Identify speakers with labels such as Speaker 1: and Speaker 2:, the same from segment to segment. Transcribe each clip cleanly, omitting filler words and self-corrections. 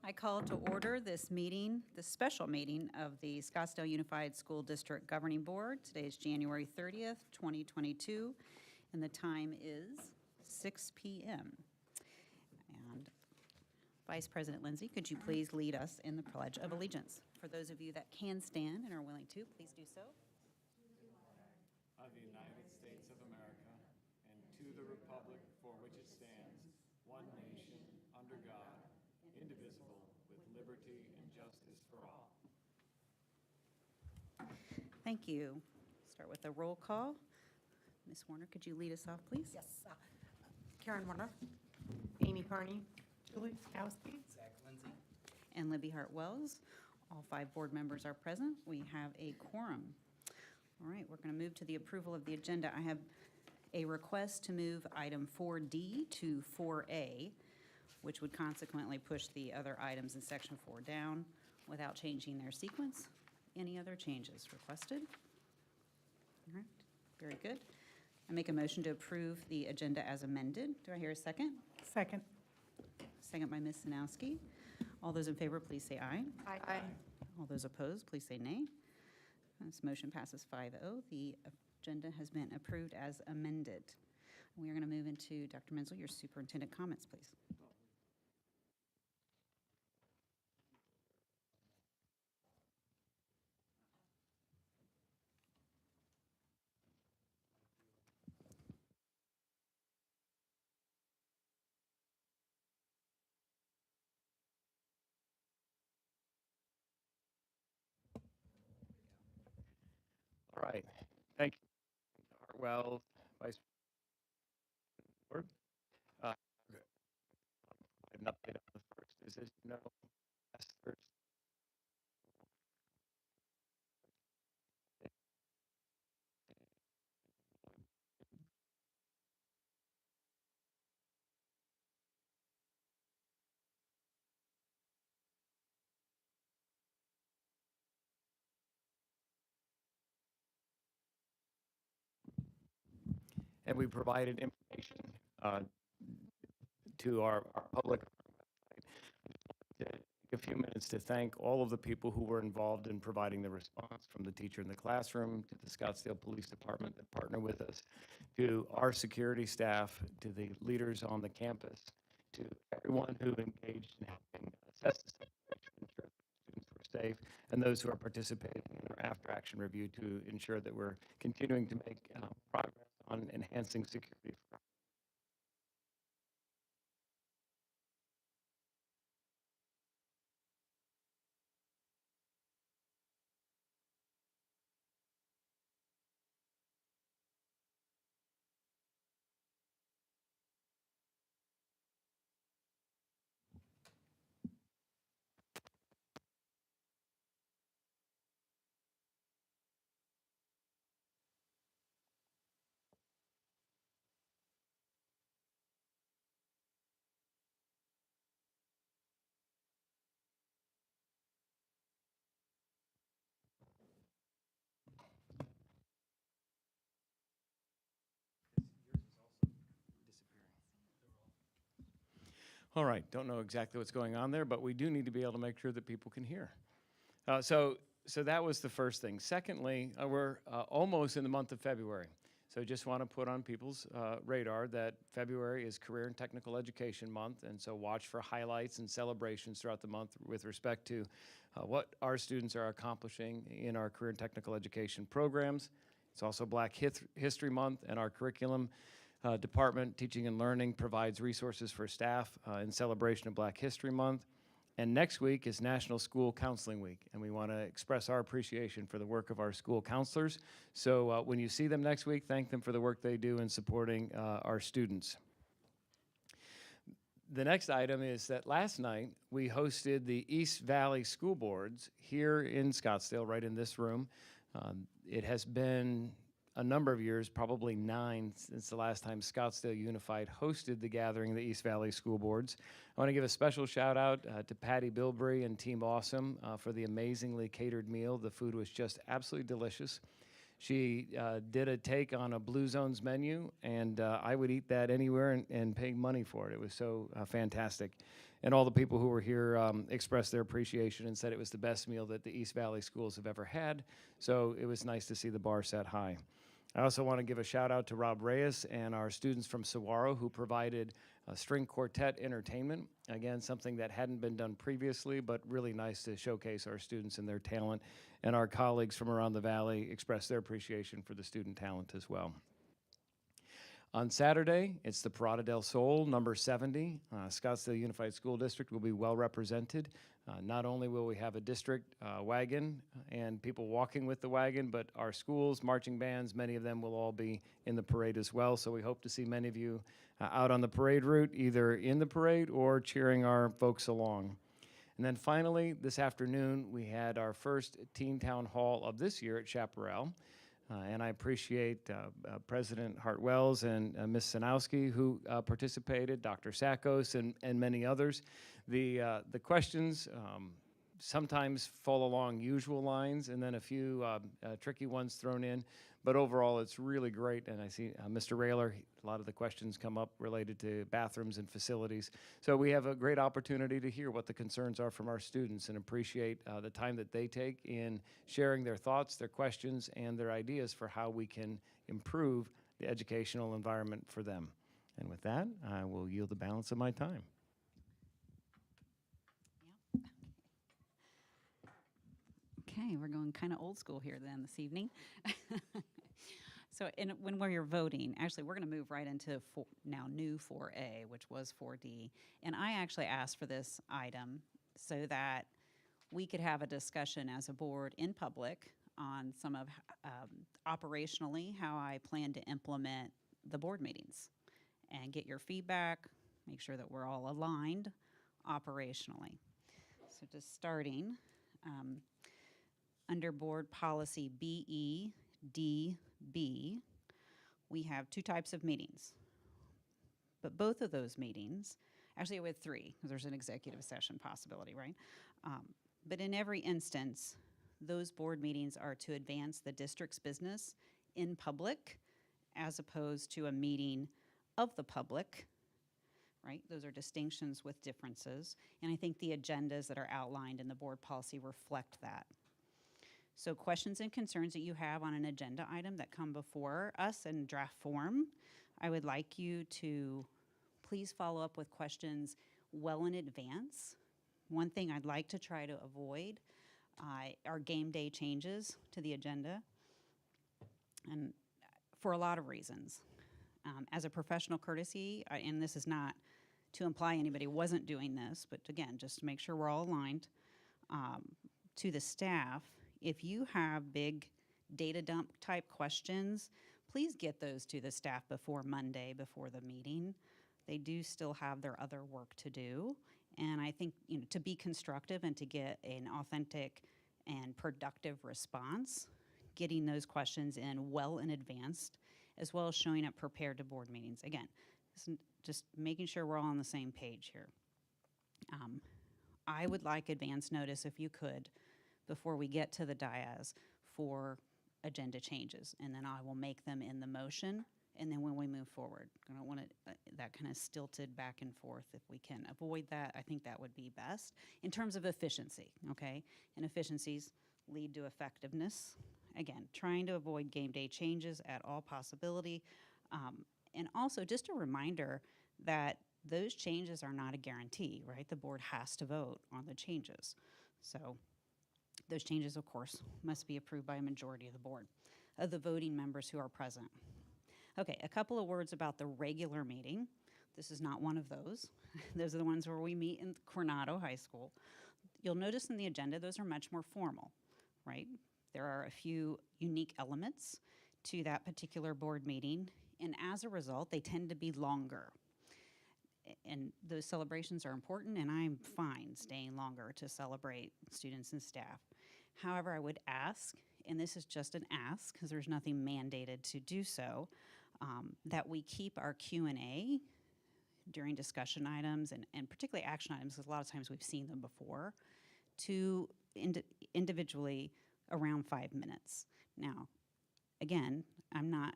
Speaker 1: I call to order this meeting, this special meeting of the Scottsdale Unified School District Governing Board. Today is January 30th, 2022, and the time is 6 p.m. And Vice President Lindsay, could you please lead us in the Pledge of Allegiance? For those of you that can stand and are willing to, please do so.
Speaker 2: Of the United States of America and to the republic for which it stands, one nation, under God, indivisible, with liberty and justice for all.
Speaker 1: Thank you. Start with a roll call. Ms. Warner, could you lead us off, please?
Speaker 3: Yes. Karen Warner, Amy Carney, Julie Skowski,
Speaker 4: Zach Lindsay.
Speaker 1: And Libby Hart-Wells. All 5 board members are present. We have a quorum. All right, we're going to move to the approval of the agenda. I have a request to move item 4D to 4A, which would consequently push the other items in section 4 down without changing their sequence. Any other changes requested? All right, very good. I make a motion to approve the agenda as amended. Do I hear a second?
Speaker 3: second.
Speaker 1: Second by Ms. Sanowski. All those in favor, please say aye.
Speaker 3: Aye.
Speaker 1: All those opposed, please say nay. This motion passes 5-0. The agenda has been approved as amended. We are going to move into, Dr. Menzel, your superintendent comments, please.
Speaker 2: All right. Thank you, Hartwell, Vice Board. An update on the first is, as you know, last Thursday, and we provided information to our public. To take a few minutes to thank all of the people who were involved in providing the response, from the teacher in the classroom to the Scottsdale Police Department that partner with us, to our security staff, to the leaders on the campus, to everyone who engaged in helping assess the situation, ensure that students were safe, and those who are participating in our after-action review to ensure that we're continuing to make progress on enhancing security for All right, don't know exactly what's going on there, but we do need to be able to make sure that people can hear. So that was the first thing. Secondly, we're almost in the month of February. So just want to put on people's radar that February is Career and Technical Education Month, and so watch for highlights and celebrations throughout the month with respect to what our students are accomplishing in our career and technical education programs. It's also Black History Month, and our curriculum department, Teaching and Learning, provides resources for staff in celebration of Black History Month. And next week is National School Counseling Week, and we want to express our appreciation for the work of our school counselors. So when you see them next week, thank them for the work they do in supporting our students. The next item is that last night we hosted the East Valley School Boards here in Scottsdale, right in this room. It has been a number of years, probably 9, since the last time Scottsdale Unified hosted the gathering of the East Valley School Boards. I want to give a special shout out to Patty Bilbrey and Team Awesome for the amazingly catered meal. The food was just absolutely delicious. She did a take on a Blue Zones menu, and I would eat that anywhere and pay money for it. It was so fantastic. And all the people who were here expressed their appreciation and said it was the best meal that the East Valley schools have ever had. So it was nice to see the bar set high. I also want to give a shout out to Rob Reyes and our students from Saguaro who provided string quartet entertainment. Again, something that hadn't been done previously, but really nice to showcase our students and their talent. And our colleagues from around the valley expressed their appreciation for the student talent as well. On Saturday, it's the Parada del Sol, number 70. Scottsdale Unified School District will be well represented. Not only will we have a district wagon and people walking with the wagon, but our schools, marching bands, many of them will all be in the parade as well. So we hope to see many of you out on the parade route, either in the parade or cheering our folks along. And then finally, this afternoon, we had our first Teen Town Hall of this year at Chaparral. And I appreciate President Hartwells and Ms. Sanowski who participated, Dr. Sakos, and many others. The questions sometimes fall along usual lines, and then a few tricky ones thrown in. But overall, it's really great. And I see Mr. Railer, a lot of the questions come up related to bathrooms and facilities. So we have a great opportunity to hear what the concerns are from our students and appreciate the time that they take in sharing their thoughts, their questions, and their ideas for how we can improve the educational environment for them. And with that, I will yield the balance of my time.
Speaker 1: Okay, we're going kind of old school here then this evening. So when we're voting, actually, we're going to move right into now new 4A, which was 4D. And I actually asked for this item so that we could have a discussion as a board in public on some of operationally how I plan to implement the board meetings and get your feedback, make sure that we're all aligned operationally. So just starting, under board policy BEDB, we have two types of meetings. But both of those meetings, actually with three, because there's an executive session possibility, right? But in every instance, those board meetings are to advance the district's business in public as opposed to a meeting of the public, right? Those are distinctions with differences. And I think the agendas that are outlined in the board policy reflect that. So questions and concerns that you have on an agenda item that come before us in draft form, I would like you to please follow up with questions well in advance. One thing I'd like to try to avoid are game day changes to the agenda, and for a lot of reasons. As a professional courtesy, and this is not to imply anybody wasn't doing this, but again, just to make sure we're all aligned, to the staff, if you have big data dump type questions, please get those to the staff before Monday, before the meeting. They do still have their other work to do. And I think, to be constructive and to get an authentic and productive response, getting those questions in well in advance, as well as showing up prepared to board meetings. Again, just making sure we're all on the same page here. I would like advance notice, if you could, before we get to the dais for agenda changes. And then I will make them in the motion, and then when we move forward. I don't want it, that kind of stilted back and forth. If we can avoid that, I think that would be best in terms of efficiency, okay? And efficiencies lead to effectiveness. Again, trying to avoid game day changes at all possibility. And also just a reminder that those changes are not a guarantee, right? The board has to vote on the changes. So those changes, of course, must be approved by a majority of the board, of the voting members who are present. Okay, a couple of words about the regular meeting. This is not one of those. Those are the ones where we meet in Coronado High School. You'll notice in the agenda, those are much more formal, right? There are a few unique elements to that particular board meeting, and as a result, they tend to be longer. And those celebrations are important, and I'm fine staying longer to celebrate students and staff. However, I would ask, and this is just an ask because there's nothing mandated to do so, that we keep our Q&A during discussion items and particularly action items, because a lot of times we've seen them before, to individually around 5 minutes. Now, again, I'm not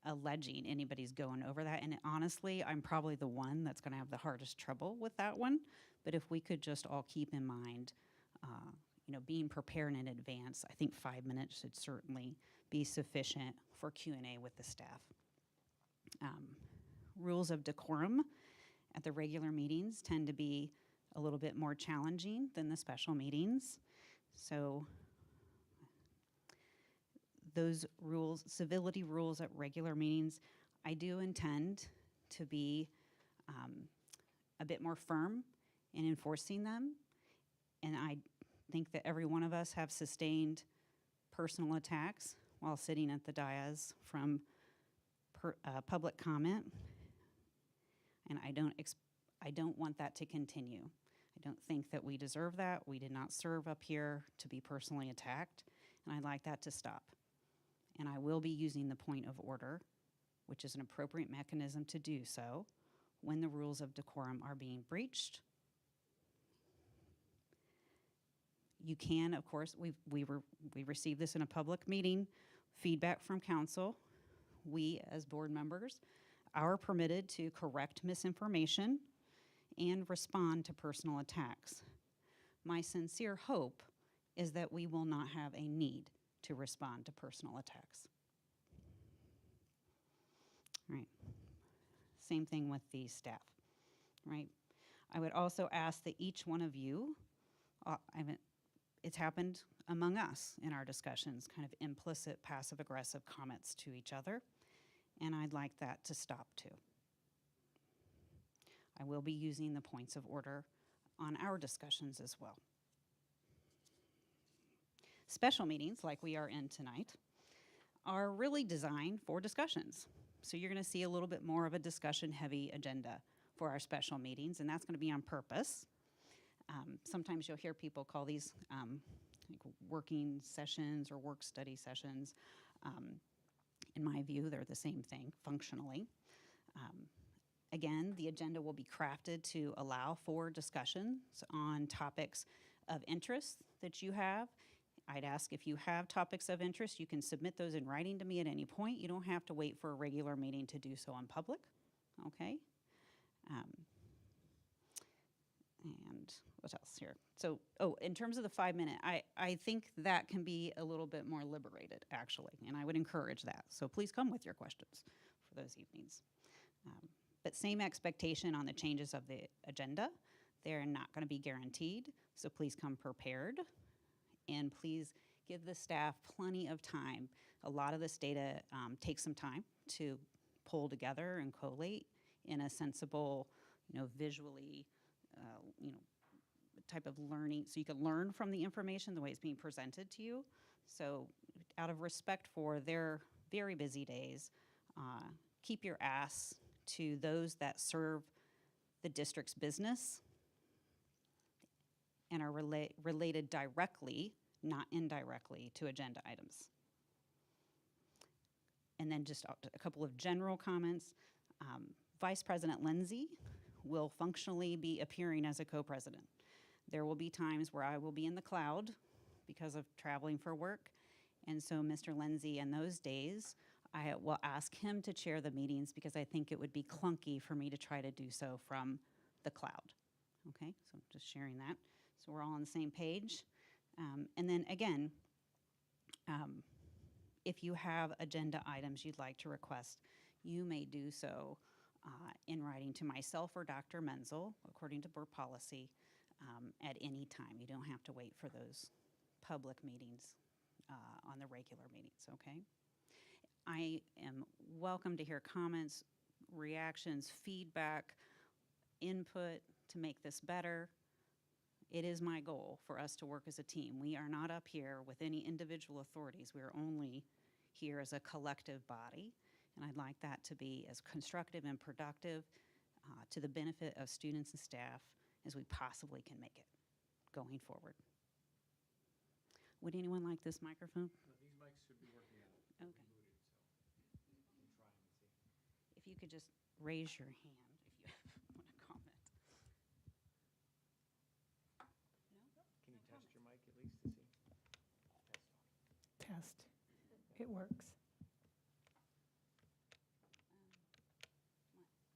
Speaker 1: alleging anybody's going over that, and honestly, I'm probably the one that's gonna have the hardest trouble with that one, but if we could just all keep in mind, being prepared in advance, I think 5 minutes should certainly be sufficient for Q&A with the staff. Rules of decorum at the regular meetings tend to be a little bit more challenging than the special meetings. So those rules, civility rules at regular meetings, I do intend to be a bit more firm in enforcing them. And I think that every one of us have sustained personal attacks while sitting at the dais from public comment. And I don't want that to continue. I don't think that we deserve that. We did not serve up here to be personally attacked, and I'd like that to stop. And I will be using the point of order, which is an appropriate mechanism to do so when the rules of decorum are being breached. You can, of course, we received this in a public meeting, feedback from council. We, as board members, are permitted to correct misinformation and respond to personal attacks. My sincere hope is that we will not have a need to respond to personal attacks. Right. Same thing with the staff, right? I would also ask that each one of you, it's happened among us in our discussions, kind of implicit passive-aggressive comments to each other, and I'd like that to stop too. I will be using the points of order on our discussions as well. Special meetings, like we are in tonight, are really designed for discussions. So you're going to see a little bit more of a discussion-heavy agenda for our special meetings, and that's going to be on purpose. Sometimes you'll hear people call these like working sessions or work study sessions. In my view, they're the same thing functionally. Again, the agenda will be crafted to allow for discussions on topics of interest that you have. I'd ask if you have topics of interest, you can submit those in writing to me at any point. You don't have to wait for a regular meeting to do so in public, okay? And what else here? So, in terms of the 5 minute, I think that can be a little bit more liberated, actually, and I would encourage that. So please come with your questions for those evenings. But same expectation on the changes of the agenda. They're not going to be guaranteed, so please come prepared. And please give the staff plenty of time. A lot of this data takes some time to pull together and collate in a sensible, visually, type of learning, so you can learn from the information the way it's being presented to you. So out of respect for their very busy days, keep your ass to those that serve the district's business and are related directly, not indirectly, to agenda items. And then just a couple of general comments. Vice President Lindsay will functionally be appearing as a co-president. There will be times where I will be in the cloud because of traveling for work. And so Mr. Lindsay, in those days, I will ask him to chair the meetings because I think it would be clunky for me to try to do so from the cloud. Okay, so just sharing that. So we're all on the same page. And then again, if you have agenda items you'd like to request, you may do so in writing to myself or Dr. Menzel, according to board policy, at any time. You don't have to wait for those public meetings on the regular meetings, okay? I am welcome to hear comments, reactions, feedback, input to make this better. It is my goal for us to work as a team. We are not up here with any individual authorities. We are only here as a collective body, and I'd like that to be as constructive and productive to the benefit of students and staff as we possibly can make it going forward. Would anyone like this microphone?
Speaker 2: No, these mics should be working out.
Speaker 1: Okay. If you could just raise your hand if you want to comment. No?
Speaker 2: Can you test your mic at least to see?
Speaker 4: Test. It works.
Speaker 3: works.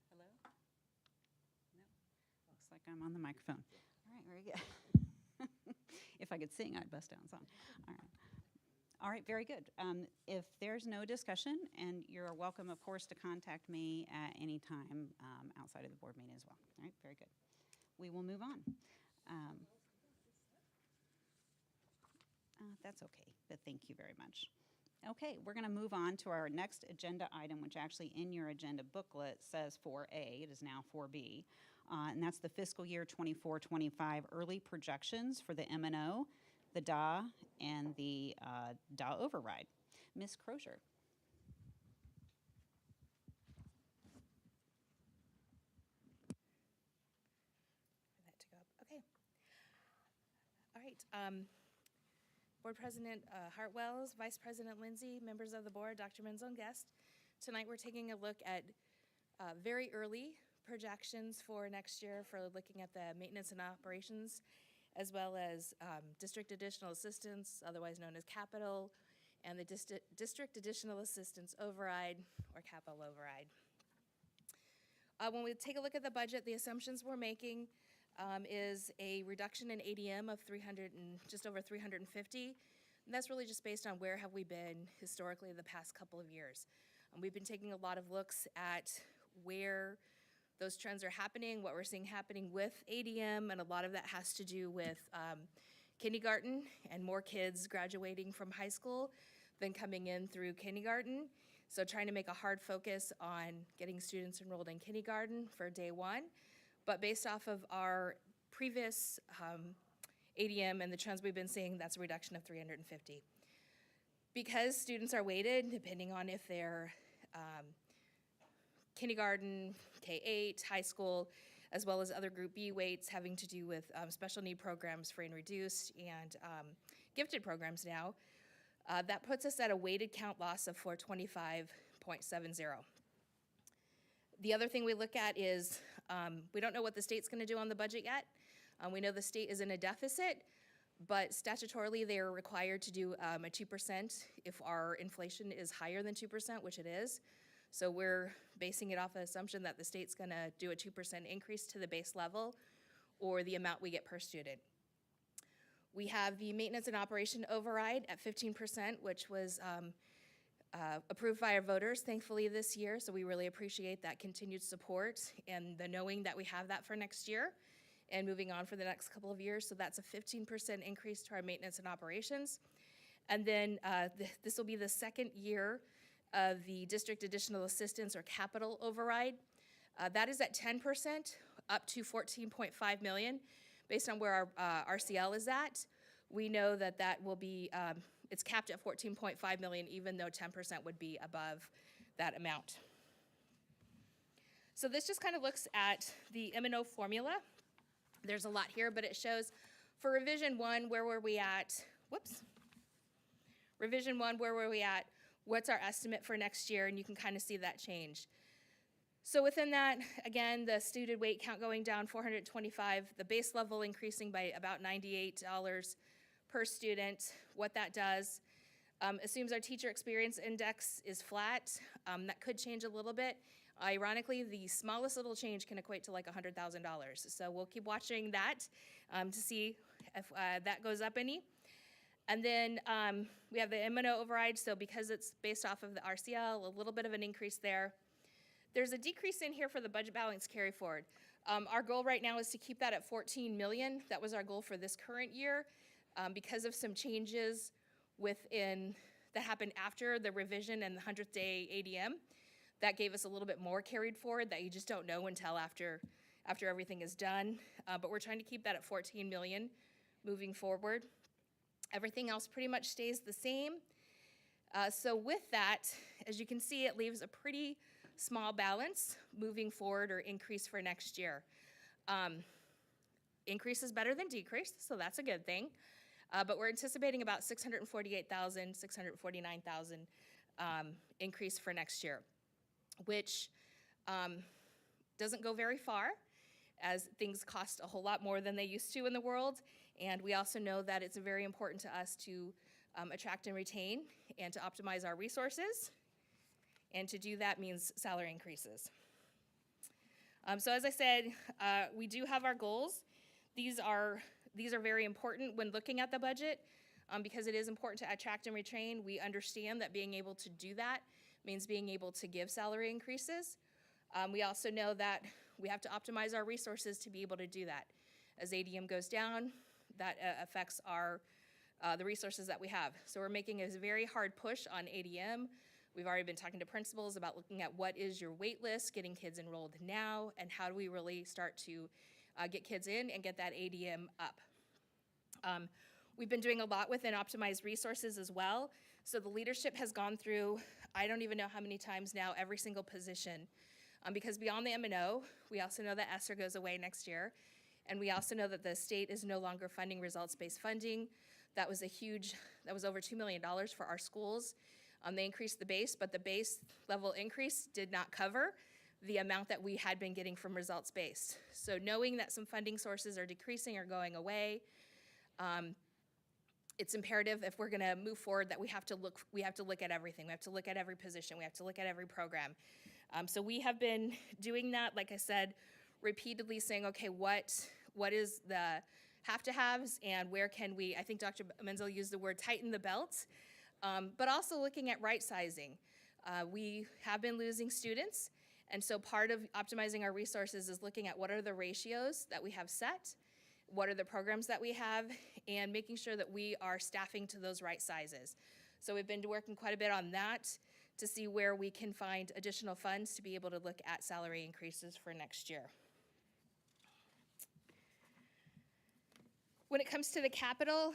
Speaker 1: Hello? No? Looks like I'm on the microphone. All right, very good. If I could sing, I'd bust down a song. All right. All right, very good. If there's no discussion, and you're welcome, of course, to contact me at any time outside of the board meeting as well. All right, very good. We will move on. That's okay, but thank you very much. Okay, we're going to move on to our next agenda item, which actually in your agenda booklet says 4A. It is now 4B. And that's the fiscal year 24-25 early projections for the M&O, the DA, and the DA override. Ms. Crozier.
Speaker 4: For that to go up. Okay. All right. Board President Hartwells, Vice President Lindsay, members of the board, Dr. Menzel, and guests. Tonight we're taking a look at very early projections for next year for looking at the maintenance and operations, as well as district additional assistance, otherwise known as capital, and the district additional assistance override or capital override. When we take a look at the budget, the assumptions we're making is a reduction in ADM of just over 350. And that's really just based on where have we been historically the past couple of years. We've been taking a lot of looks at where those trends are happening, what we're seeing happening with ADM, and a lot of that has to do with kindergarten and more kids graduating from high school than coming in through kindergarten. So trying to make a hard focus on getting students enrolled in kindergarten for day one. But based off of our previous ADM and the trends we've been seeing, that's a reduction of 350. Because students are weighted, depending on if they're kindergarten, K-8, high school, as well as other Group B weights having to do with special need programs, free and reduced, and gifted programs now, that puts us at a weighted count loss of 425.70. The other thing we look at is we don't know what the state's going to do on the budget yet. We know the state is in a deficit, but statutorily they are required to do a 2% if our inflation is higher than 2%, which it is. So we're basing it off an assumption that the state's going to do a 2% increase to the base level or the amount we get per student. We have the maintenance and operation override at 15%, which was approved by our voters, thankfully, this year. So we really appreciate that continued support and the knowing that we have that for next year and moving on for the next couple of years. So that's a 15% increase to our maintenance and operations. And then this will be the second year of the district additional assistance or capital override. That is at 10%, up to $14.5 million, based on where our RCL is at. We know that that will be, it's capped at $14.5 million, even though 10% would be above that amount. So this just kind of looks at the M&O formula. There's a lot here, but it shows for revision 1, where were we at? Whoops. Revision 1, where were we at? What's our estimate for next year? And you can kind of see that change. So within that, again, the student weight count going down 425, the base level increasing by about $98 per student. What that does assumes our teacher experience index is flat. That could change a little bit. Ironically, the smallest little change can equate to like $100,000. So we'll keep watching that to see if that goes up any. And then we have the M&O override, so because it's based off of the RCL, a little bit of an increase there. There's a decrease in here for the budget balance carry forward. Our goal right now is to keep that at $14 million. That was our goal for this current year. Because of some changes that happened after the revision and the 100th day ADM, that gave us a little bit more carried forward that you just don't know until after everything is done. But we're trying to keep that at $14 million moving forward. Everything else pretty much stays the same. So with that, as you can see, it leaves a pretty small balance moving forward or increase for next year. Increase is better than decrease, so that's a good thing. But we're anticipating about $648,000, $649,000 increase for next year, which doesn't go very far, as things cost a whole lot more than they used to in the world. And we also know that it's very important to us to attract and retain, and to optimize our resources. And to do that means salary increases. So as I said, we do have our goals. These are very important when looking at the budget because it is important to attract and retain. We understand that being able to do that means being able to give salary increases. We also know that we have to optimize our resources to be able to do that. As ADM goes down, that affects the resources that we have. So we're making a very hard push on ADM. We've already been talking to principals about looking at what is your wait list, getting kids enrolled now, and how do we really start to get kids in and get that ADM up. We've been doing a lot within optimized resources as well. So the leadership has gone through, I don't even know how many times now, every single position. Because beyond the M&O, we also know that ESSER goes away next year. And we also know that the state is no longer funding results-based funding. That was over $2 million for our schools. They increased the base, but the base level increase did not cover the amount that we had been getting from results-based. So knowing that some funding sources are decreasing or going away, it's imperative if we're gonna move forward that we have to look at everything. We have to look at every position. We have to look at every program. So we have been doing that, like I said, repeatedly saying, okay, what is the have-to-haves and where can we, I think Dr. Menzel used the word tighten the belt, but also looking at right-sizing. We have been losing students, and so part of optimizing our resources is looking at what are the ratios that we have set, what are the programs that we have, and making sure that we are staffing to those right sizes. So we've been working quite a bit on that to see where we can find additional funds to be able to look at salary increases for next year. When it comes to the capital,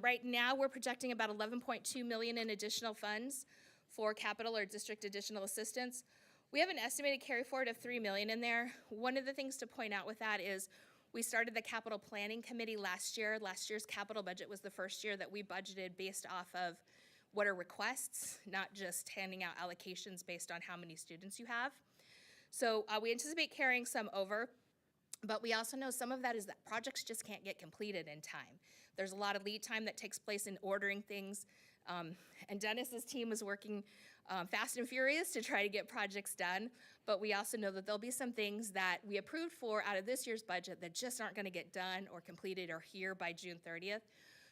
Speaker 4: right now we're projecting about $11.2 million in additional funds for capital or district additional assistance. We have an estimated carry forward of $3 million in there. One of the things to point out with that is we started the capital planning committee last year. Last year's capital budget was the first year that we budgeted based off of what are requests, not just handing out allocations based on how many students you have. So we anticipate carrying some over, but we also know some of that is that projects just can't get completed in time. There's a lot of lead time that takes place in ordering things, and Dennis's team is working fast and furious to try to get projects done, but we also know that there'll be some things that we approved for out of this year's budget that just aren't gonna get done or completed or here by June 30th.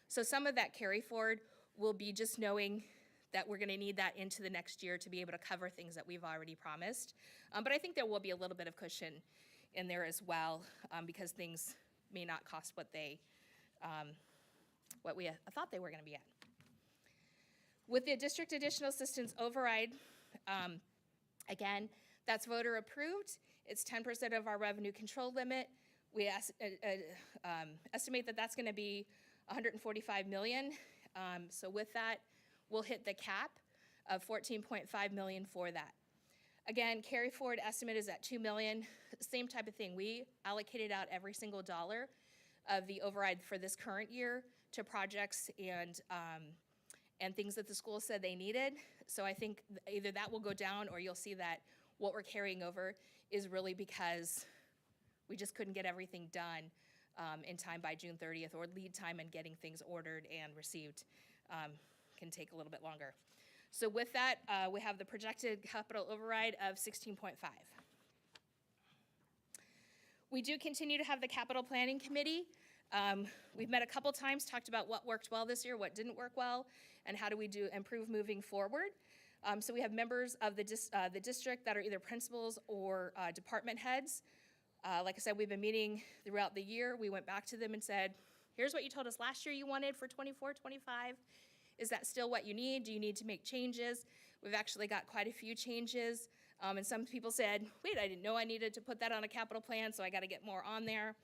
Speaker 4: So some of that carry forward will be just knowing that we're gonna need that into the next year to be able to cover things that we've already promised. But I think there will be a little bit of cushion in there as well because things may not cost what we thought they were gonna be at. With the district additional assistance override, again, that's voter approved. It's 10% of our revenue control limit. We estimate that that's gonna be $145 million. So with that, we'll hit the cap of $14.5 million for that. Again, carry forward estimate is at $2 million. Same type of thing. We allocated out every single dollar of the override for this current year to projects and things that the school said they needed. So I think either that will go down or you'll see that what we're carrying over is really because we just couldn't get everything done in time by June 30th, or lead time in getting things ordered and received can take a little bit longer. So with that, we have the projected capital override of 16.5. We do continue to have the capital planning committee. We've met a couple times, talked about what worked well this year, what didn't work well, and how do we improve moving forward. So we have members of the district that are either principals or department heads. Like I said, we've been meeting throughout the year. We went back to them and said, here's what you told us last year you wanted for 24, 25. Is that still what you need? Do you need to make changes? We've actually got quite a few changes. And some people said, wait, I didn't know I needed to put that on a capital plan, so I gotta get more on there.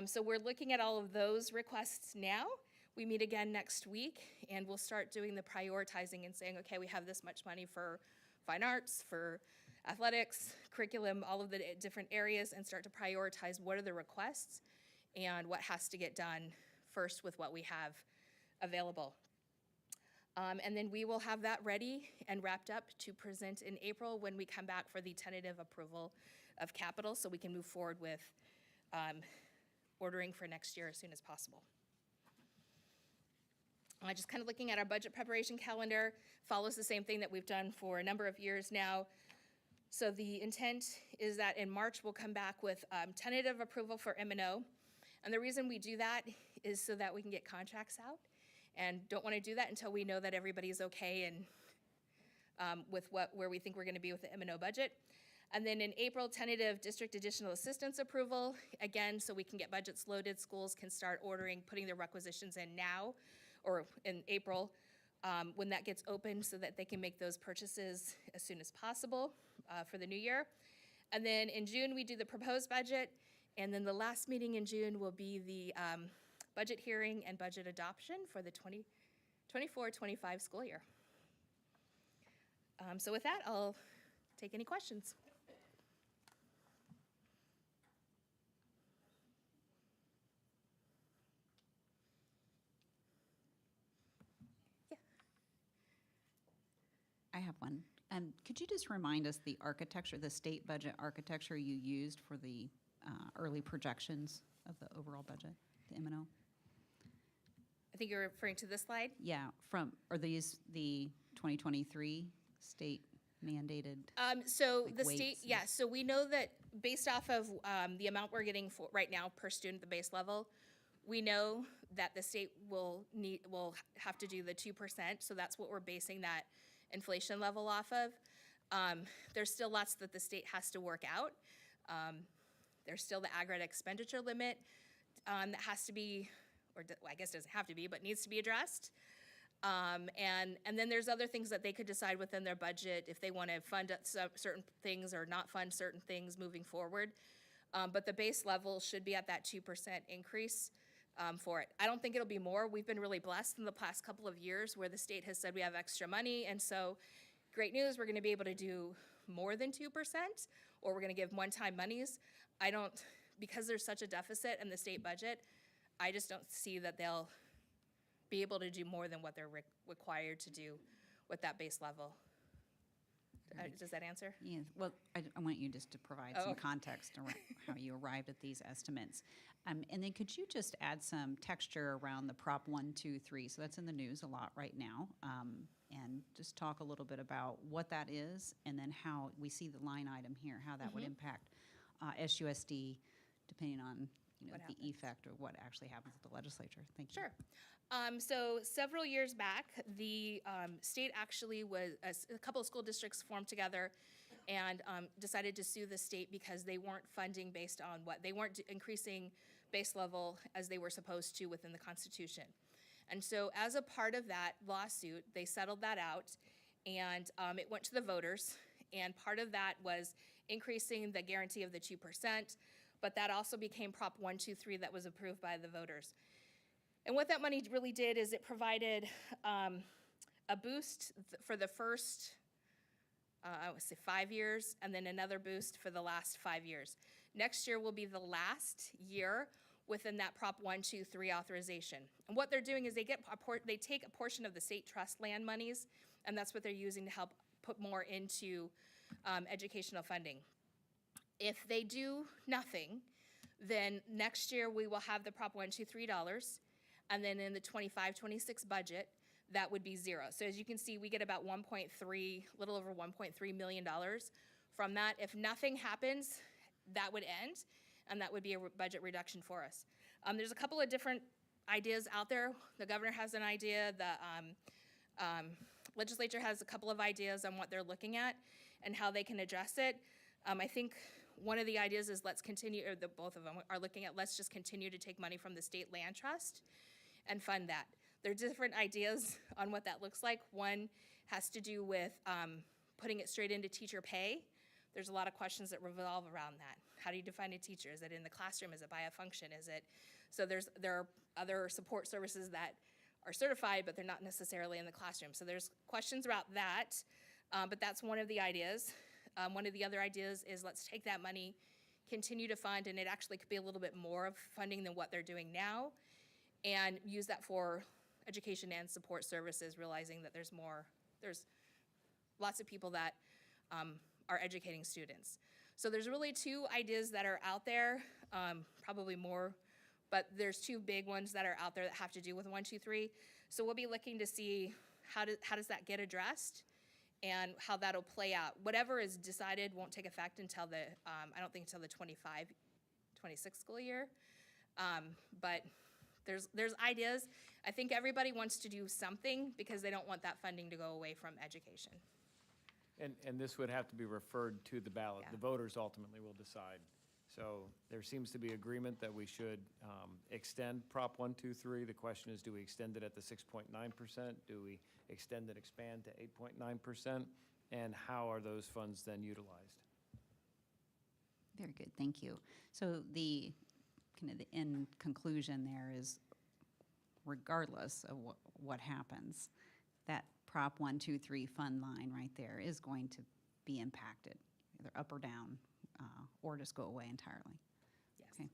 Speaker 4: So we're looking at all of those requests now. We meet again next week, and we'll start doing the prioritizing and saying, okay, we have this much money for fine arts, for athletics, curriculum, all of the different areas, and start to prioritize what are the requests and what has to get done first with what we have available. And then we will have that ready and wrapped up to present in April when we come back for the tentative approval of capital, so we can move forward with ordering for next year as soon as possible. Just kind of looking at our budget preparation calendar, follows the same thing that we've done for a number of years now. So the intent is that in March, we'll come back with tentative approval for M&O. And the reason we do that is so that we can get contracts out, and don't want to do that until we know that everybody's okay and with where we think we're going to be with the M&O budget. And then in April, tentative district additional assistance approval, again, so we can get budgets loaded, schools can start ordering, putting their requisitions in now, or in April, when that gets open, so that they can make those purchases as soon as possible for the new year. And then in June, we do the proposed budget, and then the last meeting in June will be the budget hearing and budget adoption for the 24-25 school year. So with that, I'll take any questions.
Speaker 1: I have one. Could you just remind us the architecture, the state budget architecture you used for the early projections of the overall budget, the M&O?
Speaker 4: I think you're referring to this slide.
Speaker 1: Yeah, are these the 2023 state mandated?
Speaker 4: So
Speaker 1: Like
Speaker 4: the state,
Speaker 1: weights and-
Speaker 4: yeah, so we know that based off of the amount we're getting for right now per student at the base level, we know that the state will have to do the 2%, so that's what we're basing that inflation level off of. There's still lots that the state has to work out. There's still the aggregate expenditure limit that has to be, I guess doesn't have to be, but needs to be addressed. And then there's other things that they could decide within their budget if they want to fund certain things or not fund certain things moving forward. But the base level should be at that 2% increase for it. I don't think it'll be more. We've been really blessed in the past couple of years where the state has said we have extra money, and so great news, we're going to be able to do more than 2%, or we're going to give one-time monies. Because there's such a deficit in the state budget, I just don't see that they'll be able to do more than what they're required to do with that base level. Does that answer?
Speaker 1: Yeah, well, I want you just to provide
Speaker 4: Oh,
Speaker 1: some
Speaker 4: okay.
Speaker 1: context around how you arrived at these estimates. And then could you just add some texture around the Prop 123? So that's in the news a lot right now. And just talk a little bit about what that is, and then how we see the line item here, how that would impact SUSD, depending on
Speaker 4: What
Speaker 1: the
Speaker 4: happens.
Speaker 1: effect of what actually happens at the legislature. Thank you.
Speaker 4: Sure. So several years back, the state actually a couple of school districts formed together and decided to sue the state because they weren't funding based on they weren't increasing base level as they were supposed to within the Constitution. And so as a part of that lawsuit, they settled that out, and it went to the voters, and part of that was increasing the guarantee of the 2%, but that also became Prop 123 that was approved by the voters. And what that money really did is it provided a boost for the first, I would say 5 years, and then another boost for the last 5 years. Next year will be the last year within that Prop 123 authorization. And what they're doing is they take a portion of the state trust land monies, and that's what they're using to help put more into educational funding. If they do nothing, then next year we will have the Prop 123 dollars, and then in the 25-26 budget, that would be zero. So as you can see, we get about little over $1.3 million from that. If nothing happens, that would end, and that would be a budget reduction for us. There's a couple of different ideas out there. The governor has an idea. The legislature has a couple of ideas on what they're looking at and how they can address it. I think one of the ideas is let's continue, or both of them are looking at, let's just continue to take money from the state land trust and fund that. There are different ideas on what that looks like. One has to do with putting it straight into teacher pay. There's a lot of questions that revolve around that. How do you define a teacher? Is it in the classroom? Is it by a function? So there are other support services that are certified, but they're not necessarily in the classroom. So there's questions about that, but that's one of the ideas. One of the other ideas is let's take that money, continue to fund, and it actually could be a little bit more of funding than what they're doing now, and use that for education and support services, realizing that there's lots of people that are educating students. So there's really two ideas that are out there, probably more, but there's two big ones that are out there that have to do with 123. So we'll be looking to see how does that get addressed and how that'll play out. Whatever is decided won't take effect until I don't think until the 26 school year. But there's ideas. I think everybody wants to do something because they don't want that funding to go away from education.
Speaker 2: And this would have to be referred to the ballot.
Speaker 4: Yeah.
Speaker 2: The voters ultimately will decide. So there seems to be agreement that we should extend Prop 123. The question is, do we extend it at the 6.9%? Do we extend and expand to 8.9%? And how are those funds then utilized?
Speaker 1: Very good, thank you. So the kind of the end conclusion there is, regardless of what happens, that Prop 123 fund line right there is going to be impacted, either up or down, or just go away entirely.
Speaker 4: Yes.
Speaker 1: Okay,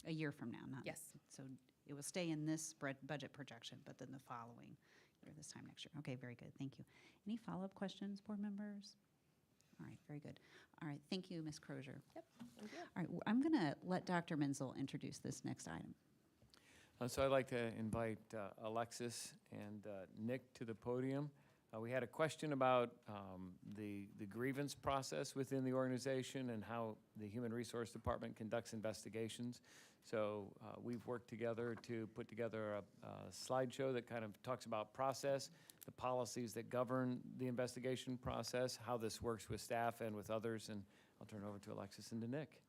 Speaker 1: a year from now, not.
Speaker 4: Yes.
Speaker 1: So it will stay in this budget projection, but then the following year, this time next year. Okay, very good, thank you. Any follow-up questions, board members? All right, very good. All right, thank you, Ms. Crozier.
Speaker 4: Yep. Thank you.
Speaker 1: All right, I'm gonna let Dr. Menzel introduce this next item.
Speaker 2: So I'd like to invite Alexis and Nick to the podium. We had a question about the grievance process within the organization and how the Human Resource Department conducts investigations. So we've worked together to put together a slideshow that kind of talks about process, the policies that govern the investigation process, how this works with staff and with others, and I'll turn it over to Alexis and to Nick.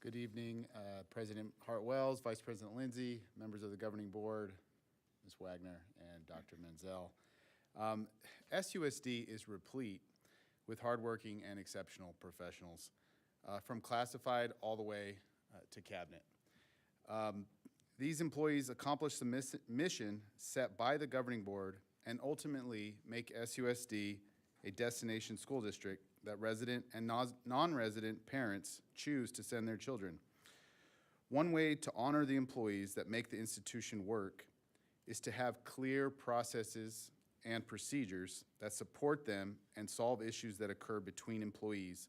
Speaker 5: Good evening, President Hart-Wells, Vice President Lindsay, members of the governing board, Ms. Wagner, and Dr. Menzel. SUSD is replete with hardworking and exceptional professionals, from classified all the way to cabinet. These employees accomplish the mission set by the governing board and ultimately make SUSD a destination school district that resident and non-resident parents choose to send their children. One way to honor the employees that make the institution work is to have clear processes and procedures that support them and solve issues that occur between employees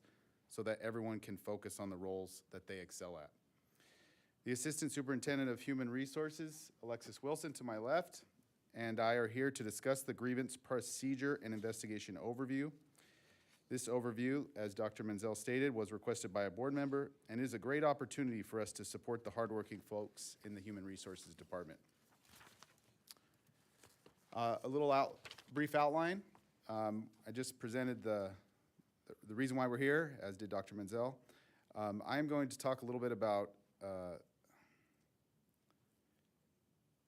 Speaker 5: so that everyone can focus on the roles that they excel at. The Assistant Superintendent of Human Resources, Alexis Wilson, to my left, and I are here to discuss the grievance procedure and investigation overview. This overview, as Dr. Menzel stated, was requested by a board member and is a great opportunity for us to support the hardworking folks in the Human Resources Department. A little brief outline. I just presented the reason why we're here, as did Dr. Menzel. I am going to talk a little bit about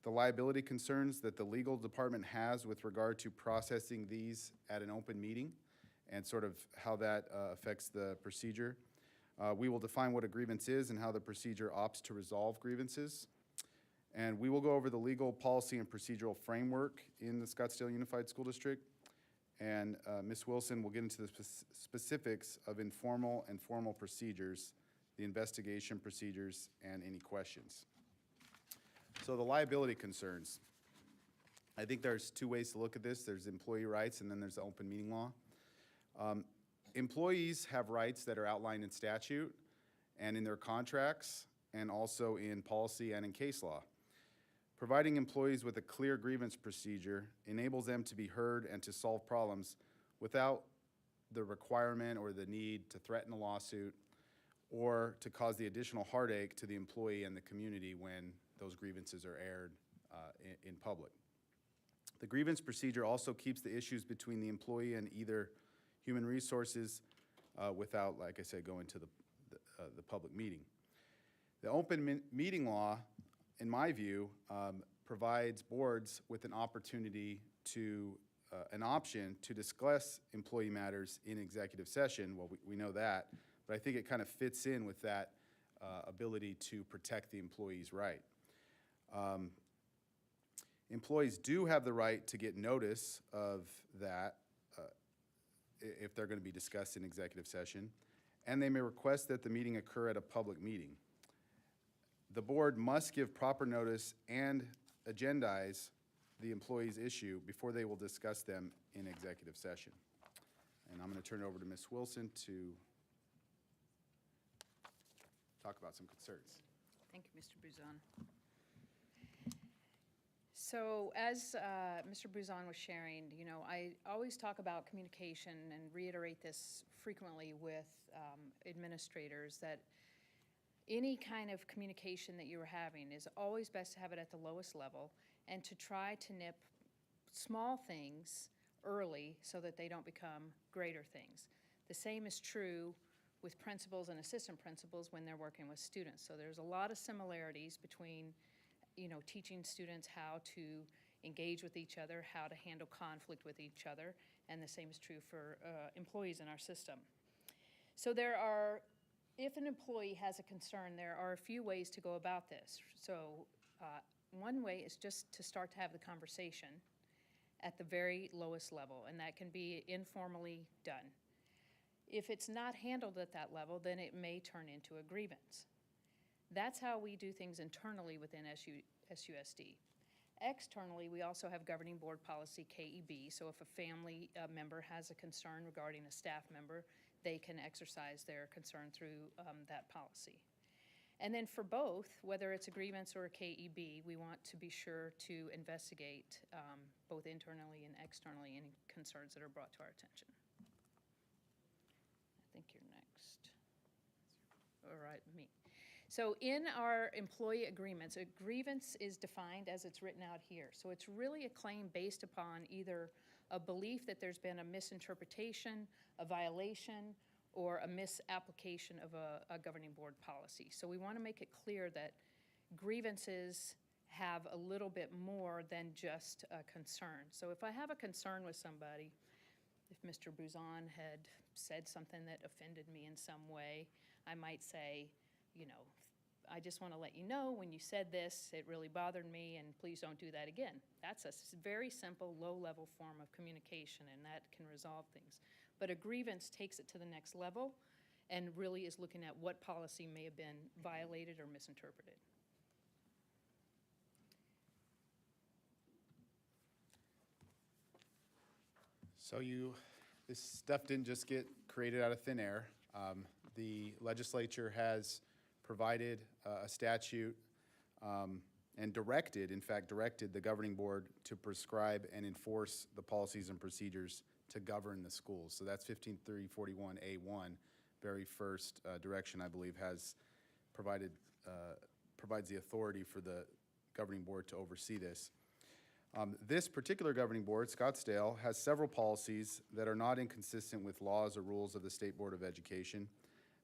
Speaker 5: the liability concerns that the legal department has with regard to processing these at an open meeting and sort of how that affects the procedure. We will define what a grievance is and how the procedure opts to resolve grievances. And we will go over the legal policy and procedural framework in the Scottsdale Unified School District. And Ms. Wilson will get into the specifics of informal and formal procedures, the investigation procedures, and any questions. So the liability concerns. I think there's two ways to look at this. There's employee rights and then there's the open meeting law. Employees have rights that are outlined in statute and in their contracts and also in policy and in case law. Providing employees with a clear grievance procedure enables them to be heard and to solve problems without the requirement or the need to threaten a lawsuit or to cause the additional heartache to the employee and the community when those grievances are aired in public. The grievance procedure also keeps the issues between the employee and either Human Resources without, like I said, going to the public meeting. The open meeting law, in my view, provides boards with an opportunity to, an option to discuss employee matters in executive session. Well, we know that, but I think it kind of fits in with that ability to protect the employee's right. Employees do have the right to get notice of that if they're going to be discussed in executive session, and they may request that the meeting occur at a public meeting. The board must give proper notice and agendize the employee's issue before they will discuss them in executive session. And I'm going to turn it over to Ms. Wilson to talk about some concerns.
Speaker 1: Thank you, Mr. Buzon.
Speaker 6: So as Mr. Buzan was sharing, you know, I always talk about communication and reiterate this frequently with administrators, that any kind of communication that you're having is always best to have it at the lowest level and to try to nip small things early so that they don't become greater things. The same is true with principals and assistant principals when they're working with students. So there's a lot of similarities between, you know, teaching students how to engage with each other, how to handle conflict with each other, and the same is true for employees in our system. So if an employee has a concern, there are a few ways to go about this. So one way is just to start to have the conversation at the very lowest level, and that can be informally done. If it's not handled at that level, then it may turn into a grievance. That's how we do things internally within SUSD. Externally, we also have governing board policy KEB, so if a family member has a concern regarding a staff member, they can exercise their concern through that policy. And then for both, whether it's a grievance or a KEB, we want to be sure to investigate both internally and externally any concerns that are brought to our attention. I think you're next. All right, me. So in our employee agreements, a grievance is defined as it's written out here. So it's really a claim based upon either a belief that there's been a misinterpretation, a violation, or a misapplication of a governing board policy. So we want to make it clear that grievances have a little bit more than just a concern. So if I have a concern with somebody, if Mr. Buzan had said something that offended me in some way, I might say, you know, I just want to let you know when you said this, it really bothered me, and please don't do that again. That's a very simple, low-level form of communication, and that can resolve things. But a grievance takes it to the next level and really is looking at what policy may have been violated or misinterpreted.
Speaker 5: So this stuff didn't just get created out of thin air. The legislature has provided a statute and directed the governing board to prescribe and enforce the policies and procedures to govern the schools. So that's 15341A1, very first direction, I believe, has provides the authority for the governing board to oversee this. This particular governing board, Scottsdale, has several policies that are not inconsistent with laws or rules of the State Board of Education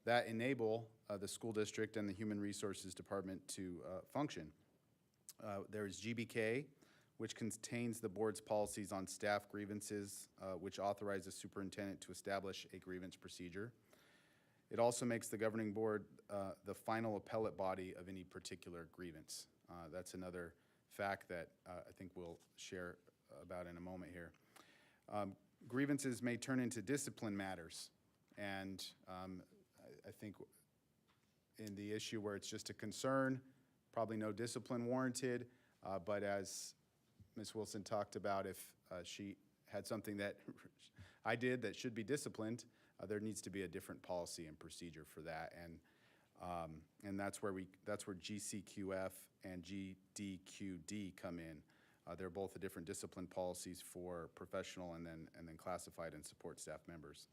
Speaker 5: that enable the school district and the Human Resources Department to function. There's GBK, which contains the board's policies on staff grievances, which authorizes the superintendent to establish a grievance procedure. It also makes the governing board the final appellate body of any particular grievance. That's another fact that I think we'll share about in a moment here. Grievances may turn into discipline matters, and I think in the issue where it's just a concern, probably no discipline warranted, but as Ms. Wilson talked about, if she had something that I did that should be disciplined, there needs to be a different policy and procedure for that, and that's where GCQF and GDQD come in. They're both the different discipline policies for professional and then classified and support staff members.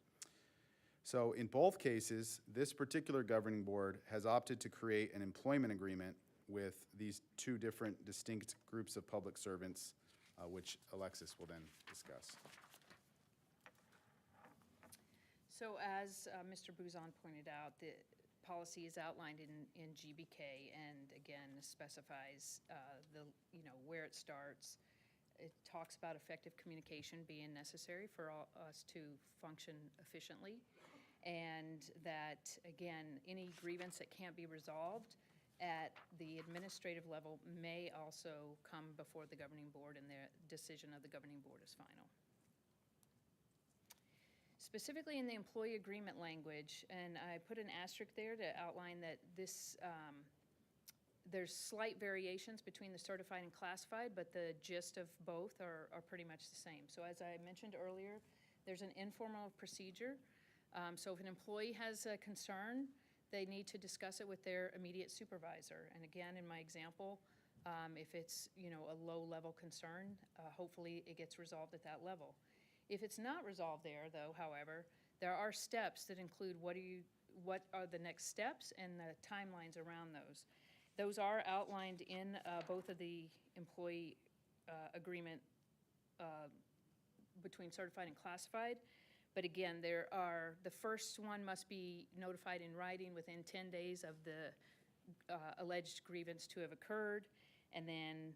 Speaker 5: So in both cases, this particular governing board has opted to create an employment agreement with these two different distinct groups of public servants, which Alexis will then discuss.
Speaker 6: So as Mr. Buzan pointed out, the policy is outlined in GBK, and again specifies where it starts. It talks about effective communication being necessary for us to function efficiently, and that, again, any grievance that can't be resolved at the administrative level may also come before the governing board, and the decision of the governing board is final. Specifically in the employee agreement language, and I put an asterisk there to outline that this, there's slight variations between the certified and classified, but the gist of both are pretty much the same. So as I mentioned earlier, there's an informal procedure. So if an employee has a concern, they need to discuss it with their immediate supervisor. And again, in my example, If it's, a low-level concern, hopefully it gets resolved at that level. If it's not resolved there, though, however, there are steps that include what are the next steps and the timelines around those. Those are outlined in both of the employee agreement between certified and classified. But again, the first one must be notified in writing within 10 days of the alleged grievance to have occurred. And then,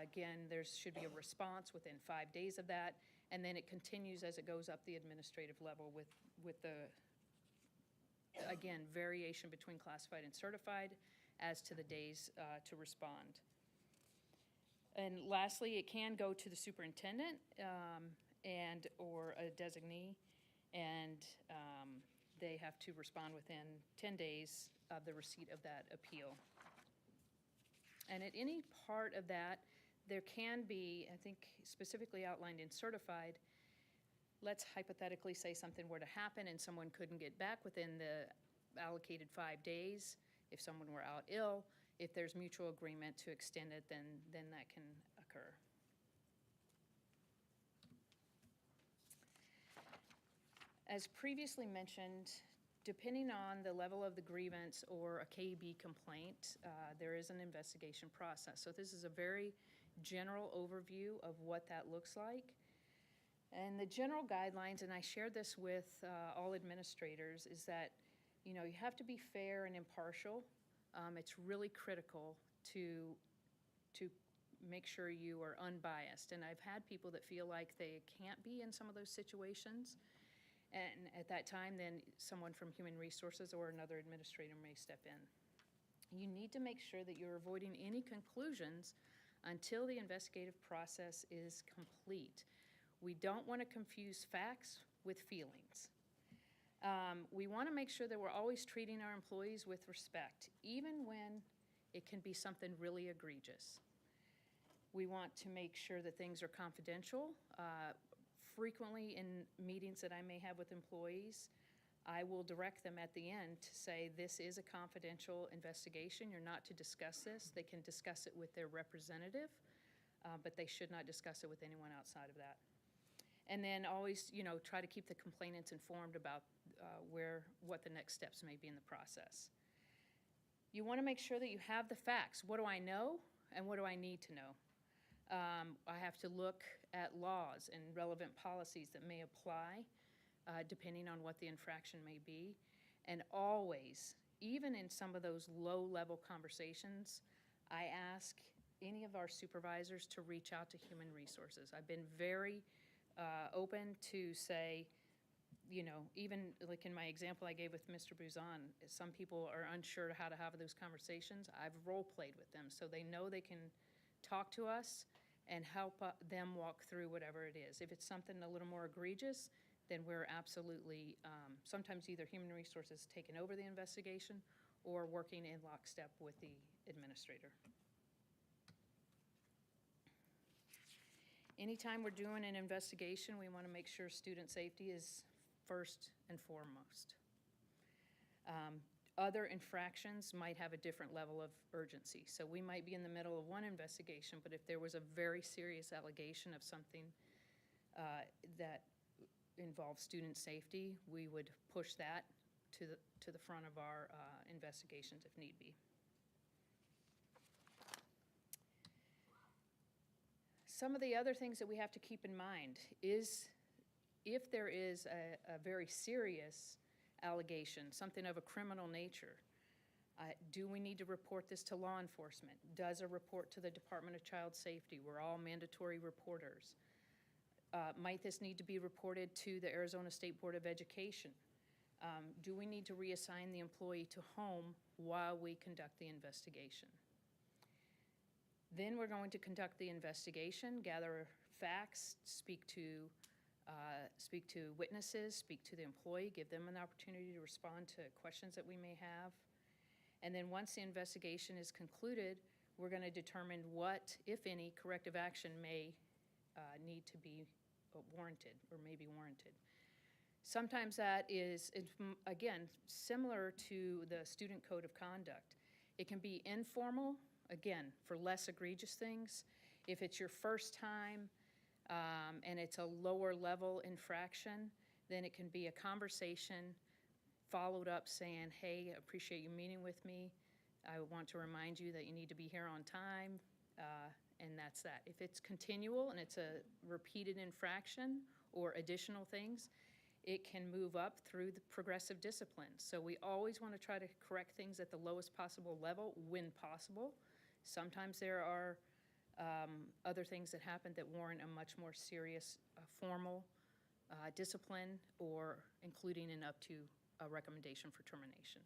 Speaker 6: again, there should be a response within 5 days of that. And then it continues as it goes up the administrative level with the, again, variation between classified and certified as to the days to respond. And lastly, it can go to the superintendent or a designee, and they have to respond within 10 days of the receipt of that appeal. And at any part of that, there can be, I think specifically outlined in certified, let's hypothetically say something were to happen and someone couldn't get back within the allocated 5 days. If someone were out ill, if there's mutual agreement to extend it, then that can occur. As previously mentioned, depending on the level of the grievance or a KB complaint, there is an investigation process. So this is a very general overview of what that looks like. And the general guidelines, and I shared this with all administrators, is that you have to be fair and impartial. It's really critical to make sure you are unbiased. And I've had people that feel like they can't be in some of those situations. And at that time, then someone from Human Resources or another administrator may step in. You need to make sure that you're avoiding any conclusions until the investigative process is complete. We don't want to confuse facts with feelings. We want to make sure that we're always treating our employees with respect, even when it can be something really egregious. We want to make sure that things are confidential. Frequently in meetings that I may have with employees, I will direct them at the end to say, this is a confidential investigation. You're not to discuss this. They can discuss it with their representative, but they should not discuss it with anyone outside of that. And then always, try to keep the complainants informed about what the next steps may be in the process. You want to make sure that you have the facts. What do I know and what do I need to know? I have to look at laws and relevant policies that may apply depending on what the infraction may be. And always, even in some of those low-level conversations, I ask any of our supervisors to reach out to Human Resources. I've been very open to say, even like in my example I gave with Mr. Buzan, some people are unsure how to have those conversations. I've role-played with them so they know they can talk to us and help them walk through whatever it is. If it's something a little more egregious, then we're absolutely, sometimes either Human Resources taking over the investigation or working in lockstep with the administrator. Anytime we're doing an investigation, we want to make sure student safety is first and foremost. Other infractions might have a different level of urgency. So we might be in the middle of one investigation, but if there was a very serious allegation of something that involves student safety, we would push that to the front of our investigations if need be. Some of the other things that we have to keep in mind is if there is a very serious allegation, something of a criminal nature, do we need to report this to law enforcement? Does a report to the Department of Child Safety? We're all mandatory reporters. Might this need to be reported to the Arizona State Board of Education? Do we need to reassign the employee to home while we conduct the investigation? Then we're going to conduct the investigation, gather facts, speak to witnesses, speak to the employee, give them an opportunity to respond to questions that we may have. And then once the investigation is concluded, we're going to determine what, if any, corrective action may need to be warranted or may be warranted. Sometimes that is, again, similar to the student code of conduct. It can be informal again, for less egregious things. If it's your first time and it's a lower level infraction, then it can be a conversation followed up saying, hey, appreciate you meeting with me. I want to remind you that you need to be here on time, and that's that. If it's continual and it's a repeated infraction or additional things, it can move up through the progressive discipline. So we always want to try to correct things at the lowest possible level when possible. Sometimes there are other things that happen that warrant a much more serious formal discipline, or including an up to a recommendation for termination.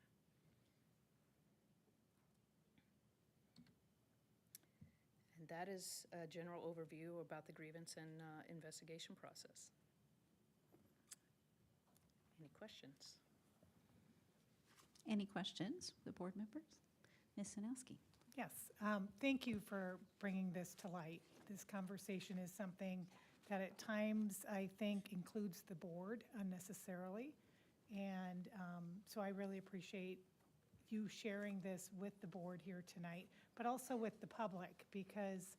Speaker 6: And that is a general overview about the grievance and investigation process. Any questions?
Speaker 1: Any questions, the board members? Ms. Sanowski?
Speaker 7: Yes, thank you for bringing this to light. This conversation is something that at times I think includes the board unnecessarily. And so I really appreciate you sharing this with the board here tonight, but also with the public, because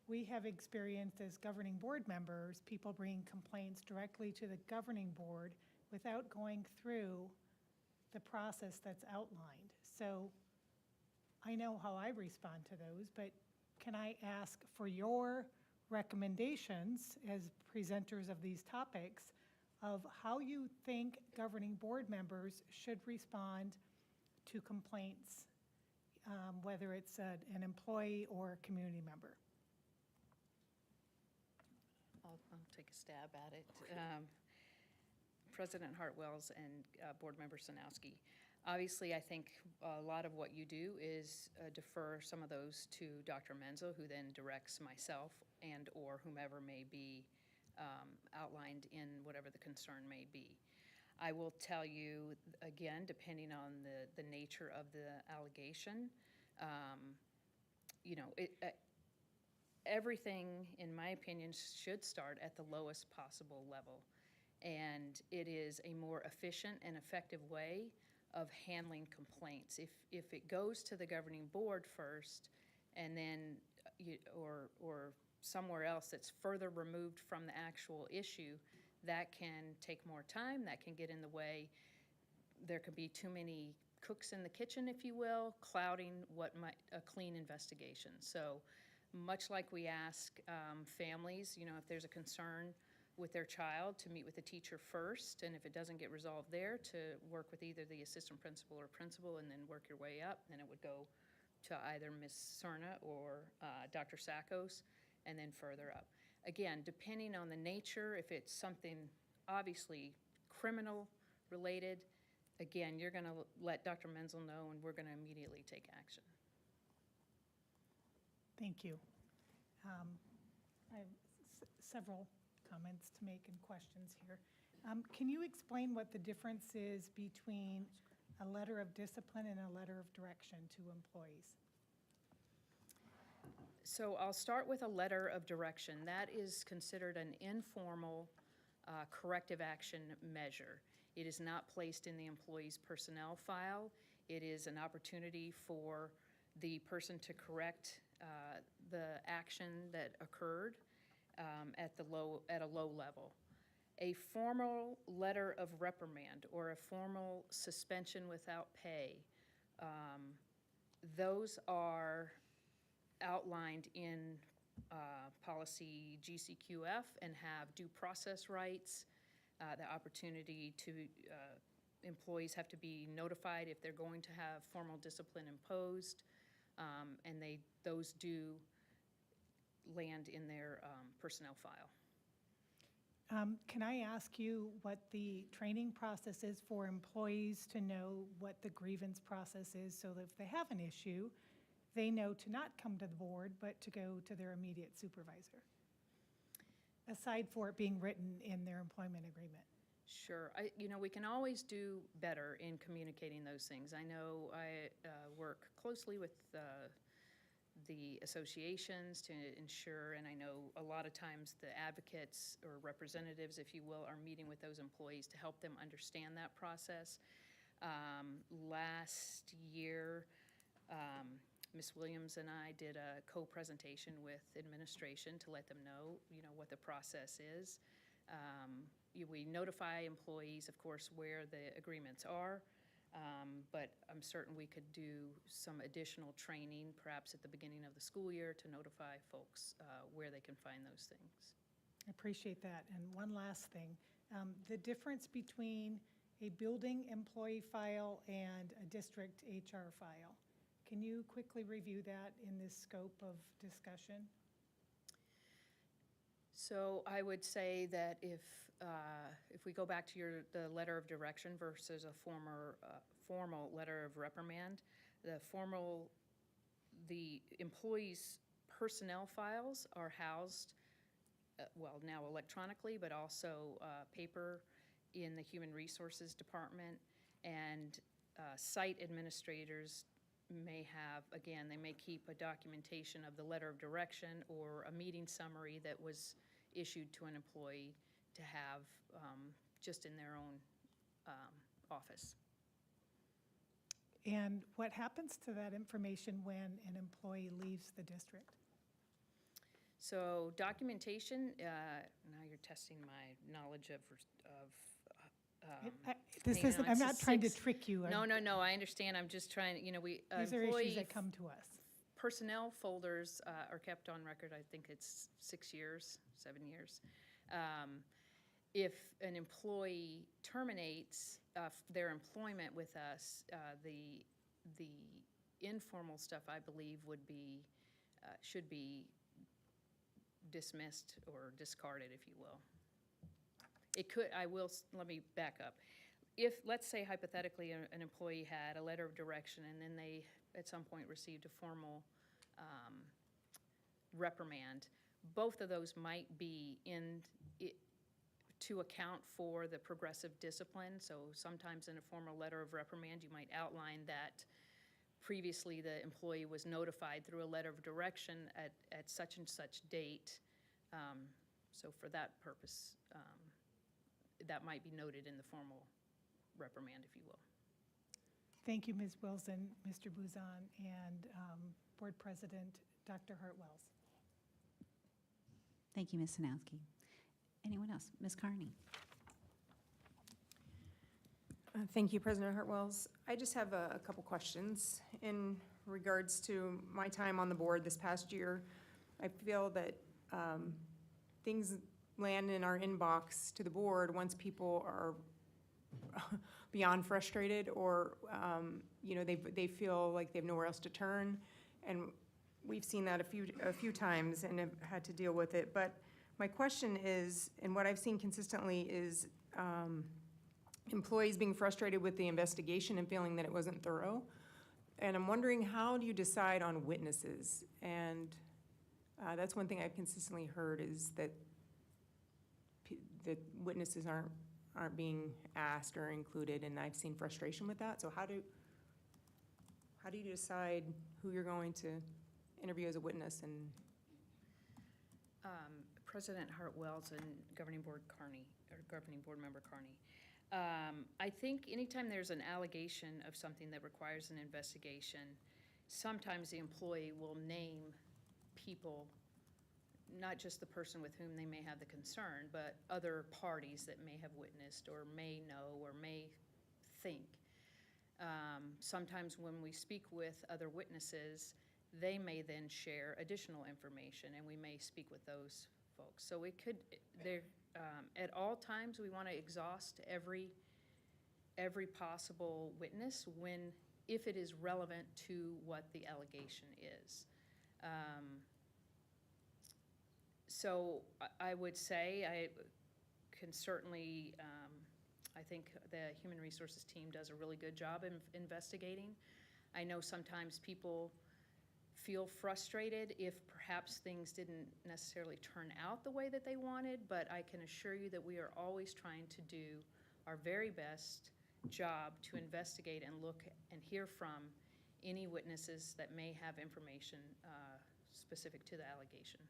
Speaker 7: we have experienced as governing board members, people bringing complaints directly to the governing board without going through the process that's outlined. So I know how I respond to those, but can I ask for your recommendations as presenters of these topics of how you think governing board members should respond to complaints, whether it's an employee or a community member?
Speaker 6: I'll take a stab at it. President Hartwells and Board Member Sanowski. Obviously, I think a lot of what you do is defer some of those to Dr. Menzel, who then directs myself and/or whomever may be outlined in whatever the concern may be. I will tell you, again, depending on the nature of the allegation, everything, in my opinion, should start at the lowest possible level. And it is a more efficient and effective way of handling complaints. If it goes to the governing board first, and then, or somewhere else that's further removed from the actual issue, that can take more time, that can get in the way. There could be too many cooks in the kitchen, if you will, clouding what might a clean investigation. So much like we ask families, if there's a concern with their child, to meet with the teacher first, and if it doesn't get resolved there, to work with either the assistant principal or principal, and then work your way up. Then it would go to either Ms. Cerna or Dr. Sackos, and then further up. Again, depending on the nature, if it's something obviously criminal related, again, you're going to let Dr. Menzel know, and we're going to immediately take action.
Speaker 7: Thank you. I have several comments to make and questions here. Can you explain what the difference is between a letter of discipline and a letter of direction to employees?
Speaker 6: So I'll start with a letter of direction. That is considered an informal corrective action measure. It is not placed in the employee's personnel file. It is an opportunity for the person to correct the action that occurred at a low level. A formal letter of reprimand or a formal suspension without pay, those are outlined in policy GCQF and have due process rights, the opportunity to, employees have to be notified if they're going to have formal discipline imposed, and those do land in their personnel file.
Speaker 7: Can I ask you what the training process is for employees to know what the grievance process is, so that if they have an issue, they know to not come to the board, but to go to their immediate supervisor, aside for it being written in their employment agreement?
Speaker 6: Sure. We can always do better in communicating those things. I know I work closely with the associations to ensure, and I know a lot of times the advocates or representatives, if you will, are meeting with those employees to help them understand that process. Last year, Ms. Williams and I did a co-presentation with administration to let them know, what the process is. We notify employees, of course, where the agreements are, but I'm certain we could do some additional training, perhaps at the beginning of the school year, to notify folks where they can find those things.
Speaker 7: I appreciate that. And one last thing, the difference between a building employee file and a district HR file. Can you quickly review that in this scope of discussion?
Speaker 6: So I would say that if we go back to the letter of direction versus a formal letter of reprimand, the employees' personnel files are housed, now electronically, but also paper in the Human Resources Department, and site administrators may have, again, they may keep a documentation of the letter of direction or a meeting summary that was issued to an employee to have just in their own office.
Speaker 7: And what happens to that information when an employee leaves the district?
Speaker 6: So documentation, now you're testing my knowledge of
Speaker 7: This
Speaker 6: hang
Speaker 7: isn't,
Speaker 6: on,
Speaker 7: I'm
Speaker 6: so
Speaker 7: not trying to
Speaker 6: 6
Speaker 7: trick you.
Speaker 6: No, I understand. I'm just trying, we,
Speaker 7: These are issues
Speaker 6: employee
Speaker 7: that come to us.
Speaker 6: personnel folders are kept on record, I think it's 6 years, 7 years. If an employee terminates their employment with us, the informal stuff, I believe, should be dismissed or discarded, if you will. It could, let me back up. If, let's say hypothetically, an employee had a letter of direction and then they, at some point, received a formal reprimand, both of those might be to account for the progressive discipline. So sometimes in a formal letter of reprimand, you might outline that previously the employee was notified through a letter of direction at such and such date. So for that purpose, that might be noted in the formal reprimand, if you will.
Speaker 7: Thank you, Ms. Wilson, Mr. Buzan, and Board President Dr. Hartwells.
Speaker 1: Thank you, Ms. Sanowski. Anyone else? Ms. Carney?
Speaker 3: Thank you, President Hartwells. I just have a couple questions in regards to my time on the board this past year. I feel that things land in our inbox to the board once people are beyond frustrated, or they feel like they have nowhere else to turn, and we've seen that a few times and have had to deal with it. But my question is, and what I've seen consistently is employees being frustrated with the investigation and feeling that it wasn't thorough. And I'm wondering, how do you decide on witnesses? And that's one thing I've consistently heard, is that the witnesses aren't being asked or included, and I've seen frustration with that. So how do you decide who you're going to interview as a witness? And
Speaker 6: President Hartwells and Governing Board Member Carney. I think anytime there's an allegation of something that requires an investigation, sometimes the employee will name people, not just the person with whom they may have the concern, but other parties that may have witnessed or may know or may think. Sometimes when we speak with other witnesses, they may then share additional information, and we may speak with those folks. So it could, at all times, we want to exhaust every possible witness if it is relevant to what the allegation is. So I would say I can certainly, I think the Human Resources team does a really good job in investigating. I know sometimes people feel frustrated if perhaps things didn't necessarily turn out the way that they wanted, but I can assure you that we are always trying to do our very best job to investigate and look and hear from any witnesses that may have information specific to the allegation.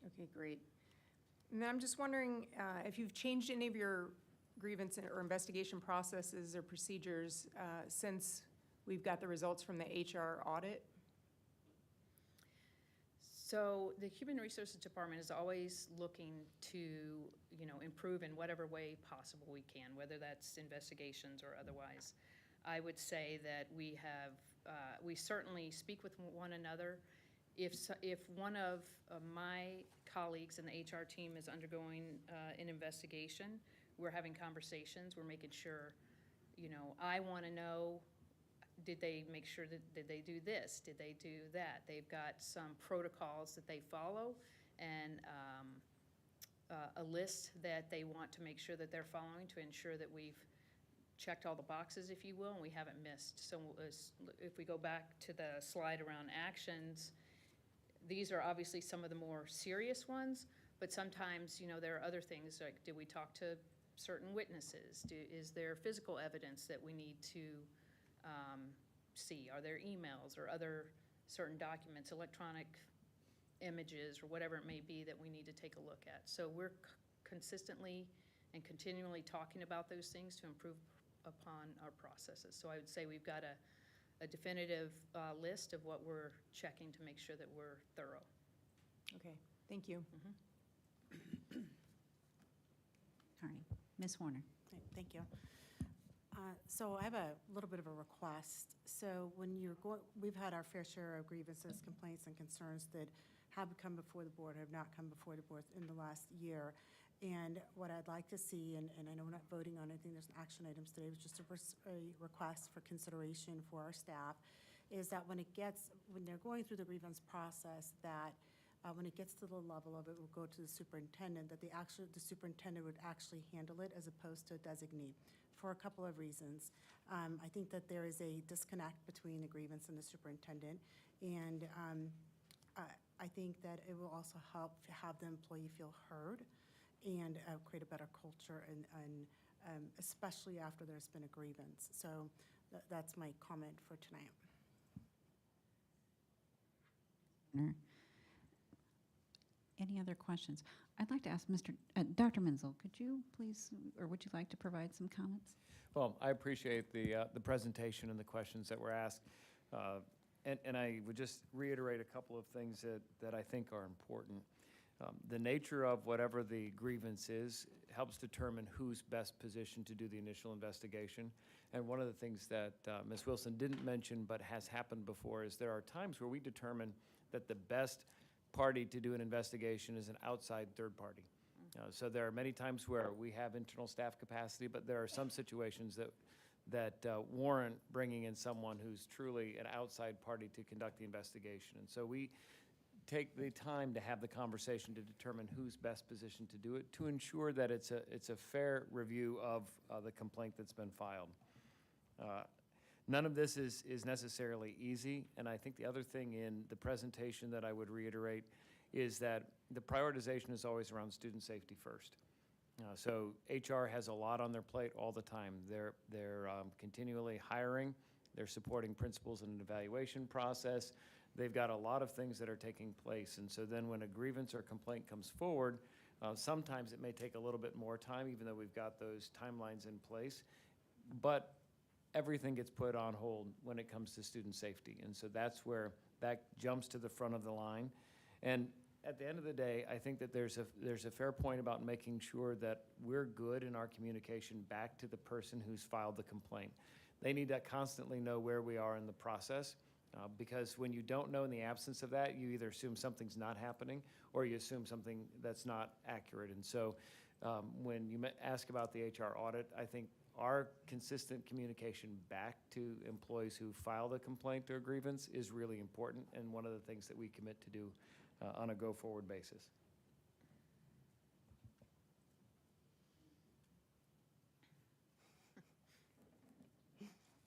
Speaker 3: okay, great. And then I'm just wondering if you've changed any of your grievance or investigation processes or procedures since we've got the results from the HR audit?
Speaker 6: So the Human Resources Department is always looking to, improve in whatever way possible we can, whether that's investigations or otherwise. I would say that we have, we certainly speak with one another. If one of my colleagues in the HR team is undergoing an investigation, we're having conversations, we're making sure, I want to know, did they make sure that, did they do this? Did they do that? They've got some protocols that they follow and a list that they want to make sure that they're following to ensure that we've checked all the boxes, if you will, and we haven't missed. So if we go back to the slide around actions, these are obviously some of the more serious ones, but sometimes, there are other things like, did we talk to certain witnesses? Is there physical evidence that we need to see? Are there emails or other certain documents, electronic images, or whatever it may be that we need to take a look at? So we're consistently and continually talking about those things to improve upon our processes. So I would say we've got a definitive list of what we're checking to make sure that we're thorough.
Speaker 3: Okay, thank you.
Speaker 1: All right, Ms. Warner.
Speaker 8: Thank you. So I have a little bit of a request. So when you're going, we've had our fair share of grievances, complaints, and concerns that have come before the board, have not come before the board in the last year. And what I'd like to see, and I know we're not voting on anything, there's action items today, it was just a request for consideration for our staff, is that when they're going through the grievance process, that when it gets to the level of it will go to the superintendent, that the superintendent would actually handle it as opposed to a designee, for a couple of reasons. I think that there is a disconnect between the grievance and the superintendent, and I think that it will also help to have the employee feel heard and create a better culture, and especially after there's been a grievance. So that's my comment for tonight.
Speaker 1: Any other questions? I'd like to ask Dr. Menzel, could you please, or would you like to provide some comments?
Speaker 2: Well, I appreciate the presentation and the questions that were asked. And I would just reiterate a couple of things that I think are important. The nature of whatever the grievance is helps determine who's best positioned to do the initial investigation. And one of the things that Ms. Wilson didn't mention but has happened before is there are times where we determine that the best party to do an investigation is an outside third party. So there are many times where we have internal staff capacity, but there are some situations that warrant bringing in someone who's truly an outside party to conduct the investigation. And so we take the time to have the conversation to determine who's best positioned to do it, to ensure that it's a fair review of the complaint that's been filed. None of this is necessarily easy, and I think the other thing in the presentation that I would reiterate is that the prioritization is always around student safety first. So HR has a lot on their plate all the time. They're continually hiring, they're supporting principals in an evaluation process. They've got a lot of things that are taking place, and so then when a grievance or complaint comes forward, sometimes it may take a little bit more time, even though we've got those timelines in place. But everything gets put on hold when it comes to student safety. And so that's where that jumps to the front of the line. And at the end of the day, I think that there's a fair point about making sure that we're good in our communication back to the person who's filed the complaint. They need to constantly know where we are in the process, because when you don't know in the absence of that, you either assume something's not happening or you assume something that's not accurate. And so when you ask about the HR audit, I think our consistent communication back to employees who filed a complaint or a grievance is really important, and one of the things that we commit to do on a go-forward basis.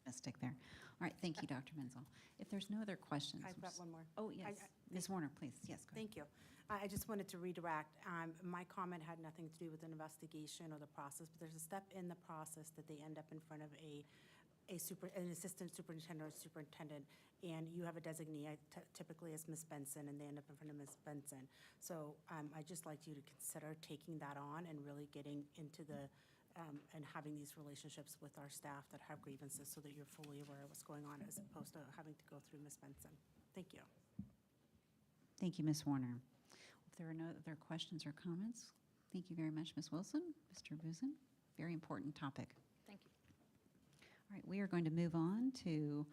Speaker 1: Let's stick there. All right, thank you, Dr. Menzel. If there's no other questions.
Speaker 8: I've got one more.
Speaker 1: Oh, yes. Ms. Warner, please. Yes, go ahead.
Speaker 8: Thank you. I just wanted to redirect. My comment had nothing to do with an investigation or the process, but there's a step in the process that they end up in front of an assistant superintendent or superintendent, and you have a designee, typically as Ms. Benson, and they end up in front of Ms. Benson. So I'd just like you to consider taking that on and really getting into the and having these relationships with our staff that have grievances so that you're fully aware of what's going on as opposed to having to go through Ms. Benson. Thank you.
Speaker 1: Thank you, Ms. Warner. If there are no other questions or comments, thank you very much, Ms. Wilson. Mr. Buzin, very important topic.
Speaker 6: Thank you.
Speaker 1: All right, we are going to move on to,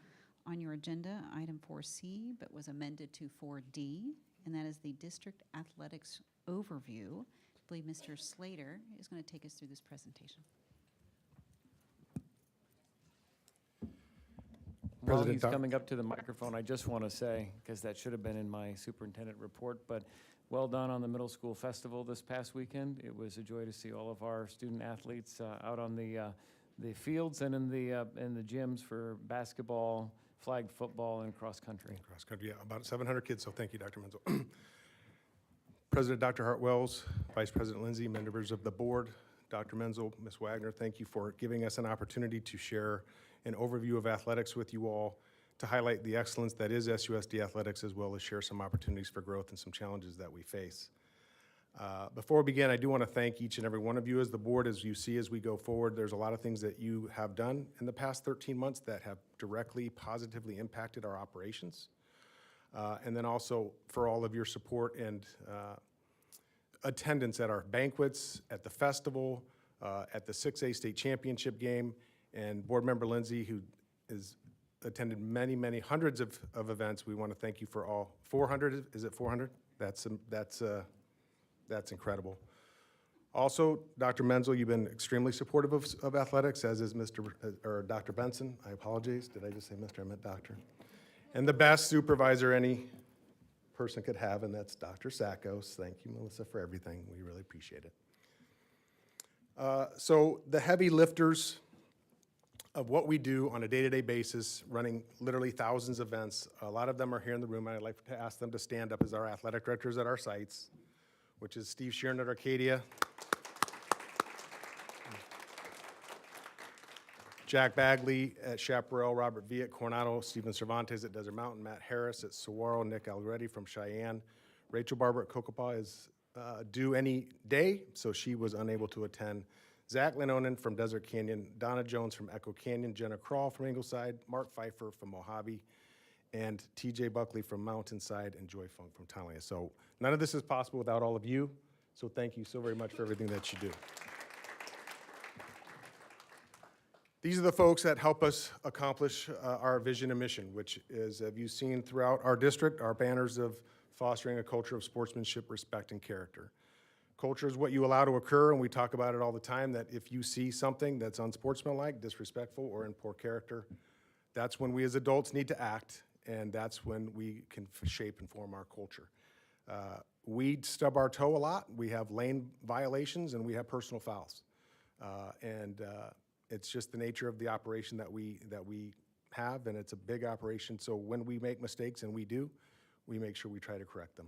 Speaker 1: on your agenda, item 4C, but was amended to 4D, and that is the district athletics overview. I believe Mr. Slater is going to take us through this presentation.
Speaker 2: While
Speaker 9: President
Speaker 2: he's
Speaker 9: Doc-
Speaker 2: coming up to the microphone, I just want to say, because that should have been in my superintendent report, but well done on the middle school festival this past weekend. It was a joy to see all of our student athletes out on the fields and in the gyms for basketball, flag football, and cross country.
Speaker 9: Cross country, yeah, about 700 kids, so thank you, Dr. Menzel. President Dr. Hartwells, Vice President Lindsay, members of the board, Dr. Menzel, Ms. Wagner, thank you for giving us an opportunity to share an overview of athletics with you all, to highlight the excellence that is SUSD athletics, as well as share some opportunities for growth and some challenges that we face. Before we begin, I do want to thank each and every one of you as the board. As you see as we go forward, there's a lot of things that you have done in the past 13 months that have directly, positively impacted our operations. And then also for all of your support and attendance at our banquets, at the festival, at the 6A state championship game, and board member Lindsay, who has attended many, many hundreds of events. We want to thank you for all. 400, is it 400? That's incredible. Also, Dr. Menzel, you've been extremely supportive of athletics, as is Dr. Benson. I apologize. Did I just say Mr.? I meant Doctor. And the best supervisor any person could have, and that's Dr. Sackos. Thank you, Melissa, for everything. We really appreciate it. So the heavy lifters of what we do on a day-to-day basis, running literally thousands of events, a lot of them are here in the room, and I'd like to ask them to stand up as our athletic directors at our sites, which is Steve Sheeran at Arcadia, Jack Bagley at Chaparral, Robert V at Coronado, Stephen Cervantes at Desert Mountain, Matt Harris at Saguaro, Nick Already from Cheyenne. Rachel Barber at Cocopah is due any day, so she was unable to attend. Zach Lenonen from Desert Canyon, Donna Jones from Echo Canyon, Jenna Crawl from Ingleside, Mark Pfeiffer from Mojave, and TJ Buckley from Mountainside, and Joy Funk from Talia. So none of this is possible without all of you, so thank you so very much for everything that you do. These are the folks that help us accomplish our vision and mission, which is, have you seen throughout our district, our banners of fostering a culture of sportsmanship, respect, and character. Culture is what you allow to occur, and we talk about it all the time, that if you see something that's unsportsmanlike, disrespectful, or in poor character, that's when we as adults need to act, and that's when we can shape and form our culture. We stub our toe a lot. We have lane violations, and we have personal fouls. It's just the nature of the operation that we have, and it's a big operation. So when we make mistakes, and we do, we make sure we try to correct them.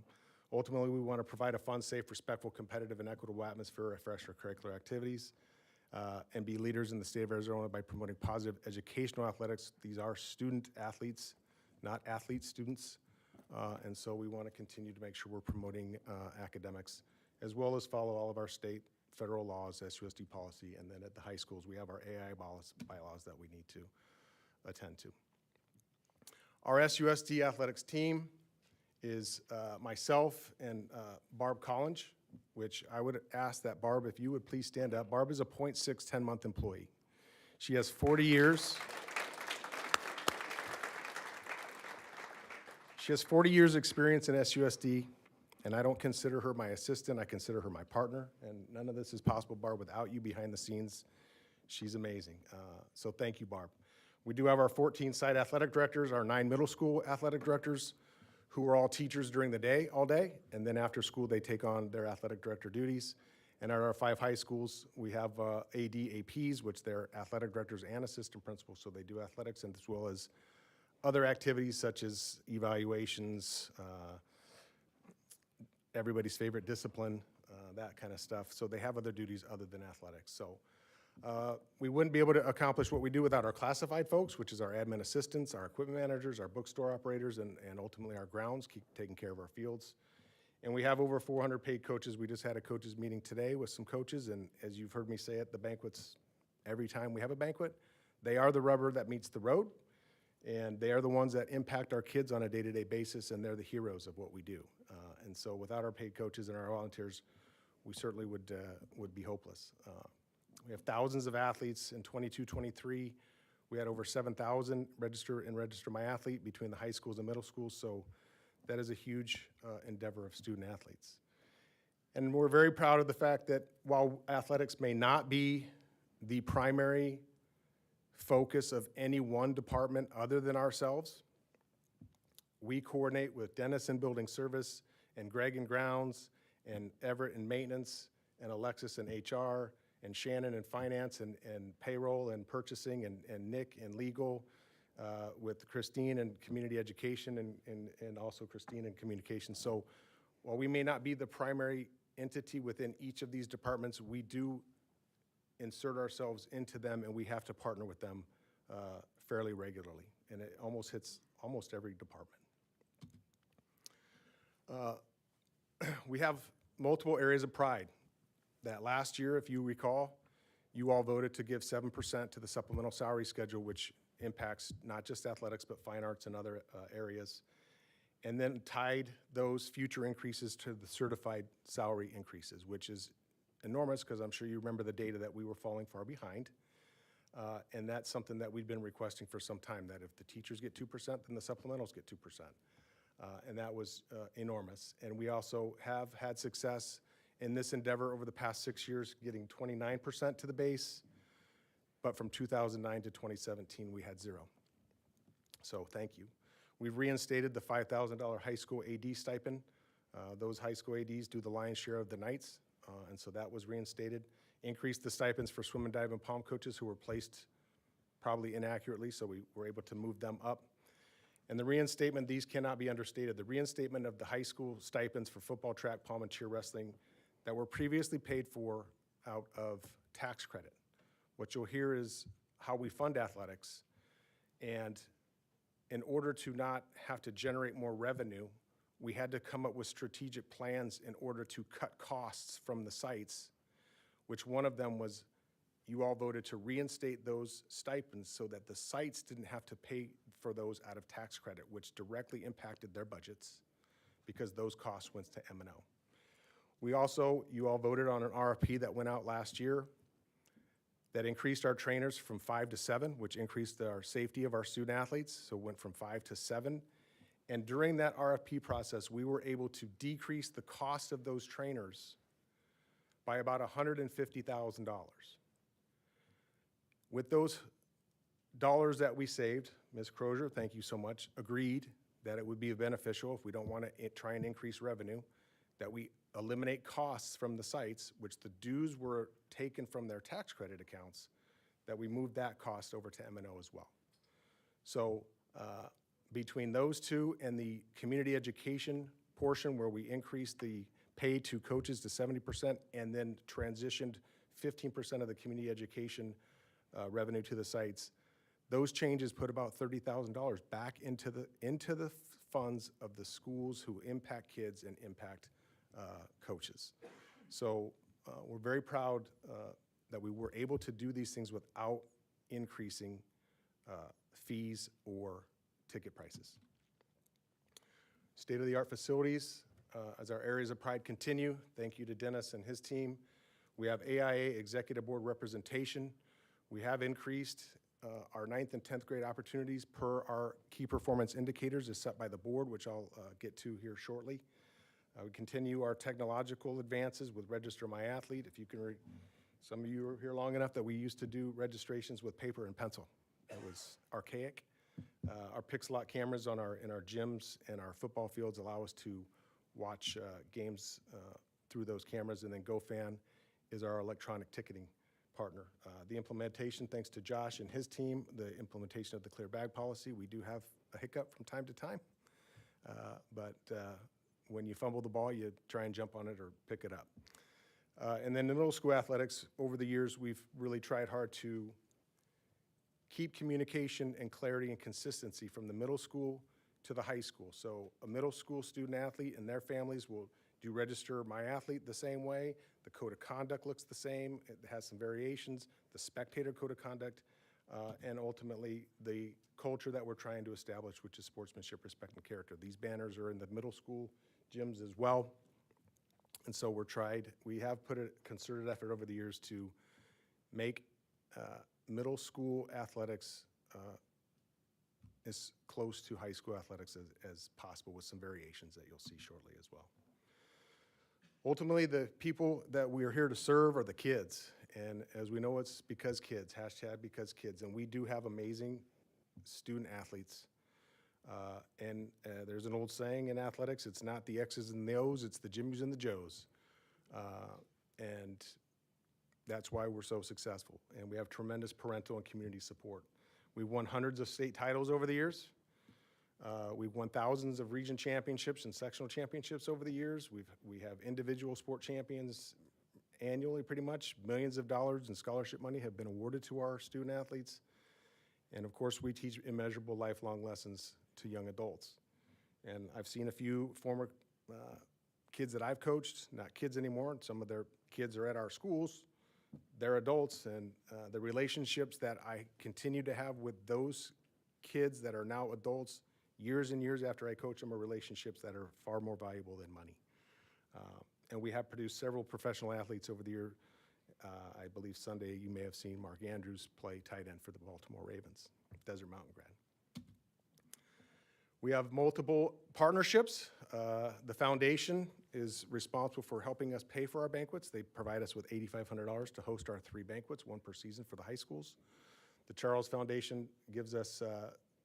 Speaker 9: Ultimately, we want to provide a fun, safe, respectful, competitive, and equitable atmosphere for extracurricular activities, and be leaders in the state of Arizona by promoting positive educational athletics. These are student athletes, not athlete students. And so we want to continue to make sure we're promoting academics, as well as follow all of our state, federal laws, SUSD policy, and then at the high schools, we have our AI bylaws that we need to attend to. Our SUSD athletics team is myself and Barb Collins, which I would ask that Barb, if you would please stand up. Barb is a 0.6 10-month employee. She has 40 years. She has 40 years experience in SUSD, and I don't consider her my assistant, I consider her my partner, and none of this is possible, Barb, without you behind the scenes. She's amazing, so thank you, Barb. We do have our 14 site athletic directors, our 9 middle school athletic directors, who are all teachers during the day, all day, and then after school, they take on their athletic director duties. And at our 5 high schools, we have AD, APs, which they're athletic directors and assistant principals, so they do athletics, and as well as other activities such as evaluations, everybody's favorite discipline, that kind of stuff. So they have other duties other than athletics. So we wouldn't be able to accomplish what we do without our classified folks, which is our admin assistants, our equipment managers, our bookstore operators, and ultimately our grounds, keep taking care of our fields. And we have over 400 paid coaches. We just had a coaches meeting today with some coaches, and as you've heard me say at the banquets, every time we have a banquet, they are the rubber that meets the road, and they are the ones that impact our kids on a day-to-day basis, and they're the heroes of what we do. And so without our paid coaches and our volunteers, we certainly would be hopeless. We have thousands of athletes in 22-23. We had over 7,000 register My Athlete between the high schools and middle schools, so that is a huge endeavor of student athletes. And we're very proud of the fact that while athletics may not be the primary focus of any one department other than ourselves, we coordinate with Dennis in Building Service, and Greg in Grounds, and Everett in Maintenance, and Alexis in HR, and Shannon in Finance, and Payroll, and Purchasing, and Nick in Legal, with Christine in Community Education, and also Christine in Communication. So while we may not be the primary entity within each of these departments, we do insert ourselves into them, and we have to partner with them fairly regularly. And it almost hits almost every department. We have multiple areas of pride. That last year, if you recall, you all voted to give 7% to the supplemental salary schedule, which impacts not just athletics, but fine arts and other areas, and then tied those future increases to the certified salary increases, which is enormous, because I'm sure you remember the data that we were falling far behind. And that's something that we've been requesting for some time, that if the teachers get 2%, then the supplementals get 2%. And that was enormous. And we also have had success in this endeavor over the past 6 years, getting 29% to the base, but from 2009 to 2017, we had 0. So thank you. We've reinstated the $5,000 high school AD stipend. Those high school ADs do the lion's share of the nights, and so that was reinstated. Increased the stipends for swim and dive and pom coaches who were placed probably inaccurately, so we were able to move them up. And the reinstatement, these cannot be understated. The reinstatement of the high school stipends for football, track, pom, and cheer wrestling that were previously paid for out of tax credit. What you'll hear is how we fund athletics. And in order to not have to generate more revenue, we had to come up with strategic plans in order to cut costs from the sites, which one of them was you all voted to reinstate those stipends so that the sites didn't have to pay for those out of tax credit, which directly impacted their budgets because those costs went to M&O. We also, you all voted on an RFP that went out last year that increased our trainers from 5 to 7, which increased our safety of our student athletes, so it went from 5 to 7. And during that RFP process, we were able to decrease the cost of those trainers by about $150,000. With those dollars that we saved, Ms. Crozier, thank you so much, agreed that it would be beneficial if we don't want to try and increase revenue, that we eliminate costs from the sites, which the dues were taken from their tax credit accounts, that we moved that cost over to M&O as well. So between those two and the community education portion where we increased the pay to coaches to 70% and then transitioned 15% of the community education revenue to the sites, those changes put about $30,000 back into the funds of the schools who impact kids and impact coaches. So we're very proud that we were able to do these things without increasing fees or ticket prices. State-of-the-art facilities, as our areas of pride continue, thank you to Dennis and his team. We have AIA Executive Board representation. We have increased our 9th and 10th grade opportunities per our key performance indicators as set by the board, which I'll get to here shortly. We continue our technological advances with Register My Athlete. If you can, some of you are here long enough that we used to do registrations with paper and pencil. It was archaic. Our Pixel cameras in our gyms and our football fields allow us to watch games through those cameras, and then GoFan is our electronic ticketing partner. The implementation, thanks to Josh and his team, the implementation of the clear bag policy, we do have a hiccup from time to time, but when you fumble the ball, you try and jump on it or pick it up. And then in middle school athletics, over the years, we've really tried hard to keep communication and clarity and consistency from the middle school to the high school. So a middle school student athlete and their families will do register my athlete the same way. The code of conduct looks the same. It has some variations. The spectator code of conduct, and ultimately the culture that we're trying to establish, which is sportsmanship, respect, and character. These banners are in the middle school gyms as well. And so we have put a concerted effort over the years to make middle school athletics as close to high school athletics as possible, with some variations that you'll see shortly as well. Ultimately, the people that we are here to serve are the kids. And as we know, it's because kids, hashtag because kids. And we do have amazing student athletes. There's an old saying in athletics, it's not the X's and the O's, it's the Jimmys and the Joes. And that's why we're so successful. And we have tremendous parental and community support. We've won hundreds of state titles over the years. We've won thousands of region championships and sectional championships over the years. We have individual sport champions annually, pretty much. Millions of dollars in scholarship money have been awarded to our student athletes. And of course, we teach immeasurable lifelong lessons to young adults. And I've seen a few former kids that I've coached, not kids anymore, and some of their kids are at our schools. They're adults, and the relationships that I continue to have with those kids that are now adults, years and years after I coach them, are relationships that are far more valuable than money. And we have produced several professional athletes over the year. I believe Sunday you may have seen Mark Andrews play tight end for the Baltimore Ravens, Desert Mountain grad. We have multiple partnerships. The foundation is responsible for helping us pay for our banquets. They provide us with $8,500 to host our 3 banquets, 1 per season for the high schools. The Charles Foundation gives us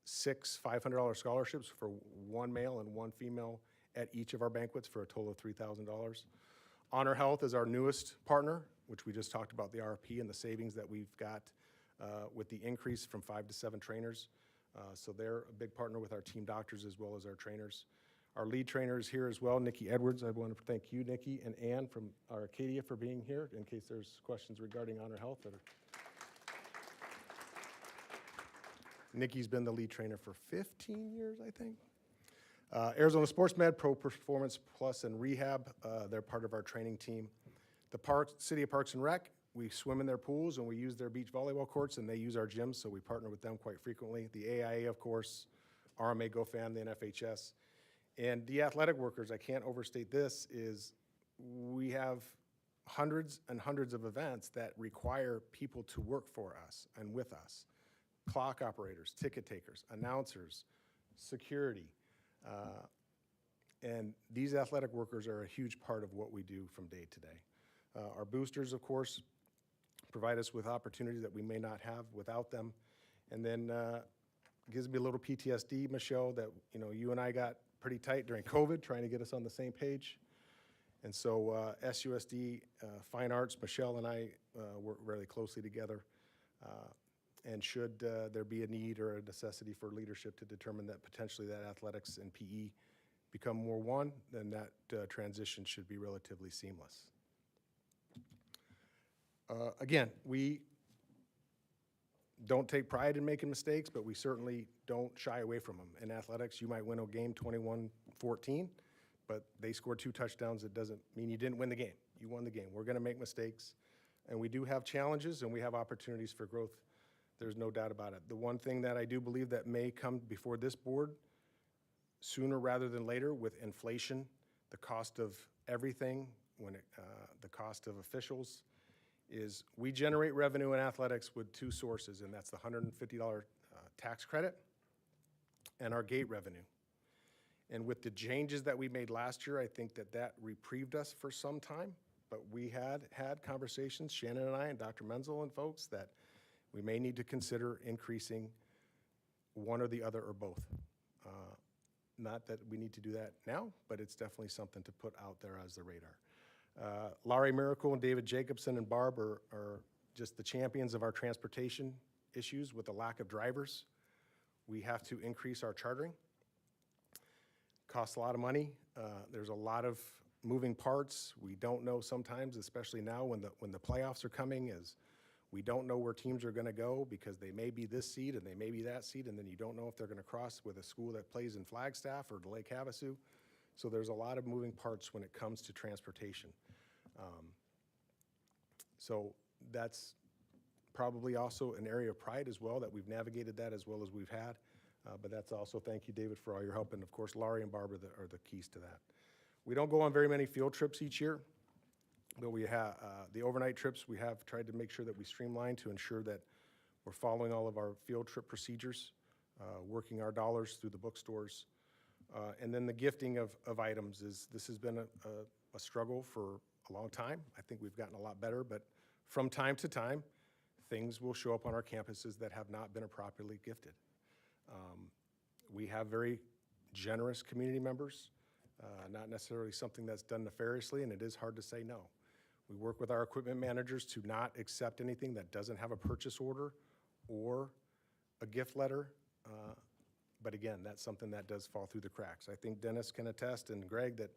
Speaker 9: 6 $500 scholarships for 1 male and 1 female at each of our banquets for a total of $3,000. Honor Health is our newest partner, which we just talked about the RP and the savings that we've got with the increase from 5 to 7 trainers. So they're a big partner with our team doctors as well as our trainers. Our lead trainer is here as well, Nikki Edwards. I want to thank you, Nikki, and Ann from our Acadia for being here, in case there's questions regarding Honor Health. Nikki's been the lead trainer for 15 years, I think. Arizona Sports Med, Pro Performance Plus, and Rehab, they're part of our training team. The City of Parks and Rec, we swim in their pools and we use their beach volleyball courts, and they use our gyms, so we partner with them quite frequently. The AIA, of course, RMA GoFam, the NFHS. And the athletic workers, I can't overstate this, is we have hundreds and hundreds of events that require people to work for us and with us. Clock operators, ticket takers, announcers, security. And these athletic workers are a huge part of what we do from day to day. Our boosters, of course, provide us with opportunities that we may not have without them. And then gives me a little PTSD, Michelle, that you and I got pretty tight during COVID, trying to get us on the same page. And so SUSD, Fine Arts, Michelle and I work really closely together. And should there be a need or a necessity for leadership to determine that potentially that athletics and PE become more one, then that transition should be relatively seamless. Again, we don't take pride in making mistakes, but we certainly don't shy away from them. In athletics, you might win a game 21-14, but they scored 2 touchdowns. It doesn't mean you didn't win the game. You won the game. We're going to make mistakes, and we do have challenges, and we have opportunities for growth. There's no doubt about it. The one thing that I do believe that may come before this board sooner rather than later, with inflation, the cost of everything, the cost of officials, is we generate revenue in athletics with 2 sources, and that's the $150 tax credit and our gate revenue. And with the changes that we made last year, I think that reprieved us for some time, but we had conversations, Shannon and I and Dr. Menzel and folks, that we may need to consider increasing one or the other or both. Not that we need to do that now, but it's definitely something to put out there as the radar. Laurie Miracle and David Jacobson and Barb are just the champions of our transportation issues with the lack of drivers. We have to increase our chartering. Costs a lot of money. There's a lot of moving parts. We don't know sometimes, especially now when the playoffs are coming, is we don't know where teams are going to go because they may be this seed and they may be that seed, and then you don't know if they're going to cross with a school that plays in Flagstaff or Lake Havasu. So there's a lot of moving parts when it comes to transportation. So that's probably also an area of pride as well, that we've navigated that as well as we've had. But that's also, thank you, David, for all your help. And of course, Laurie and Barbara are the keys to that. We don't go on very many field trips each year, but we have the overnight trips. We have tried to make sure that we streamline to ensure that we're following all of our field trip procedures, working our dollars through the bookstores. And then the gifting of items this has been a struggle for a long time. I think we've gotten a lot better, but from time to time, things will show up on our campuses that have not been appropriately gifted. We have very generous community members, not necessarily something that's done nefariously, and it is hard to say no. We work with our equipment managers to not accept anything that doesn't have a purchase order or a gift letter. But again, that's something that does fall through the cracks. I think Dennis can attest, and Greg, that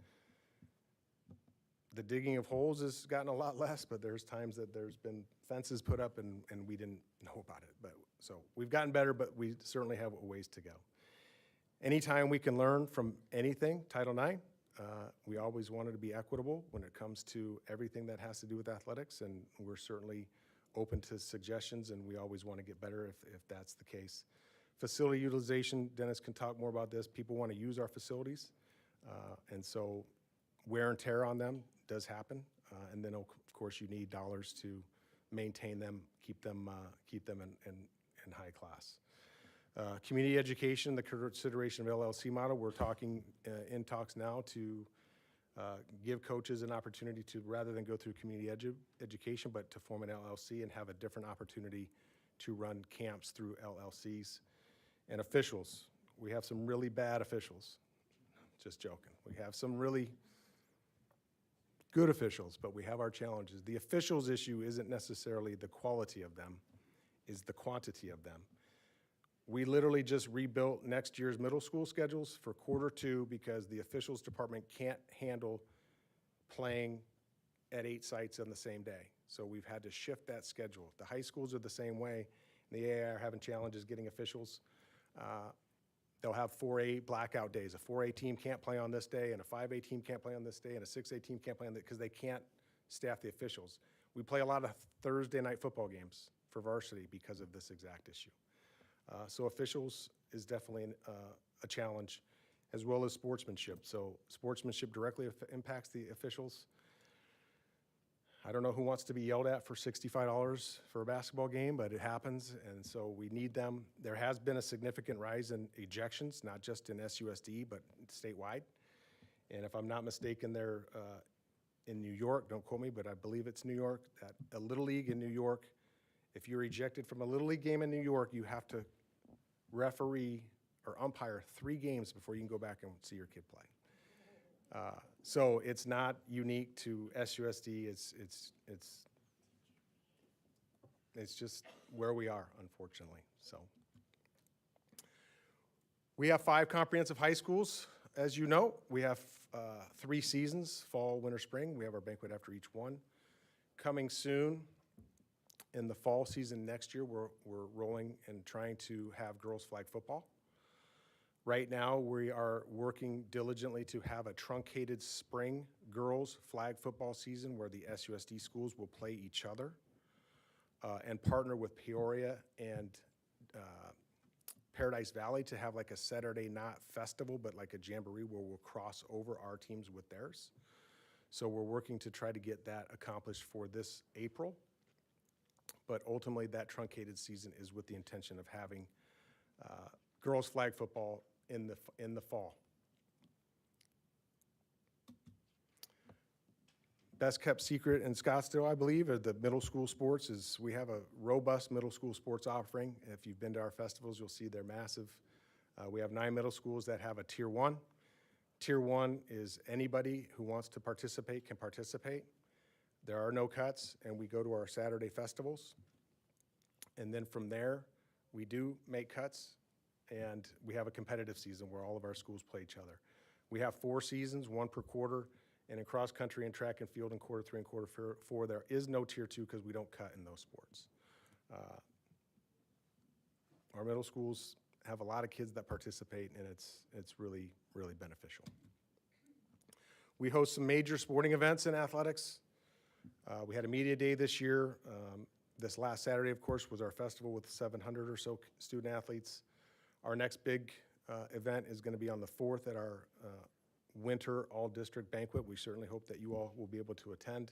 Speaker 9: the digging of holes has gotten a lot less, but there's times that there's been fences put up and we didn't know about it. But so we've gotten better, but we certainly have a ways to go. Anytime we can learn from anything, Title IX, we always wanted to be equitable when it comes to everything that has to do with athletics, and we're certainly open to suggestions, and we always want to get better if that's the case. Facility utilization, Dennis can talk more about this. People want to use our facilities, and so wear and tear on them does happen, and then of course you need dollars to maintain them, keep them in high class. Community education, the consideration of LLC model, we're talking in talks now to give coaches an opportunity to, rather than go through community education, but to form an LLC and have a different opportunity to run camps through LLCs. And officials, we have some really bad officials. Just joking. We have some really good officials, but we have our challenges. The officials issue isn't necessarily the quality of them, is the quantity of them. We literally just rebuilt next year's middle school schedules for Q2 because the officials department can't handle playing at 8 sites on the same day. So we've had to shift that schedule. The high schools are the same way. The AI are having challenges getting officials. They'll have 4A blackout days. A 4A team can't play on this day, and a 5A team can't play on this day, and a 6A team can't play on that because they can't staff the officials. We play a lot of Thursday night football games for varsity because of this exact issue. So officials is definitely a challenge, as well as sportsmanship. So sportsmanship directly impacts the officials. I don't know who wants to be yelled at for $65 for a basketball game, but it happens, and so we need them. There has been a significant rise in ejections, not just in SUSD, but statewide. And if I'm not mistaken, they're in New York, don't quote me, but I believe it's New York, that a Little League in New York, if you're ejected from a Little League game in New York, you have to referee or umpire 3 games before you can go back and see your kid play. So it's not unique to SUSD. It's just where we are, unfortunately. So we have 5 comprehensive high schools. As you know, we have 3 seasons: fall, winter, spring. We have our banquet after each one. Coming soon in the fall season next year, we're rolling and trying to have girls flag football. Right now, we are working diligently to have a truncated spring girls flag football season where the SUSD schools will play each other and partner with Peoria and Paradise Valley to have like a Saturday, not festival, but like a jamboree where we'll cross over our teams with theirs. So we're working to try to get that accomplished for this April. But ultimately, that truncated season is with the intention of having girls flag football in the fall. Best kept secret in Scottsdale, I believe, of the middle school sports is we have a robust middle school sports offering. If you've been to our festivals, you'll see they're massive. We have 9 middle schools that have a Tier 1. Tier 1 is anybody who wants to participate can participate. There are no cuts, and we go to our Saturday festivals. And then from there, we do make cuts, and we have a competitive season where all of our schools play each other. We have 4 seasons, 1 per quarter, and in cross-country and track and field in Q3 and Q4, there is no Tier 2 because we don't cut in those sports. Our middle schools have a lot of kids that participate, and it's really, really beneficial. We host some major sporting events in athletics. We had a media day this year. This last Saturday, of course, was our festival with 700 or so student athletes. Our next big event is going to be on the 4th at our winter all-district banquet. We certainly hope that you all will be able to attend.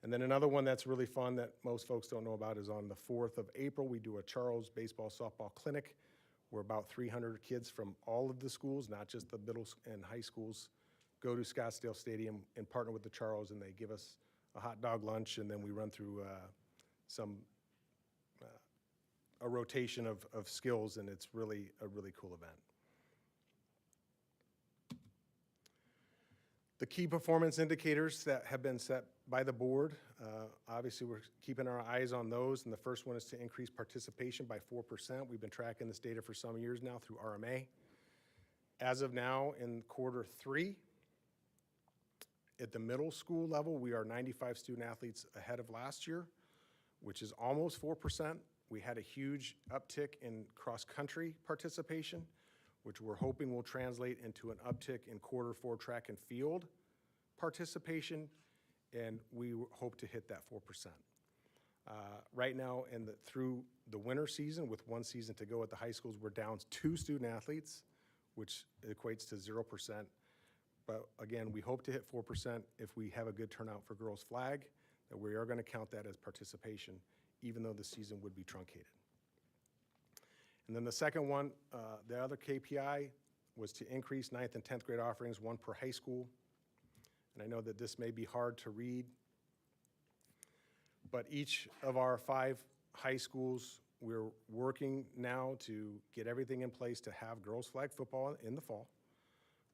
Speaker 9: And then another one that's really fun that most folks don't know about is on the 4th of April, we do a Charles baseball softball clinic where about 300 kids from all of the schools, not just the middle and high schools, go to Scottsdale Stadium and partner with the Charles, and they give us a hot dog lunch, and then we run through a rotation of skills, and it's really a really cool event. The key performance indicators that have been set by the board, obviously we're keeping our eyes on those, and the first one is to increase participation by 4%. We've been tracking this data for some years now through RMA. As of now, in quarter 3, at the middle school level, we are 95 student athletes ahead of last year, which is almost 4%. We had a huge uptick in cross-country participation, which we're hoping will translate into an uptick in quarter 4 track and field participation, and we hope to hit that 4%. Right now, through the winter season, with one season to go at the high schools, we're down 2 student athletes, which equates to 0%. But again, we hope to hit 4% if we have a good turnout for girls' flag, that we are going to count that as participation, even though the season would be truncated. And then the second one, the other KPI was to increase 9th and 10th grade offerings, 1 per high school. And I know that this may be hard to read, but each of our 5 high schools, we're working now to get everything in place to have girls' flag football in the fall,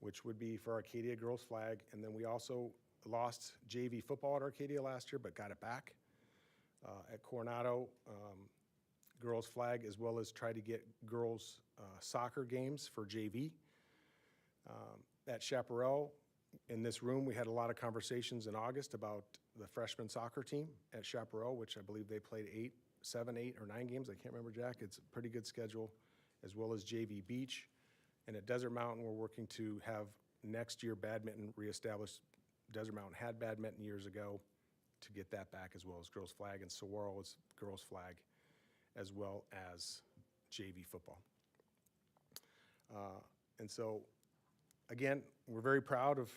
Speaker 9: which would be for Arcadia girls' flag. And then we also lost JV football at Arcadia last year, but got it back. At Coronado, girls' flag, as well as try to get girls' soccer games for JV. At Chaparral, in this room, we had a lot of conversations in August about the freshman soccer team at Chaparral, which I believe they played 7, 8, or 9 games. I can't remember, Jack. It's a pretty good schedule, as well as JV Beach. And at Desert Mountain, we're working to have next year badminton reestablished. Desert Mountain had badminton years ago, to get that back, as well as girls' flag, and Saguaro is girls' flag, as well as JV football. And so, again, we're very proud of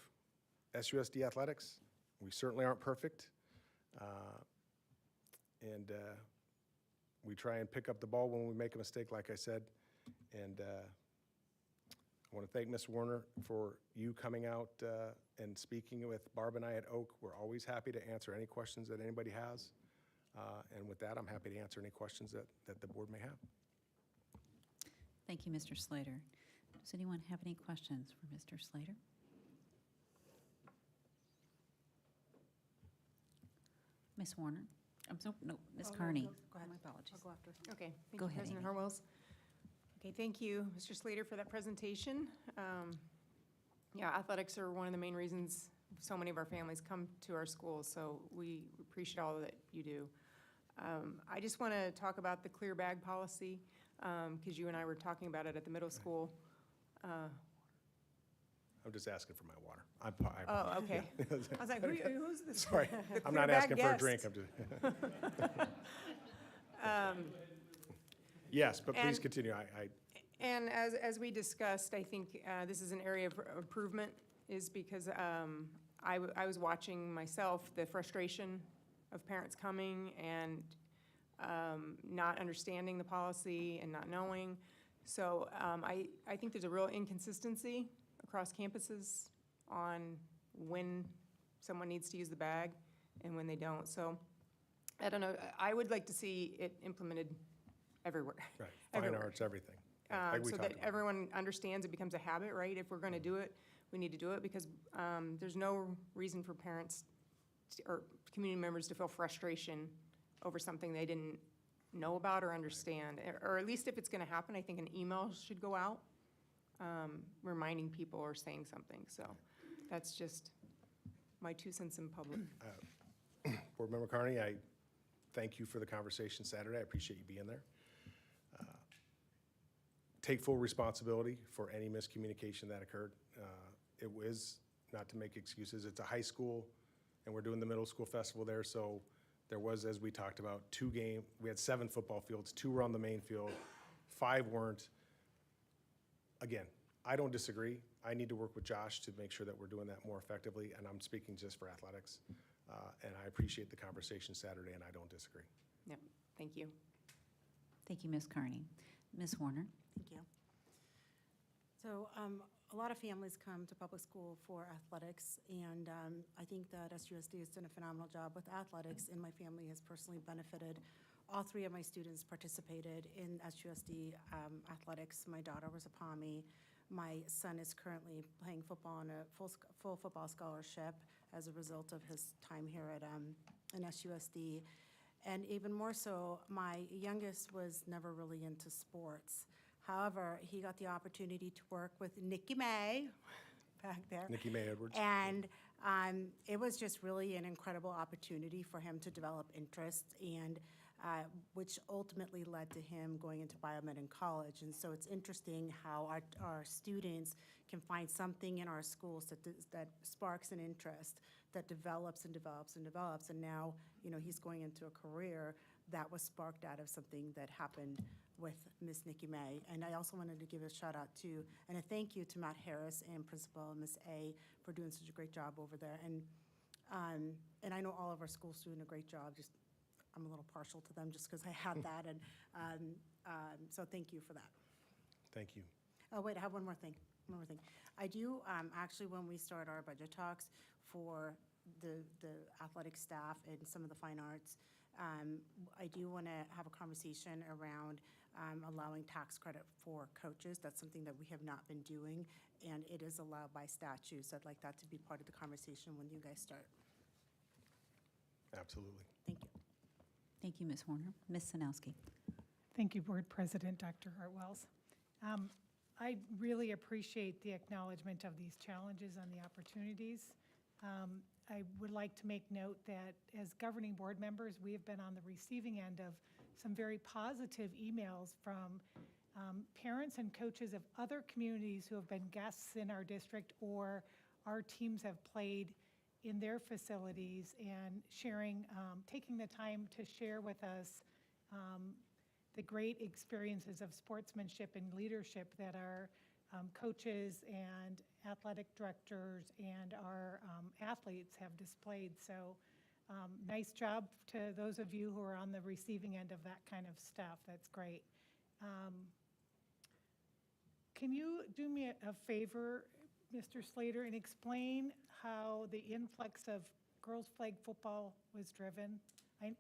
Speaker 9: SUSD athletics. We certainly aren't perfect. And we try and pick up the ball when we make a mistake, like I said. And I want to thank Ms. Warner for you coming out and speaking with Barb and I at Oak. We're always happy to answer any questions that anybody has. And with that, I'm happy to answer any questions that the board may have.
Speaker 1: Thank you, Mr. Slater. Does anyone have any questions for Mr. Slater? Ms. Warner? No, Ms. Carney.
Speaker 8: Go ahead.
Speaker 1: My apologies.
Speaker 8: I'll go after.
Speaker 3: Okay, thank
Speaker 1: Go
Speaker 3: you,
Speaker 1: ahead,
Speaker 3: President
Speaker 1: Amy.
Speaker 3: Harwells. Okay, thank you, Mr. Slater, for that presentation. Yeah, athletics are one of the main reasons so many of our families come to our schools, so we appreciate all that you do. I just want to talk about the clear bag policy, because you and I were talking about it at the middle school.
Speaker 9: I'm just asking for my water.
Speaker 3: Oh, okay. I was like, who's this?
Speaker 9: Sorry,
Speaker 3: The
Speaker 9: I'm
Speaker 3: clear
Speaker 9: not
Speaker 3: bag
Speaker 9: asking for a drink.
Speaker 3: guest.
Speaker 9: I'm just. Yes, but please
Speaker 3: And-
Speaker 9: continue.
Speaker 3: And as we discussed, I think this is an area of improvement, is because I was watching myself, the frustration of parents coming and not understanding the policy and not knowing. So I think there's a real inconsistency across campuses on when someone needs to use the bag and when they don't. So I don't know, I would like to see it implemented everywhere.
Speaker 9: Right, fine
Speaker 3: everywhere.
Speaker 9: arts, everything. Like we
Speaker 3: So
Speaker 9: talked
Speaker 3: that
Speaker 9: about.
Speaker 3: everyone understands it becomes a habit, right? If we're going to do it, we need to do it, because there's no reason for parents or community members to feel frustration over something they didn't know about or understand. Or at least if it's going to happen, I think an email should go out reminding people or saying something. So that's just my 2 cents in public.
Speaker 9: Board Member Carney, I thank you for the conversation Saturday. I appreciate you being there. Take full responsibility for any miscommunication that occurred. It was not to make excuses. It's a high school, and we're doing the middle school festival there, so there was, as we talked about, we had 7 football fields, 2 were on the main field, 5 weren't. Again, I don't disagree. I need to work with Josh to make sure that we're doing that more effectively, and I'm speaking just for athletics. And I appreciate the conversation Saturday, and I don't disagree.
Speaker 3: Yep, thank you.
Speaker 1: Thank you, Ms. Carney. Ms. Warner?
Speaker 8: Thank you. So a lot of families come to public school for athletics, and I think that SUSD has done a phenomenal job with athletics, and my family has personally benefited. All 3 of my students participated in SUSD athletics. My daughter was a POMI. My son is currently playing football on a full football scholarship as a result of his time here at in SUSD. And even more so, my youngest was never really into sports. However, he got the opportunity to work with Nikki May back there.
Speaker 9: Nikki May Edwards.
Speaker 8: And it was just really an incredible opportunity for him to develop interest, and which ultimately led to him going into biomed in college. And so it's interesting how our students can find something in our schools that sparks an interest, that develops and develops and develops. And now, he's going into a career that was sparked out of something that happened with Miss Nikki May. And I also wanted to give a shout out to, and a thank you to Matt Harris and Principal Miss A for doing such a great job over there. And I know all of our schools doing a great job. Just I'm a little partial to them just because I had that. And so thank you for that.
Speaker 9: Thank you.
Speaker 8: Oh, wait, I have one more thing. I do, actually, when we start our budget talks for the athletic staff and some of the fine arts, I do want to have a conversation around allowing tax credit for coaches. That's something that we have not been doing, and it is allowed by statute. So I'd like that to be part of the conversation when you guys start.
Speaker 9: Absolutely.
Speaker 8: Thank you.
Speaker 1: Thank you, Ms. Warner. Ms. Sanowski?
Speaker 7: Thank you, Board President Dr. Hartwells. I really appreciate the acknowledgement of these challenges and the opportunities. I would like to make note that as governing board members, we have been on the receiving end of some very positive emails from parents and coaches of other communities who have been guests in our district or our teams have played in their facilities and sharing, taking the time to share with us the great experiences of sportsmanship and leadership that our coaches and athletic directors and our athletes have displayed. So nice job to those of you who are on the receiving end of that kind of stuff. That's great. Can you do me a favor, Mr. Slater, and explain how the influx of girls' flag football was driven?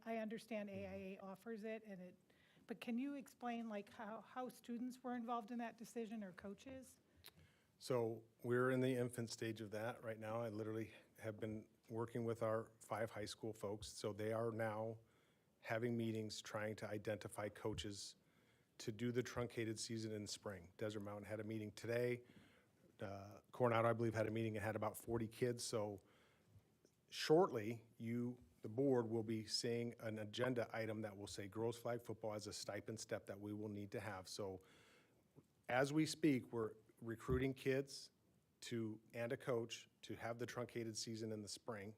Speaker 7: I understand AIA offers it, but can you explain like how students were involved in that decision or coaches?
Speaker 9: So we're in the infant stage of that right now. I literally have been working with our 5 high school folks. So they are now having meetings trying to identify coaches to do the truncated season in spring. Desert Mountain had a meeting today. Coronado, I believe, had a meeting and had about 40 kids. So shortly, the board will be seeing an agenda item that will say girls flag football as a stipend step that we will need to have. So as we speak, we're recruiting kids and a coach to have the truncated season in the spring.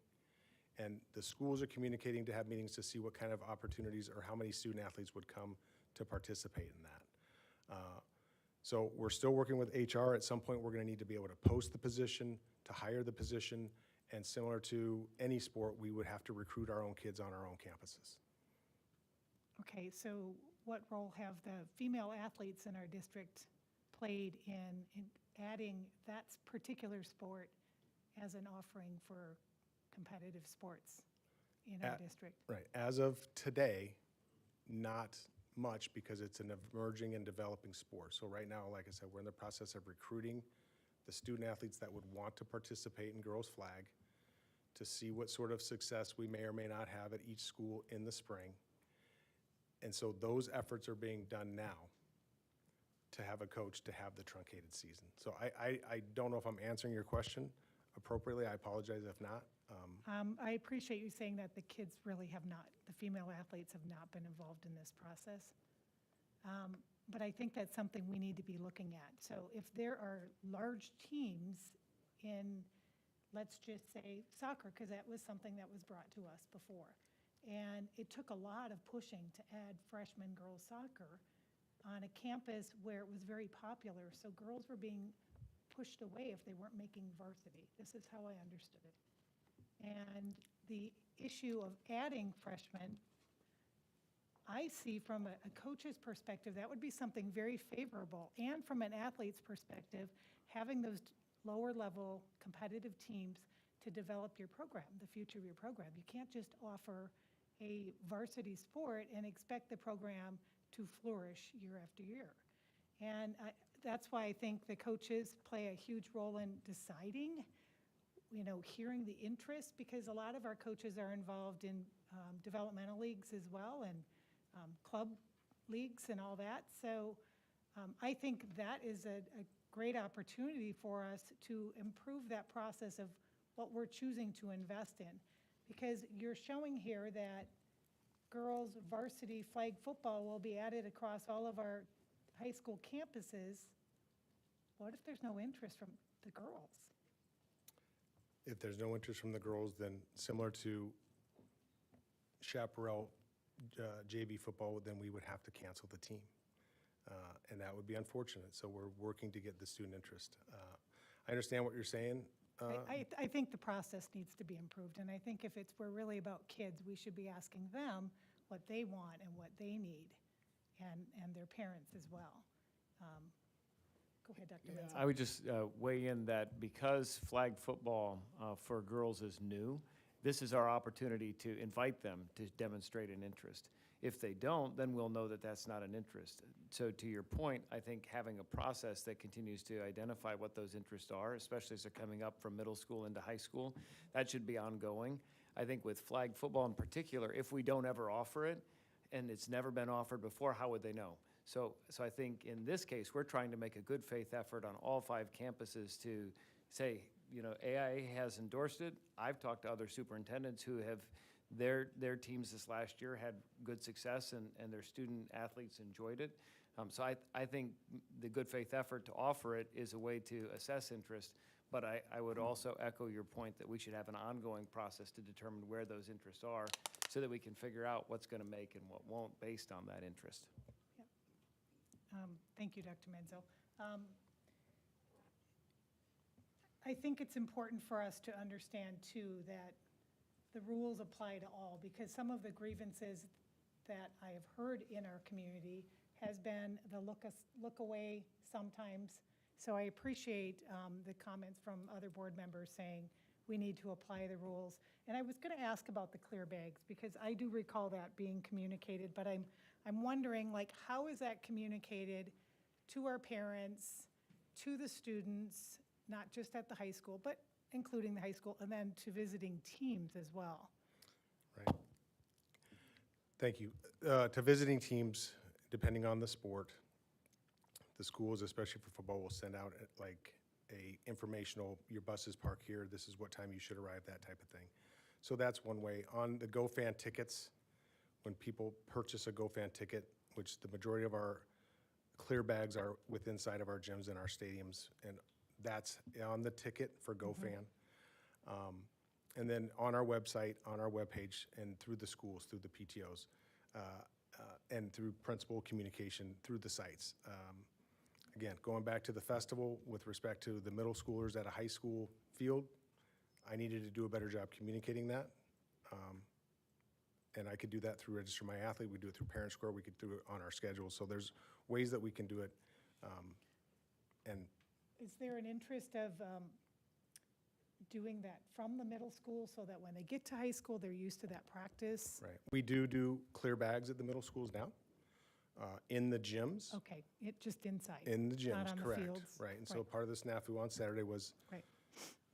Speaker 9: And the schools are communicating to have meetings to see what kind of opportunities or how many student athletes would come to participate in that. So we're still working with HR. At some point, we're going to need to be able to post the position, to hire the position, and similar to any sport, we would have to recruit our own kids on our own campuses.
Speaker 7: Okay, so what role have the female athletes in our district played in adding that particular sport as an offering for competitive sports in our district?
Speaker 9: Right. As of today, not much because it's an emerging and developing sport. So right now, like I said, we're in the process of recruiting the student athletes that would want to participate in girls flag to see what sort of success we may or may not have at each school in the spring. And so those efforts are being done now to have a coach to have the truncated season. So I don't know if I'm answering your question appropriately. I apologize if not.
Speaker 7: I appreciate you saying that the kids really have not, the female athletes have not been involved in this process. But I think that's something we need to be looking at. So if there are large teams in let's just say soccer, because that was something that was brought to us before. And it took a lot of pushing to add freshman girls soccer on a campus where it was very popular, so girls were being pushed away if they weren't making varsity. This is how I understood it. And the issue of adding freshmen, I see from a coach's perspective, that would be something very favorable. And from an athlete's perspective, having those lower level competitive teams to develop your program, the future of your program. You can't just offer a varsity sport and expect the program to flourish year after year. And that's why I think the coaches play a huge role in deciding, hearing the interest, because a lot of our coaches are involved in developmental leagues as well, and club leagues and all that. So I think that is a great opportunity for us to improve that process of what we're choosing to invest in. Because you're showing here that girls varsity flag football will be added across all of our high school campuses. What if there's no interest from the girls?
Speaker 9: If there's no interest from the girls, then similar to Chaparral JV football, then we would have to cancel the team. And that would be unfortunate. So we're working to get the student interest. I understand what you're saying.
Speaker 7: I think the process needs to be improved, and I think if we're really about kids, we should be asking them what they want and what they need, and their parents as well. Go ahead, Dr. Menzel.
Speaker 2: I would just weigh in that because flag football for girls is new, this is our opportunity to invite them to demonstrate an interest. If they don't, then we'll know that that's not an interest. So to your point, I think having a process that continues to identify what those interests are, especially as they're coming up from middle school into high school, that should be ongoing. I think with flag football in particular, if we don't ever offer it, and it's never been offered before, how would they know? So I think in this case, we're trying to make a good faith effort on all 5 campuses to say, AIA has endorsed it. I've talked to other superintendents who have, their teams this last year had good success and their student athletes enjoyed it. So I think the good faith effort to offer it is a way to assess interest, but I would also echo your point that we should have an ongoing process to determine where those interests are so that we can figure out what's going to make and what won't based on that interest.
Speaker 7: Thank you, Dr. Menzel. I think it's important for us to understand, too, that the rules apply to all, because some of the grievances that I have heard in our community has been the look away sometimes. So I appreciate the comments from other board members saying we need to apply the rules. And I was going to ask about the clear bags, because I do recall that being communicated, but I'm wondering, how is that communicated to our parents, to the students, not just at the high school, but including the high school, and then to visiting teams as well?
Speaker 9: Right. Thank you. To visiting teams, depending on the sport, the schools, especially for football, will send out a informational, your bus is parked here, this is what time you should arrive, that type of thing. So that's one way. On the GoFan tickets, when people purchase a GoFan ticket, which the majority of our clear bags are within inside of our gyms and our stadiums, and that's on the ticket for GoFan. And then on our website, on our webpage, and through the schools, through the PTOs, and through principal communication through the sites. Again, going back to the festival with respect to the middle schoolers at a high school field, I needed to do a better job communicating that. And I could do that through Register My Athlete, we do it through Parent Square, we could do it on our schedule. So there's ways that we can do it. And
Speaker 7: Is there an interest of doing that from the middle school so that when they get to high school, they're used to that practice?
Speaker 9: right, we do clear bags at the middle schools now, in the gyms.
Speaker 7: Okay, just inside?
Speaker 9: In the gyms,
Speaker 7: Not on the
Speaker 9: correct.
Speaker 7: fields?
Speaker 9: Right, and so
Speaker 7: Right.
Speaker 9: part of the snafu on Saturday was
Speaker 7: Right.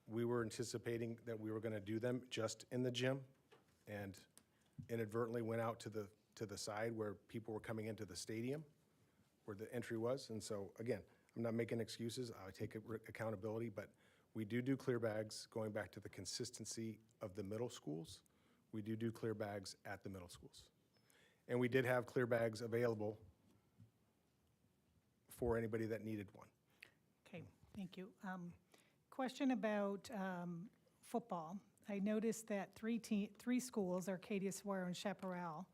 Speaker 9: we were anticipating that we were going to do them just in the gym, and inadvertently went out to the side where people were coming into the stadium, where the entry was. And so, again, I'm not making excuses, I take accountability, but we do clear bags, going back to the consistency of the middle schools. We do clear bags at the middle schools. And we did have clear bags available for anybody that needed one.
Speaker 7: Okay, thank you. Question about football. I noticed that three schools, Arcadia, Saguaro, and Chaparral,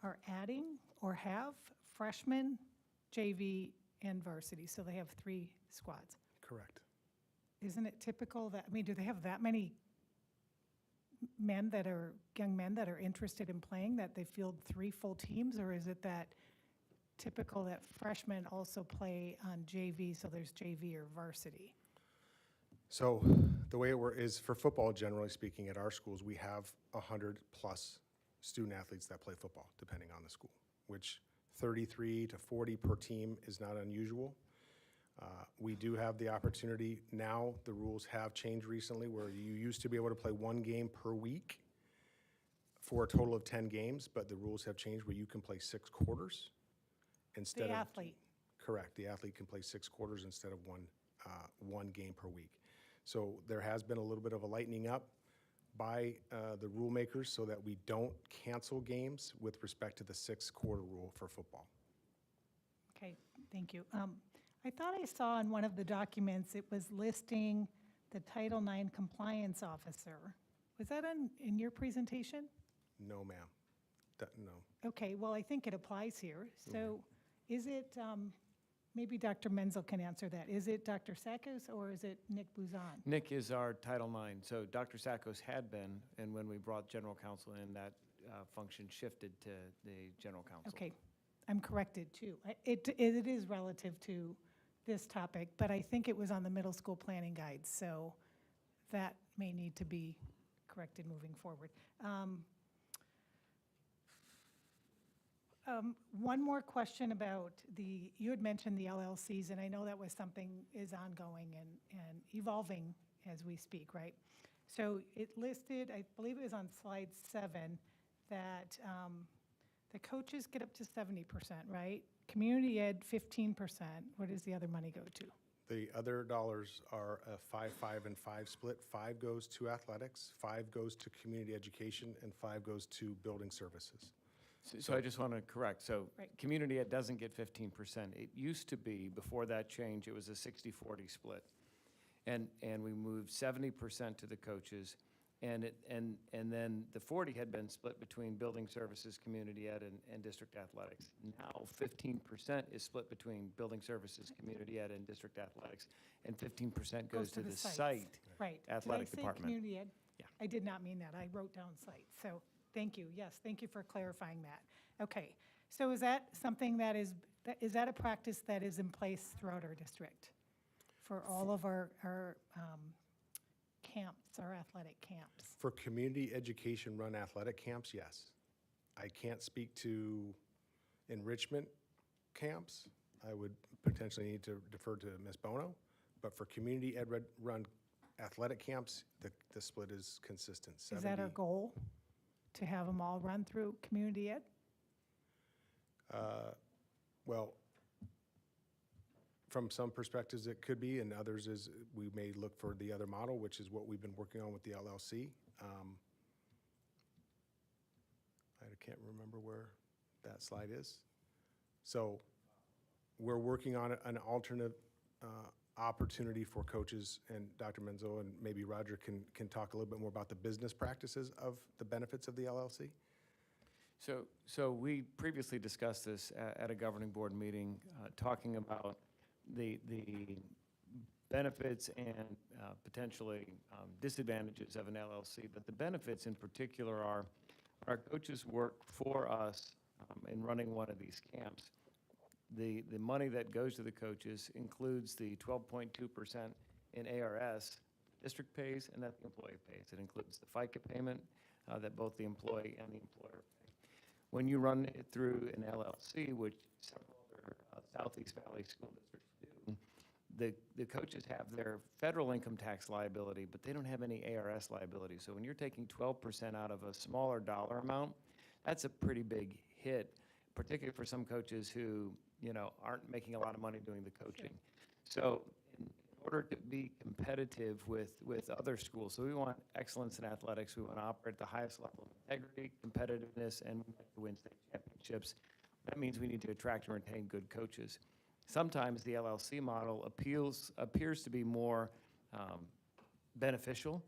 Speaker 7: are adding or have freshmen, JV, and varsity, so they have 3 squads.
Speaker 9: Correct.
Speaker 7: Isn't it typical that, I mean, do they have that many young men that are interested in playing, that they field 3 full teams? Or is it that typical that freshmen also play on JV, so there's JV or varsity?
Speaker 9: So the way it is for football, generally speaking, at our schools, we have 100-plus student athletes that play football, depending on the school, which 33 to 40 per team is not unusual. We do have the opportunity now, the rules have changed recently, where you used to be able to play 1 game per week for a total of 10 games, but the rules have changed where you can play 6 quarters instead of.
Speaker 7: The athlete.
Speaker 9: Correct. The athlete can play 6 quarters instead of one game per week. So there has been a little bit of a lightening up by the rule makers so that we don't cancel games with respect to the 6-quarter rule for football.
Speaker 7: Okay, thank you. I thought I saw in one of the documents, it was listing the Title IX compliance officer. Was that in your presentation?
Speaker 9: No, ma'am. No.
Speaker 7: Okay, well, I think it applies here. So is it, maybe Dr. Menzel can answer that. Is it Dr. Sakos or is it Nick Buzan?
Speaker 2: Nick is our Title IX. So Dr. Sakos had been, and when we brought general counsel in, that function shifted to the general counsel.
Speaker 7: Okay, I'm corrected too. It is relative to this topic, but I think it was on the middle school planning guide, so that may need to be corrected moving forward. One more question about you had mentioned the LLCs, and I know that was something is ongoing and evolving as we speak, right? So it listed, I believe it was on slide 7, that the coaches get up to 70%, right? Community ed, 15%. Where does the other money go to?
Speaker 9: The other dollars are a 5, 5, and 5 split. 5 goes to athletics, 5 goes to community education, and 5 goes to building services.
Speaker 2: So I just want to correct. So
Speaker 7: Right.
Speaker 2: community ed doesn't get 15%. It used to be, before that change, it was a 60-40 split. And we moved 70% to the coaches. And then the 40 had been split between building services, community ed, and district athletics. Now 15% is split between building services, community ed, and district athletics. And 15% goes to the
Speaker 7: sites.
Speaker 2: site
Speaker 7: Right.
Speaker 2: athletic
Speaker 7: Did I say
Speaker 2: department.
Speaker 7: community ed?
Speaker 2: Yeah.
Speaker 7: I did not mean that. I wrote down site. So thank you. Yes, thank you for clarifying that. Okay. So is that something that is that a practice that is in place throughout our district for all of our camps, our athletic camps?
Speaker 9: For community education-run athletic camps, yes. I can't speak to enrichment camps. I would potentially need to defer to Ms. Bono. But for community ed-run athletic camps, the split is consistent.
Speaker 7: Is that our goal, to have them all run through community ed?
Speaker 9: Well, from some perspectives, it could be, and others is we may look for the other model, which is what we've been working on with the LLC. I can't remember where that slide is. So we're working on an alternate opportunity for coaches, and Dr. Menzo and maybe Roger can talk a little bit more about the business practices of the benefits of the LLC.
Speaker 2: So we previously discussed this at a governing board meeting, talking about the benefits and potentially disadvantages of an LLC. But the benefits in particular are our coaches work for us in running one of these camps. The money that goes to the coaches includes the 12.2% in ARS district pays and that the employee pays. It includes the FICA payment that both the employee and the employer pay. When you run it through an LLC, which several other Southeast Valley school districts do, the coaches have their federal income tax liability, but they don't have any ARS liability. So when you're taking 12% out of a smaller dollar amount, that's a pretty big hit, particularly for some coaches who, aren't making a lot of money doing the coaching. So in order to be competitive with other schools, so we want excellence in athletics, we want to operate at the highest level of integrity, competitiveness, and we want to win state championships. That means we need to attract and retain good coaches. Sometimes the LLC model appears to be more beneficial.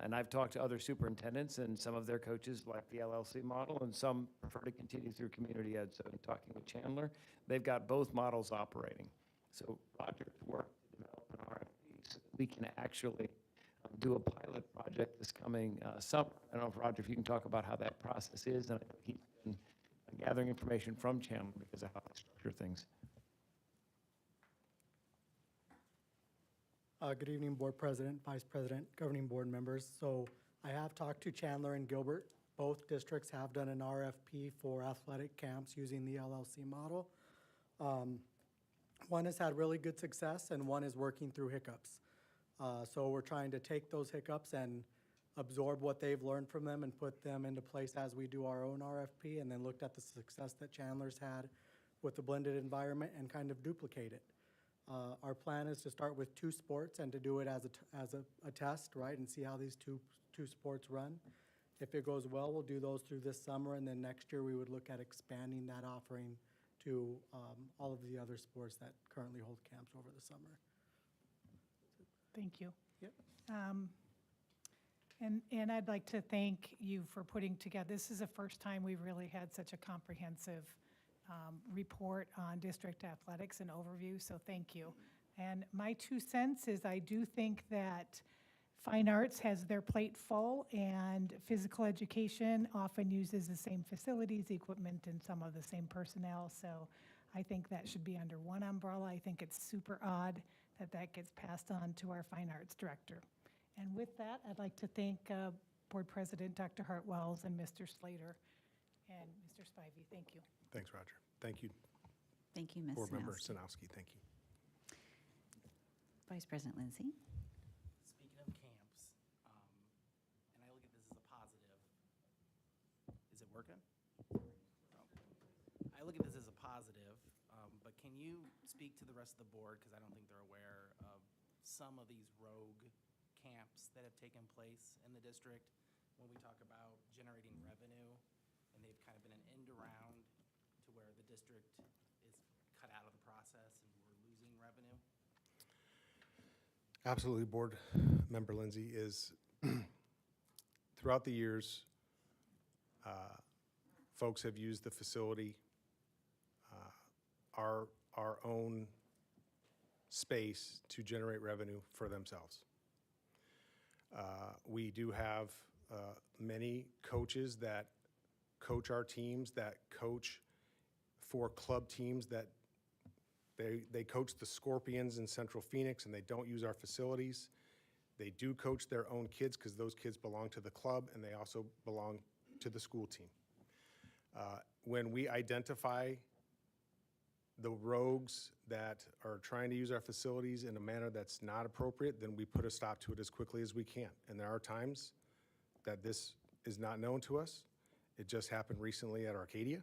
Speaker 2: And I've talked to other superintendents, and some of their coaches like the LLC model, and some prefer to continue through community ed. So in talking with Chandler, they've got both models operating. So Roger's worked to develop an RFP so that we can actually do a pilot project this coming summer. I don't know, if Roger, if you can talk about how that process is, and I think he's been gathering information from Chandler because of how they structure things.
Speaker 10: Good evening, Board President, Vice President, Governing Board members. So I have talked to Chandler and Gilbert. Both districts have done an RFP for athletic camps using the LLC model. One has had really good success and one is working through hiccups. So we're trying to take those hiccups and absorb what they've learned from them and put them into place as we do our own RFP, and then looked at the success that Chandler's had with the blended environment and kind of duplicate it. Our plan is to start with 2 sports and to do it as a test, right, and see how these two sports run. If it goes well, we'll do those through this summer, and then next year we would look at expanding that offering to all of the other sports that currently hold camps over the summer.
Speaker 7: Thank you.
Speaker 10: Yep.
Speaker 7: And I'd like to thank you for putting together, this is the first time we've really had such a comprehensive report on district athletics and overview, so thank you. And my 2 cents is I do think that fine arts has their plate full, and physical education often uses the same facilities, equipment, and some of the same personnel, so I think that should be under one umbrella. I think it's super odd that that gets passed on to our fine arts director. And with that, I'd like to thank Board President Dr. Hartwells and Mr. Slater and Mr. Spivey. Thank you.
Speaker 9: Thanks, Roger. Thank you,
Speaker 1: Thank you, Ms.
Speaker 9: Board Member
Speaker 1: Sanowski.
Speaker 9: Sanowski. Thank you.
Speaker 1: Vice President Lindsay.
Speaker 11: Speaking of camps, and I look at this as a positive. Is it working? No. I look at this as a positive, but can you speak to the rest of the board, because I don't think they're aware of some of these rogue camps that have taken place in the district when we talk about generating revenue, and they've kind of been an end around to where the district is cut out of the process and we're losing revenue?
Speaker 9: Absolutely, Board Member Lindsay, is throughout the years, folks have used the facility, our own space, to generate revenue for themselves. We do have many coaches that coach our teams, that coach for club teams, that they coach the Scorpions in Central Phoenix and they don't use our facilities. They do coach their own kids because those kids belong to the club and they also belong to the school team. When we identify the rogues that are trying to use our facilities in a manner that's not appropriate, then we put a stop to it as quickly as we can. And there are times that this is not known to us. It just happened recently at Arcadia.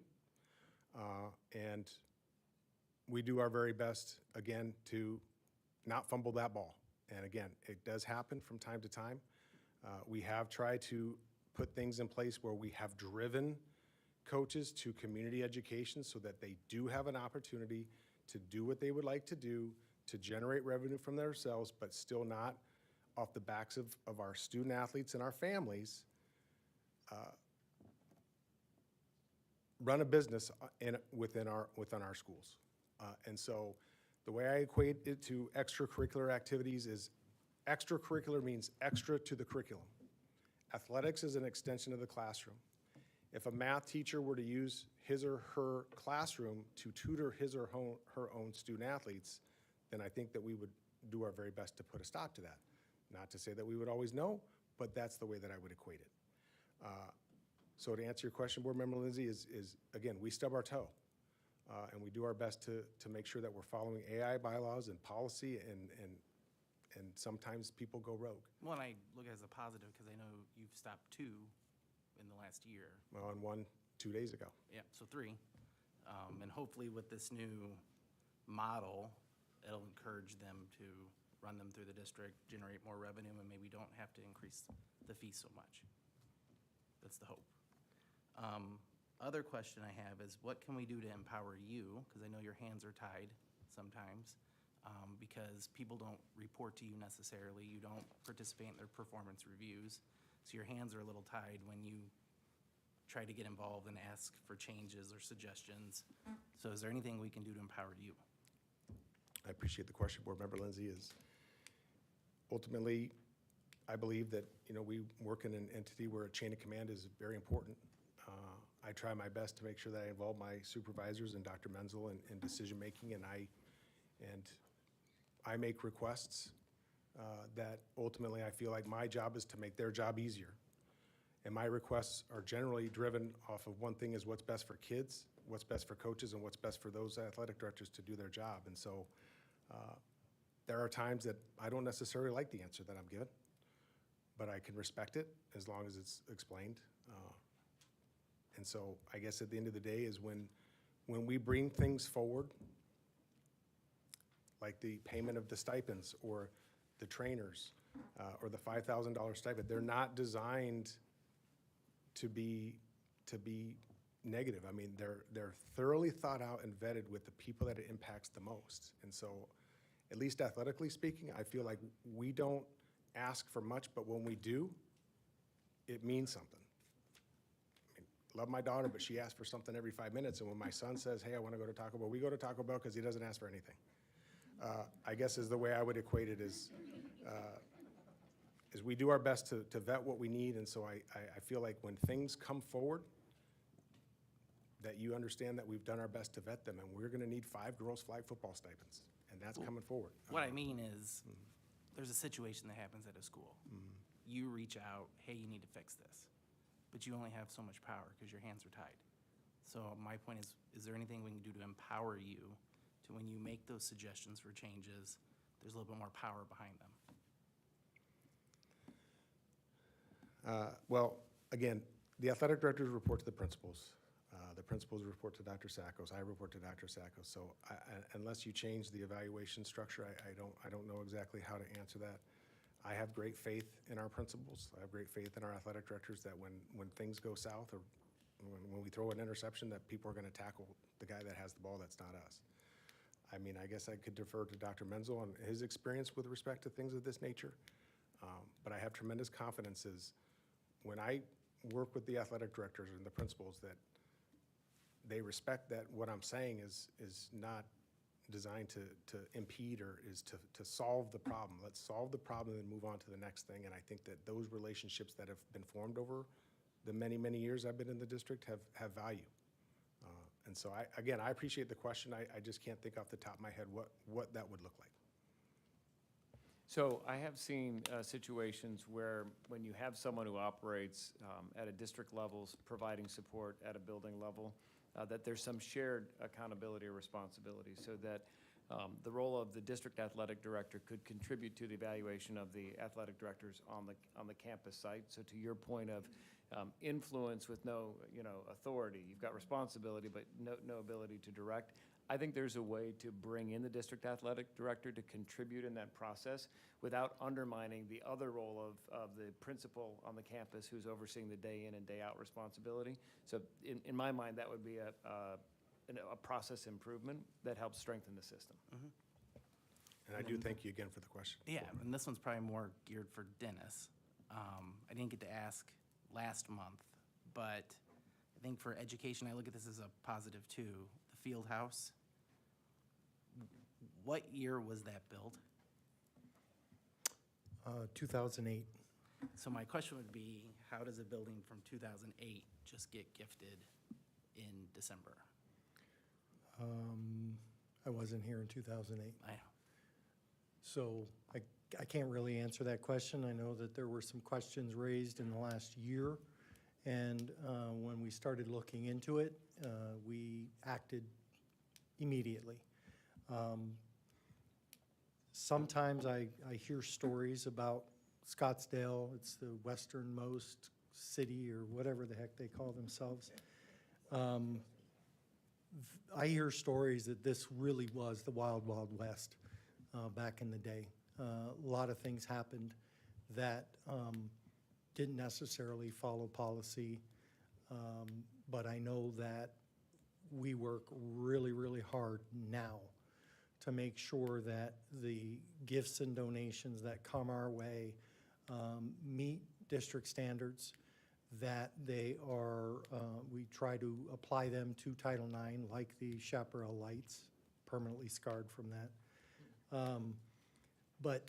Speaker 9: And we do our very best, again, to not fumble that ball. And again, it does happen from time to time. We have tried to put things in place where we have driven coaches to community education so that they do have an opportunity to do what they would like to do, to generate revenue from themselves, but still not off the backs of our student athletes and our families, run a business within our schools. And so the way I equate it to extracurricular activities is extracurricular means extra to the curriculum. Athletics is an extension of the classroom. If a math teacher were to use his or her classroom to tutor his or her own student athletes, then I think that we would do our very best to put a stop to that. Not to say that we would always know, but that's the way that I would equate it. So to answer your question, Board Member Lindsay, is again, we stub our toe. And we do our best to make sure that we're following AI bylaws and policy, and sometimes people go rogue.
Speaker 11: Well, and I look at it as a positive because I know you've stopped 2 in the last year.
Speaker 9: Well, and 1 2 days ago.
Speaker 11: Yeah, so 3. And hopefully with this new model, it'll encourage them to run them through the district, generate more revenue, and maybe don't have to increase the fee so much. That's the hope. Other question I have is, what can we do to empower you? Because I know your hands are tied sometimes. because people don't report to you necessarily. You don't participate in their performance reviews, so your hands are a little tied when you try to get involved and ask for changes or suggestions. So is there anything we can do to empower you?
Speaker 9: I appreciate the question, Board Member Lindsay. Is ultimately, I believe that, we work in an entity where a chain of command is very important. I try my best to make sure that I involve my supervisors and Dr. Menzel in decision-making, and I make requests that ultimately I feel like my job is to make their job easier. And my requests are generally driven off of one thing is what's best for kids, what's best for coaches, and what's best for those athletic directors to do their job. And so there are times that I don't necessarily like the answer that I'm given, but I can respect it as long as it's explained. And so I guess at the end of the day is when we bring things forward, like the payment of the stipends or the trainers or the $5,000 stipend, they're not designed to be negative. I mean, they're thoroughly thought out and vetted with the people that it impacts the most. And so, at least athletically speaking, I feel like we don't ask for much, but when we do, it means something. I mean, love my daughter, but she asks for something every 5 minutes, and when my son says, hey, I want to go to Taco Bell, we go to Taco Bell because he doesn't ask for anything. I guess is the way I would equate it is we do our best to vet what we need, and so I feel like when things come forward, that you understand that we've done our best to vet them, and we're going to need 5 girls' flag football stipends, and that's coming forward.
Speaker 11: What I mean is, there's a situation that happens at a school. You reach out, hey, you need to fix this, but you only have so much power because your hands are tied. So my point is there anything we can do to empower you to when you make those suggestions for changes, there's a little bit more power behind them?
Speaker 9: Well, again, the athletic directors report to the principals. The principals report to Dr. Sackos. I report to Dr. Sackos. So unless you change the evaluation structure, I don't know exactly how to answer that. I have great faith in our principals. I have great faith in our athletic directors that when things go south or when we throw an interception, that people are going to tackle the guy that has the ball. That's not us. I mean, I guess I could defer to Dr. Menzel on his experience with respect to things of this nature. But I have tremendous confidence is when I work with the athletic directors and the principals that they respect that what I'm saying is not designed to impede or is to solve the problem. Let's solve the problem and move on to the next thing. And I think that those relationships that have been formed over the many, many years I've been in the district have value. And so I appreciate the question. I just can't think off the top of my head what that would look like.
Speaker 2: So I have seen situations where when you have someone who operates at a district level, providing support at a building level, that there's some shared accountability or responsibility so that the role of the district athletic director could contribute to the evaluation of the athletic directors on the campus site. So to your point of influence with no authority, you've got responsibility but no ability to direct. I think there's a way to bring in the district athletic director to contribute in that process without undermining the other role of the principal on the campus who's overseeing the day in and day out responsibility. So in my mind, that would be a process improvement that helps strengthen the system.
Speaker 9: And I do thank you again for the question.
Speaker 11: Yeah, and this one's probably more geared for Dennis. I didn't get to ask last month, but I think for education, I look at this as a positive too. The field house. What year was that built?
Speaker 10: 2008.
Speaker 11: So my question would be, how does a building from 2008 just get gifted in December?
Speaker 10: I wasn't here in 2008.
Speaker 11: I know.
Speaker 10: So I can't really answer that question. I know that there were some questions raised in the last year. And when we started looking into it, we acted immediately. Sometimes I hear stories about Scottsdale. It's the westernmost city or whatever the heck they call themselves. I hear stories that this really was the wild, wild west back in the day. A lot of things happened that didn't necessarily follow policy, but I know that we work really, really hard now to make sure that the gifts and donations that come our way meet district standards, that they are, we try to apply them to Title IX, like the chaparral lights, permanently scarred from that. But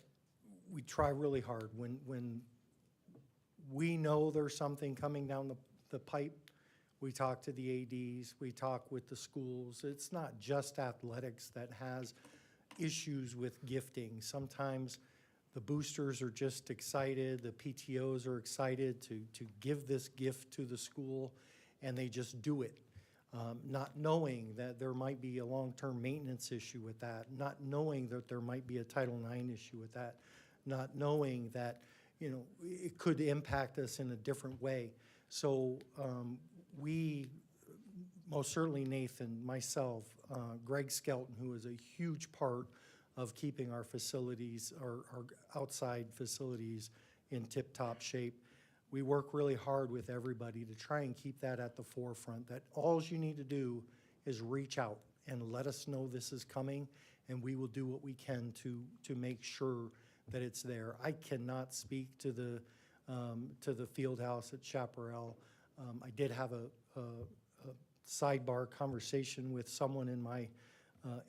Speaker 10: we try really hard. When we know there's something coming down the pipe, we talk to the ADs, we talk with the schools. It's not just athletics that has issues with gifting. Sometimes the boosters are just excited, the PTOs are excited to give this gift to the school, and they just do it, not knowing that there might be a long-term maintenance issue with that, not knowing that there might be a Title IX issue with that, not knowing that, you know, it could impact us in a different way. So we, most certainly Nathan, myself, Greg Skelton, who is a huge part of keeping our facilities, our outside facilities in tip-top shape. We work really hard with everybody to try and keep that at the forefront, that all you need to do is reach out and let us know this is coming, and we will do what we can to make sure that it's there. I cannot speak to the field house at Chaparral. I did have a sidebar conversation with someone in my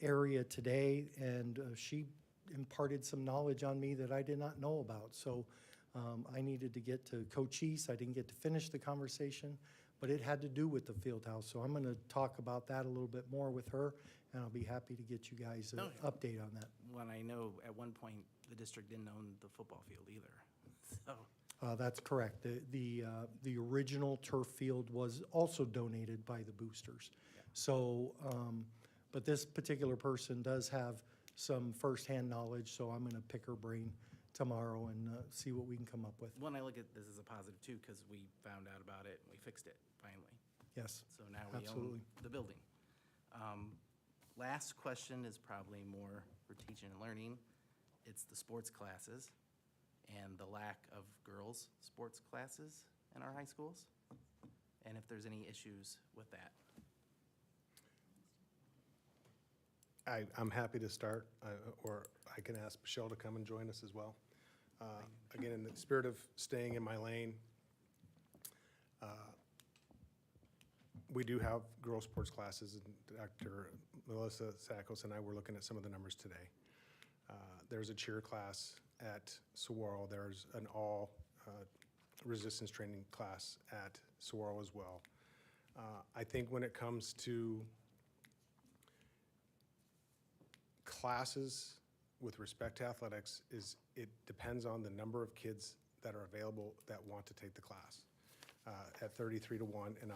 Speaker 10: area today, and she imparted some knowledge on me that I did not know about. So I needed to get to Coach East. I didn't get to finish the conversation, but it had to do with the field house. So I'm going to talk about that a little bit more with her, and I'll be happy to get you guys an update on that.
Speaker 11: When I know at one point, the district didn't own the football field either, so.
Speaker 10: That's correct. The original turf field was also donated by the boosters. So, but this particular person does have some firsthand knowledge, so I'm going to pick her brain tomorrow and see what we can come up with.
Speaker 11: When I look at this as a positive too, because we found out about it and we fixed it finally.
Speaker 10: Yes,
Speaker 11: So now we
Speaker 10: absolutely.
Speaker 11: own the building. Last question is probably more for teaching and learning. It's the sports classes and the lack of girls' sports classes in our high schools, and if there's any issues with that.
Speaker 9: I'm happy to start, or I can ask Michelle to come and join us as well. Again, in the spirit of staying in my lane, we do have girls' sports classes, and Dr. Melissa Sakos and I were looking at some of the numbers today. There's a cheer class at Saguaro. There's an all resistance training class at Saguaro as well. I think when it comes to classes with respect to athletics, it depends on the number of kids that are available that want to take the class. At 33 to 1, and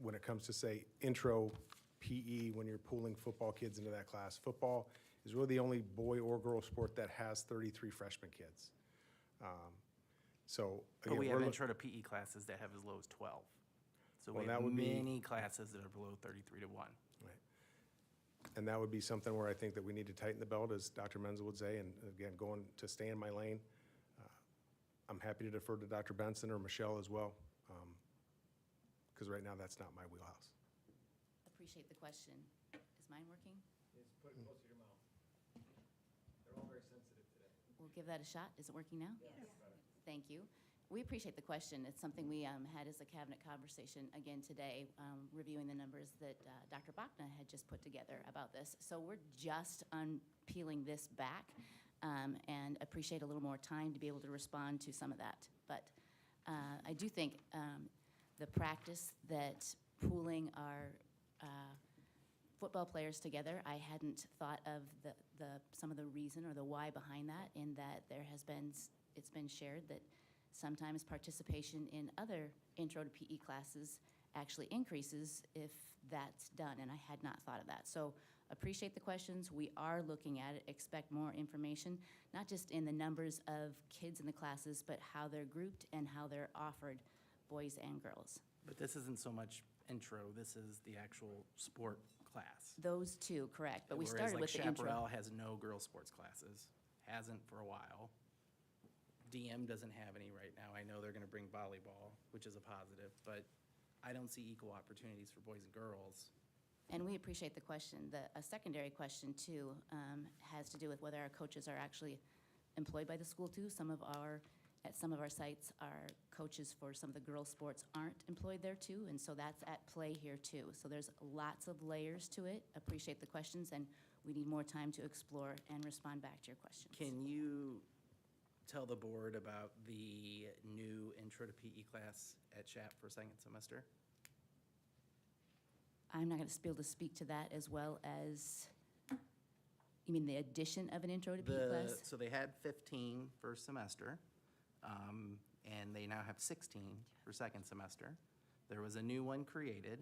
Speaker 9: when it comes to, say, intro PE, when you're pooling football kids into that class, football is really the only boy or girl sport that has 33 freshman kids. So again,
Speaker 11: But we have intro to PE classes that have as low as 12. So we have many classes that are below 33 to 1.
Speaker 9: Right. And that would be something where I think that we need to tighten the belt, as Dr. Menzel would say, and again, going to stay in my lane. I'm happy to defer to Dr. Benson or Michelle as well, because right now that's not my wheelhouse.
Speaker 12: Appreciate the question. Is mine working?
Speaker 2: It's put it close to your mouth. They're all very sensitive today.
Speaker 12: We'll give that a shot. Is it working now? Yes. Thank you. We appreciate the question. It's something we had as a cabinet conversation again today, reviewing the numbers that Dr. Bachna had just put together about this. So we're just peeling this back and appreciate a little more time to be able to respond to some of that. But I do think the practice that pooling our football players together, I hadn't thought of some of the reason or the why behind that, in that it's been shared that sometimes participation in other intro to PE classes actually increases if that's done, and I had not thought of that. So appreciate the questions. We are looking at it, expect more information, not just in the numbers of kids in the classes, but how they're grouped and how they're offered, boys and girls.
Speaker 11: But this isn't so much intro, this is the actual sport class.
Speaker 12: Those two, correct, but we started with the
Speaker 11: Whereas like
Speaker 12: intro.
Speaker 11: Chaparral has no girls' sports classes, hasn't for a while. DM doesn't have any right now. I know they're gonna bring volleyball, which is a positive, but I don't see equal opportunities for boys and girls
Speaker 12: And we appreciate the question. A secondary question, too, has to do with whether our coaches are actually employed by the school, too. At some of our sites, our coaches for some of the girls' sports aren't employed there, too, and so that's at play here, too. So there's lots of layers to it. Appreciate the questions, and we need more time to explore and respond back to your questions.
Speaker 11: Can you tell the board about the new intro to PE class at SHAP for second semester?
Speaker 12: I'm not going to be able to speak to that, as well as, you mean the addition of an intro to PE class?
Speaker 11: So they had 15 first semester, and they now have 16 for second semester. There was a new one created.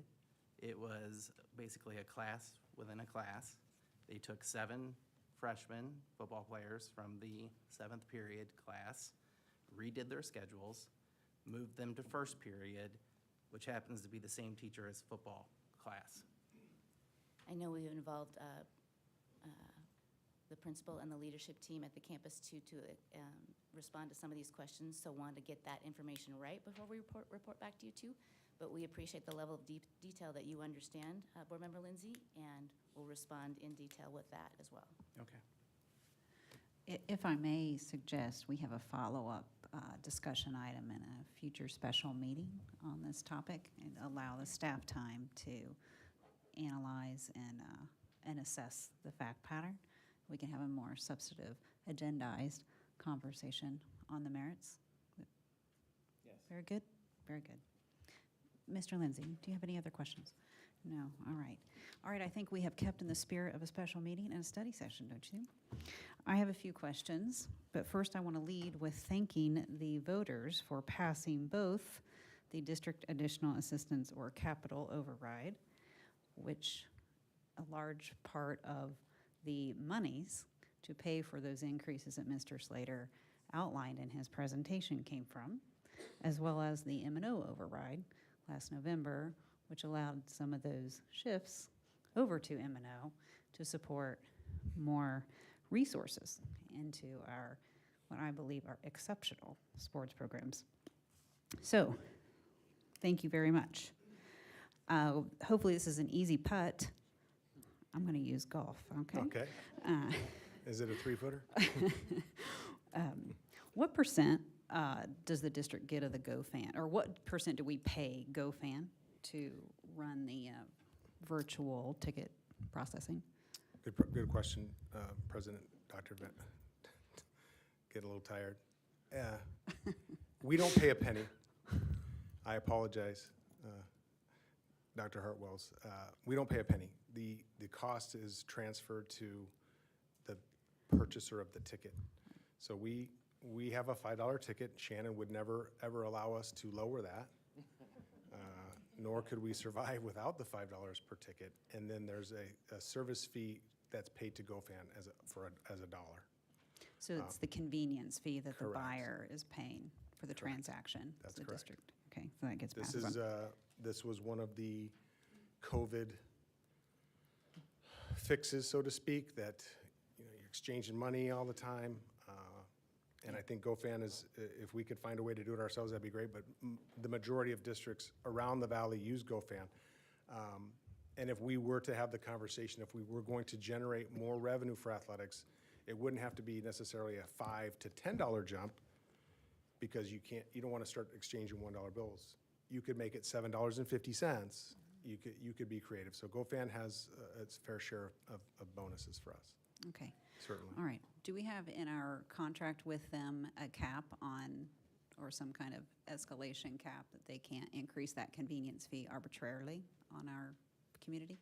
Speaker 11: It was basically a class within a class. They took 7 freshman football players from the 7th period class, redid their schedules, moved them to first period, which happens to be the same teacher as football class.
Speaker 12: I know we've involved the principal and the leadership team at the campus to respond to some of these questions, so wanted to get that information right before we report back to you too. But we appreciate the level of detail that you understand, Board Member Lindsay, and we'll respond in detail with that as well.
Speaker 11: Okay.
Speaker 1: If I may suggest, we have a follow-up discussion item in a future special meeting on this topic, and allow the staff time to analyze and assess the fact pattern. We can have a more substantive, agendized conversation on the merits.
Speaker 11: Yes.
Speaker 1: Very good, very good. Mr. Lindsay, do you have any other questions? No, all right. All right, I think we have kept in the spirit of a special meeting and a study session, don't you? I have a few questions, but first I want to lead with thanking the voters for passing both the District Additional Assistance or Capital Override, which a large part of the monies to pay for those increases that Mr. Slater outlined in his presentation came from, as well as the M&O override last November, which allowed some of those shifts over to M&O to support more resources into our, what I believe are exceptional sports programs. So, thank you very much. Hopefully this is an easy putt. I'm going to use golf, okay?
Speaker 9: Okay. Is it a 3-footer?
Speaker 1: What percent does the district get of the GoFan, or what percent do we pay GoFan to run the virtual ticket processing?
Speaker 9: Good question, President Dr. Bent. Get a little tired. We don't pay a penny. I apologize, Dr. Hartwells. We don't pay a penny. The cost is transferred to the purchaser of the ticket. So we have a $5 ticket. Shannon would never, ever allow us to lower that. Nor could we survive without the $5 per ticket. And then there's a service fee that's paid to GoFan as a dollar.
Speaker 1: So it's the convenience fee that the
Speaker 9: correct.
Speaker 1: buyer is paying for the
Speaker 9: Correct.
Speaker 1: transaction.
Speaker 9: That's
Speaker 1: to the
Speaker 9: correct.
Speaker 1: district. Okay, so that gets
Speaker 9: This
Speaker 1: passed on.
Speaker 9: this was one of the COVID fixes, so to speak, that you're exchanging money all the time. And I think GoFan is, if we could find a way to do it ourselves, that'd be great. But the majority of districts around the valley use GoFan. And if we were to have the conversation, if we were going to generate more revenue for athletics, it wouldn't have to be necessarily a $5 to $10 jump, because you don't want to start exchanging $1 bills. You could make it $7.50. You could be creative. So GoFan has its fair share of bonuses for us,
Speaker 1: Okay,
Speaker 9: certainly.
Speaker 1: all right. Do we have in our contract with them a cap on, or some kind of escalation cap that they can't increase that convenience fee arbitrarily on our community?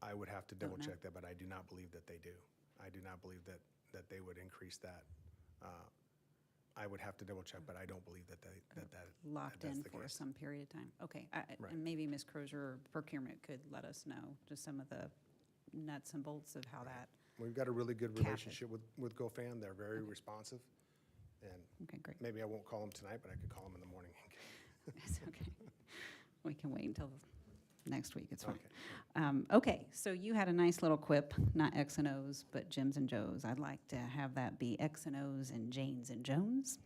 Speaker 9: I would have to
Speaker 1: Don't
Speaker 9: double
Speaker 1: know.
Speaker 9: check that, but I do not believe that they do. I do not believe that they would increase that. I would have to double check, but I don't believe that
Speaker 1: Locked
Speaker 9: that's
Speaker 1: in
Speaker 9: the
Speaker 1: for
Speaker 9: case.
Speaker 1: some period of time? Okay,
Speaker 9: Right.
Speaker 1: and maybe Ms. Crozier or procurement could let us know just some of the nuts and bolts of how that,
Speaker 9: We've got a really good
Speaker 1: Cap it.
Speaker 9: relationship with GoFan. They're very responsive. And
Speaker 1: okay, great.
Speaker 9: maybe I won't call them tonight, but I could call them in the morning.
Speaker 1: It's okay. We can wait until next week, it's fine.
Speaker 9: Okay.
Speaker 1: Okay, so you had a nice little quip, not X and O's, but Jims and Joes. I'd like to have that be X and O's and Janes and Jones,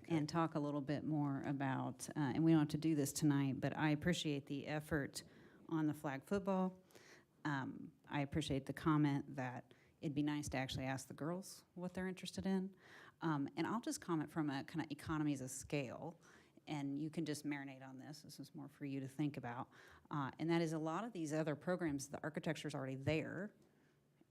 Speaker 1: and talk a little bit more about, and we don't have to do this tonight, but I appreciate the effort on the flag football. I appreciate the comment that it'd be nice to actually ask the girls what they're interested in. And I'll just comment from a kind of economies of scale, and you can just marinate on this. This is more for you to think about. And that is a lot of these other programs, the architecture's already there.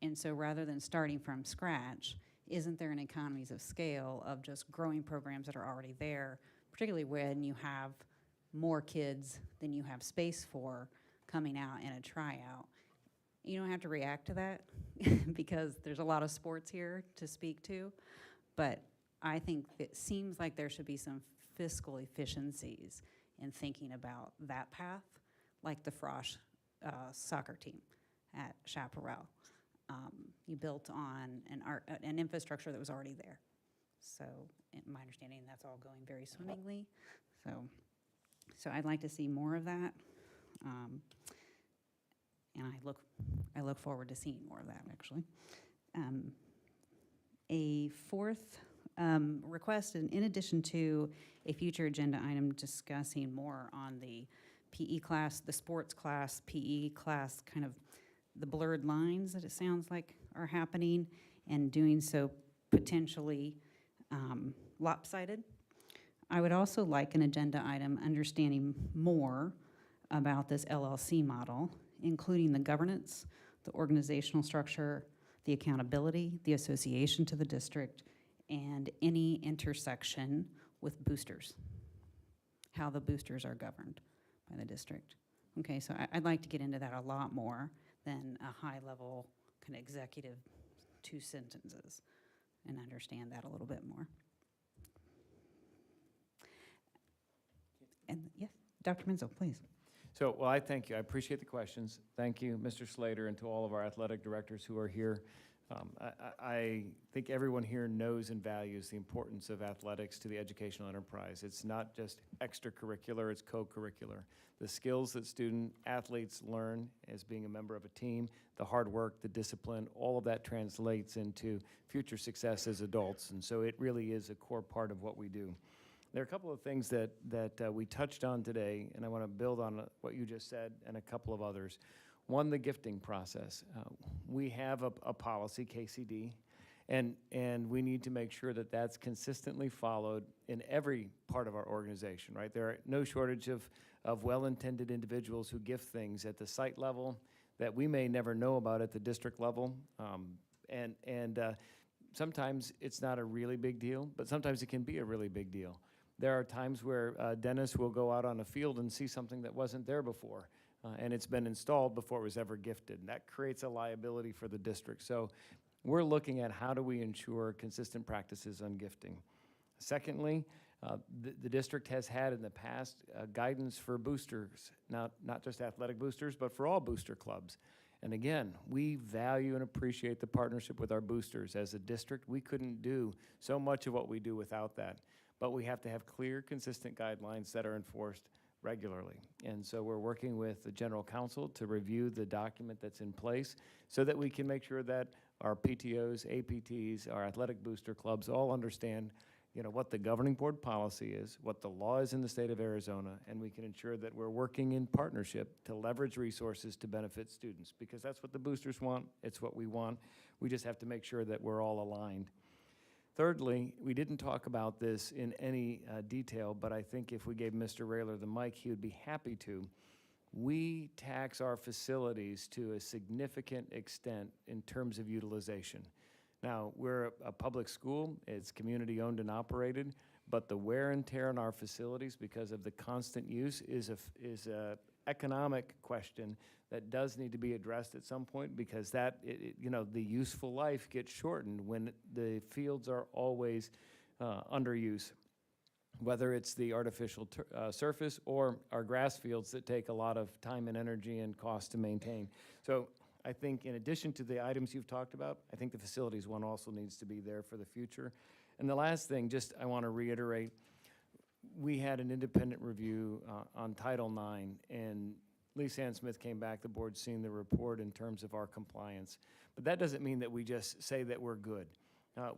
Speaker 1: And so rather than starting from scratch, isn't there an economies of scale of just growing programs that are already there, particularly when you have more kids than you have space for coming out in a tryout? You don't have to react to that because there's a lot of sports here to speak to, but I think it seems like there should be some fiscal efficiencies in thinking about that path, like the Frosh soccer team at Chaparral. You built on an infrastructure that was already there. So in my understanding, that's all going very swimmingly. So I'd like to see more of that. And I look forward to seeing more of that, actually. A fourth request, in addition to a future agenda item discussing more on the PE class, the sports class, PE class, kind of the blurred lines that it sounds like are happening, and doing so potentially lopsided. I would also like an agenda item understanding more about this LLC model, including the governance, the organizational structure, the accountability, the association to the district, and any intersection with boosters, how the boosters are governed by the district. Okay, so I'd like to get into that a lot more than a high-level kind of executive 2 sentences, and understand that a little bit more. And yes, Dr. Menzel, please.
Speaker 2: So, well, I thank you. I appreciate the questions. Thank you, Mr. Slater, and to all of our athletic directors who are here. I think everyone here knows and values the importance of athletics to the educational enterprise. It's not just extracurricular, it's co-curricular. The skills that student athletes learn as being a member of a team, the hard work, the discipline, all of that translates into future success as adults. And so it really is a core part of what we do. There are a couple of things that we touched on today, and I want to build on what you just said and a couple of others. One, the gifting process. We have a policy, KCD, and we need to make sure that that's consistently followed in every part of our organization, right? There are no shortage of well-intended individuals who gift things at the site level that we may never know about at the district level. Sometimes it's not a really big deal, but sometimes it can be a really big deal. There are times where Dennis will go out on a field and see something that wasn't there before, and it's been installed before it was ever gifted. And that creates a liability for the district. So we're looking at how do we ensure consistent practices on gifting. Secondly, the district has had in the past guidance for boosters, not just athletic boosters, but for all booster clubs. And again, we value and appreciate the partnership with our boosters. As a district, we couldn't do so much of what we do without that. But we have to have clear, consistent guidelines that are enforced regularly. And so we're working with the general counsel to review the document that's in place so that we can make sure that our PTOs, APTs, our athletic booster clubs all understand, what the governing board policy is, what the law is in the state of Arizona, and we can ensure that we're working in partnership to leverage resources to benefit students, because that's what the boosters want, it's what we want. We just have to make sure that we're all aligned. Thirdly, we didn't talk about this in any detail, but I think if we gave Mr. Rayler the mic, he would be happy to. We tax our facilities to a significant extent in terms of utilization. Now, we're a public school, it's community-owned and operated, but the wear and tear on our facilities because of the constant use is a economic question that does need to be addressed at some point, because the useful life gets shortened when the fields are always under use, whether it's the artificial surface or our grass fields that take a lot of time and energy and cost to maintain. So I think in addition to the items you've talked about, I think the facilities one also needs to be there for the future. And the last thing, I want to reiterate, we had an independent review on Title IX, and Lisa Ann Smith came back, the board's seen the report in terms of our compliance. But that doesn't mean that we just say that we're good.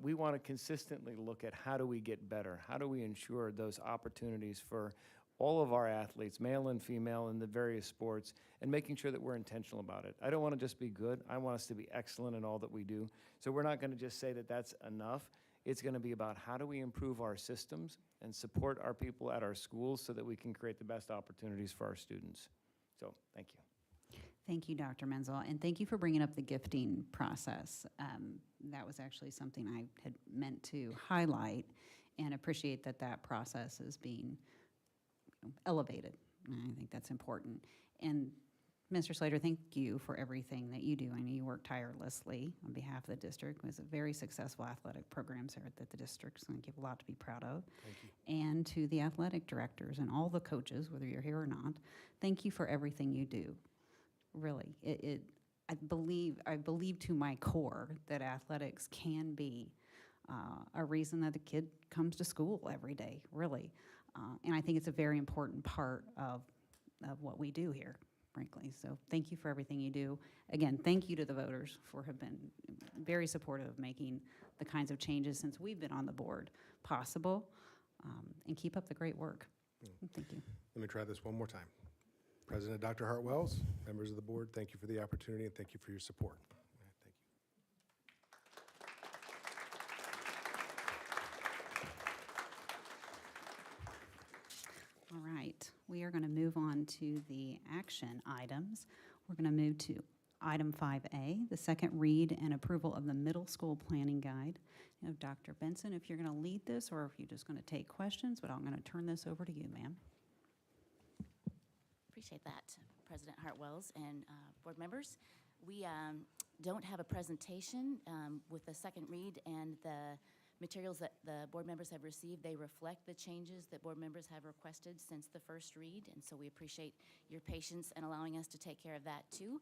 Speaker 2: We want to consistently look at how do we get better? How do we ensure those opportunities for all of our athletes, male and female, in the various sports, and making sure that we're intentional about it. I don't want to just be good. I want us to be excellent in all that we do. So we're not going to just say that that's enough. It's going to be about how do we improve our systems and support our people at our schools so that we can create the best opportunities for our students. So, thank you.
Speaker 1: Thank you, Dr. Menzel, and thank you for bringing up the gifting process. That was actually something I had meant to highlight, and appreciate that that process is being elevated. And I think that's important. And Mr. Slater, thank you for everything that you do. I know you work tirelessly on behalf of the district. It was a very successful athletic programs here that the district's going to give a lot to be proud of.
Speaker 9: Thank you.
Speaker 1: And to the athletic directors and all the coaches, whether you're here or not, thank you for everything you do. Really, I believe to my core that athletics can be a reason that the kid comes to school every day, really. And I think it's a very important part of what we do here, frankly. So thank you for everything you do. Again, thank you to the voters for have been very supportive of making the kinds of changes since we've been on the board possible, and keep up the great work. Thank you.
Speaker 9: Let me try this one more time. President Dr. Hartwells, members of the board, thank you for the opportunity and thank you for your support. Thank you.
Speaker 1: All right, we are going to move on to the action items. We're going to move to item 5A, the second read and approval of the middle school planning guide. You know, Dr. Benson, if you're going to lead this or if you're just going to take questions, but I'm going to turn this over to you, ma'am.
Speaker 12: Appreciate that, President Hartwells and board members. We don't have a presentation with the second read, and the materials that the board members have received, they reflect the changes that board members have requested since the first read, and so we appreciate your patience and allowing us to take care of that too.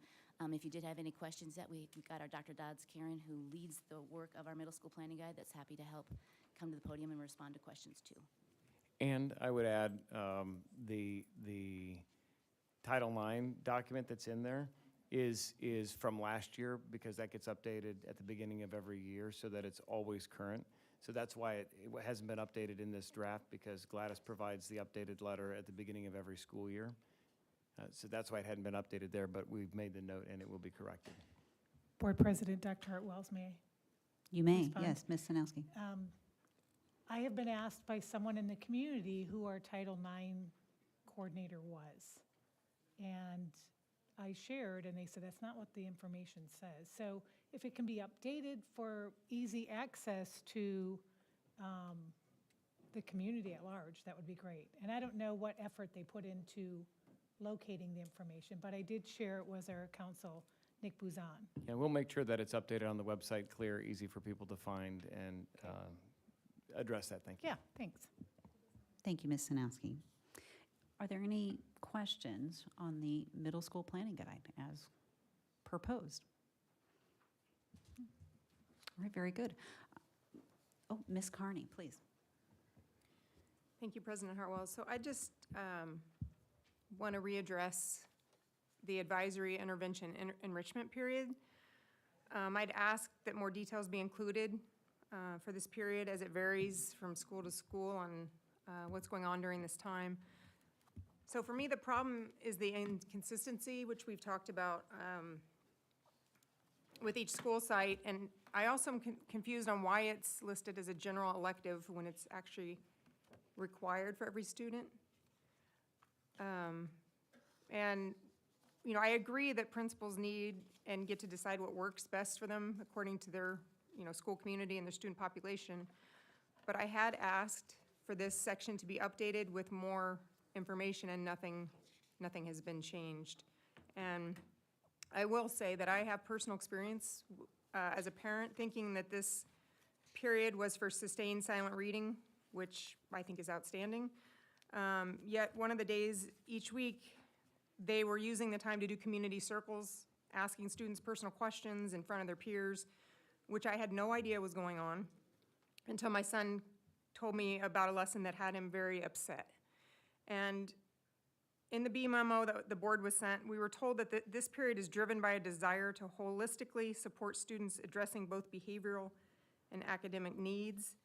Speaker 12: If you did have any questions, we've got our Dr. Dodds Karen, who leads the work of our middle school planning guide, that's happy to help come to the podium and respond to questions too.
Speaker 2: And I would add the Title IX document that's in there is from last year, because that gets updated at the beginning of every year so that it's always current. So that's why it hasn't been updated in this draft, because Gladys provides the updated letter at the beginning of every school year. So that's why it hadn't been updated there, but we've made the note and it will be corrected.
Speaker 7: Board President Dr. Hartwells, may I?
Speaker 1: You may,
Speaker 7: Respond?
Speaker 1: yes, Ms. Sanowski.
Speaker 7: I have been asked by someone in the community who our Title IX coordinator was. And I shared, and they said, that's not what the information says. So if it can be updated for easy access to the community at large, that would be great. And I don't know what effort they put into locating the information, but I did share it was our counsel, Nick Buzan.
Speaker 2: Yeah, we'll make sure that it's updated on the website, clear, easy for people to find, and address that. Thank you.
Speaker 7: Yeah, thanks.
Speaker 1: Thank you, Ms. Sanowski. Are there any questions on the middle school planning guide as proposed? All right, very good. Oh, Ms. Carney, please.
Speaker 3: Thank you, President Hartwell. So I just want to readdress the advisory intervention enrichment period. I'd ask that more details be included for this period, as it varies from school to school on what's going on during this time. So for me, the problem is the inconsistency, which we've talked about with each school site. And I also am confused on why it's listed as a general elective when it's actually required for every student. And, you know, I agree that principals need and get to decide what works best for them according to their, you know, school community and their student population. But I had asked for this section to be updated with more information, and nothing has been changed. And I will say that I have personal experience as a parent thinking that this period was for sustained silent reading, which I think is outstanding. Yet one of the days each week, they were using the time to do community circles, asking students personal questions in front of their peers, which I had no idea was going on until my son told me about a lesson that had him very upset. And in the B memo that the board was sent, we were told that this period is driven by a desire to holistically support students addressing both behavioral and academic needs.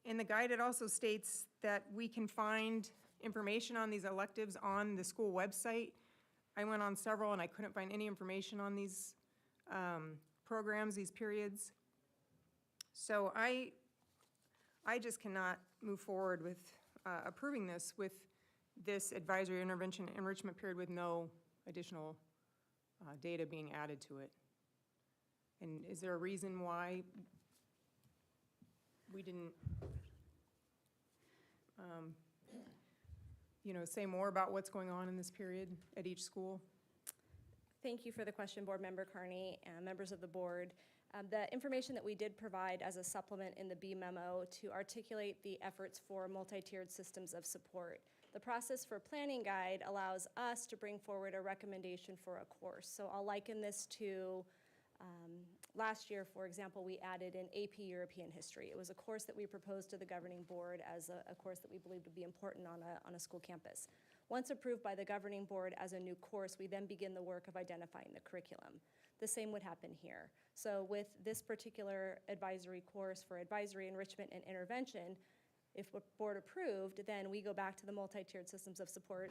Speaker 3: In the guide, it also states that we can find information on these electives on the school website. I went on several and I couldn't find any information on these programs, these periods. So I just cannot move forward with approving this with this advisory intervention enrichment period with no additional data being added to it. And is there a reason why we didn't, say more about what's going on in this period at each school?
Speaker 13: Thank you for the question, Board Member Carney and members of the board. The information that we did provide as a supplement in the B memo to articulate the efforts for multi-tiered systems of support. The process for planning guide allows us to bring forward a recommendation for a course. So I'll liken this to last year, for example, we added an AP European History. It was a course that we proposed to the governing board as a course that we believed would be important on a school campus. Once approved by the governing board as a new course, we then begin the work of identifying the curriculum. The same would happen here. So with this particular advisory course for advisory enrichment and intervention, if board approved, then we go back to the multi-tiered systems of support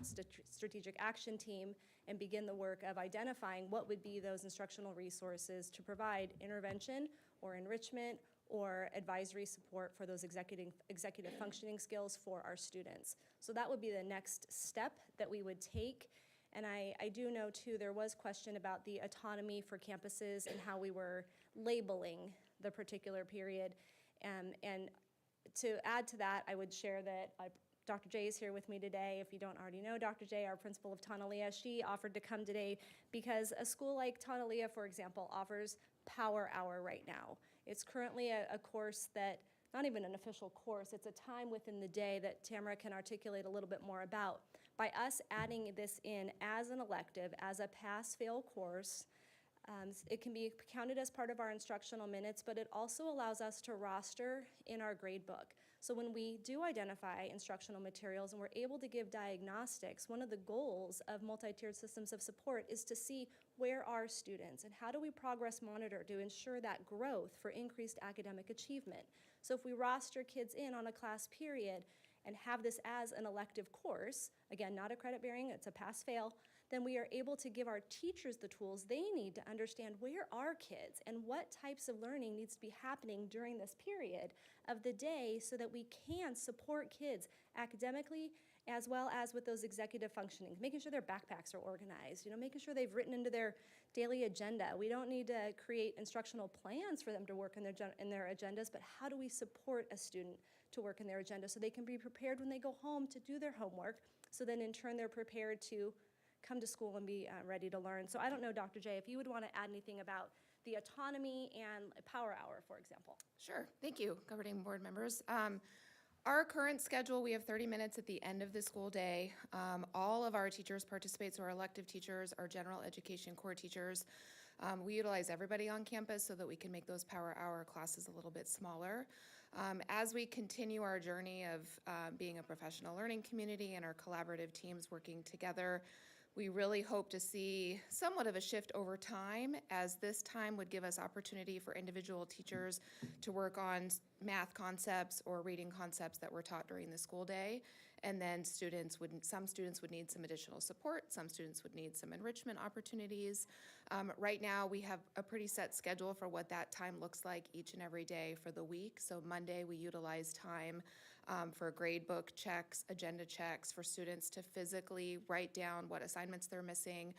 Speaker 13: strategic action team and begin the work of identifying what would be those instructional resources to provide intervention or enrichment or advisory support for those executive functioning skills for our students. So that would be the next step that we would take. And I do know too, there was question about the autonomy for campuses and how we were labeling the particular period. And to add to that, I would share that Dr. J is here with me today. If you don't already know Dr. J, our principal of Tonalea, she offered to come today because a school like Tonalea, for example, offers Power Hour right now. It's currently a course that, not even an official course, it's a time within the day that Tamara can articulate a little bit more about. By us adding this in as an elective, as a pass-fail course, it can be counted as part of our instructional minutes, but it also allows us to roster in our grade book. So when we do identify instructional materials and we're able to give diagnostics, one of the goals of multi-tiered systems of support is to see where are students and how do we progress monitor to ensure that growth for increased academic achievement. So if we roster kids in on a class period and have this as an elective course, again, not a credit bearing, it's a pass-fail, then we are able to give our teachers the tools they need to understand where are kids and what types of learning needs to be happening during this period of the day so that we can support kids academically as well as with those executive functioning, making sure their backpacks are organized, making sure they've written into their daily agenda. We don't need to create instructional plans for them to work in their agendas, but how do we support a student to work in their agenda so they can be prepared when they go home to do their homework, so then in turn they're prepared to come to school and be ready to learn. So I don't know, Dr. J, if you would want to add anything about the autonomy and Power Hour, for example.
Speaker 14: Sure, thank you, governing board members. Our current schedule, we have 30 minutes at the end of the school day. All of our teachers participate, so our elective teachers, our general education core teachers. We utilize everybody on campus so that we can make those Power Hour classes a little bit smaller. As we continue our journey of being a professional learning community and our collaborative teams working together, we really hope to see somewhat of a shift over time, as this time would give us opportunity for individual teachers to work on math concepts or reading concepts that were taught during the school day. And then some students would need some additional support, some students would need some enrichment opportunities. Right now, we have a pretty set schedule for what that time looks like each and every day for the week. So Monday, we utilize time for grade book checks, agenda checks, for students to physically write down what assignments they're missing,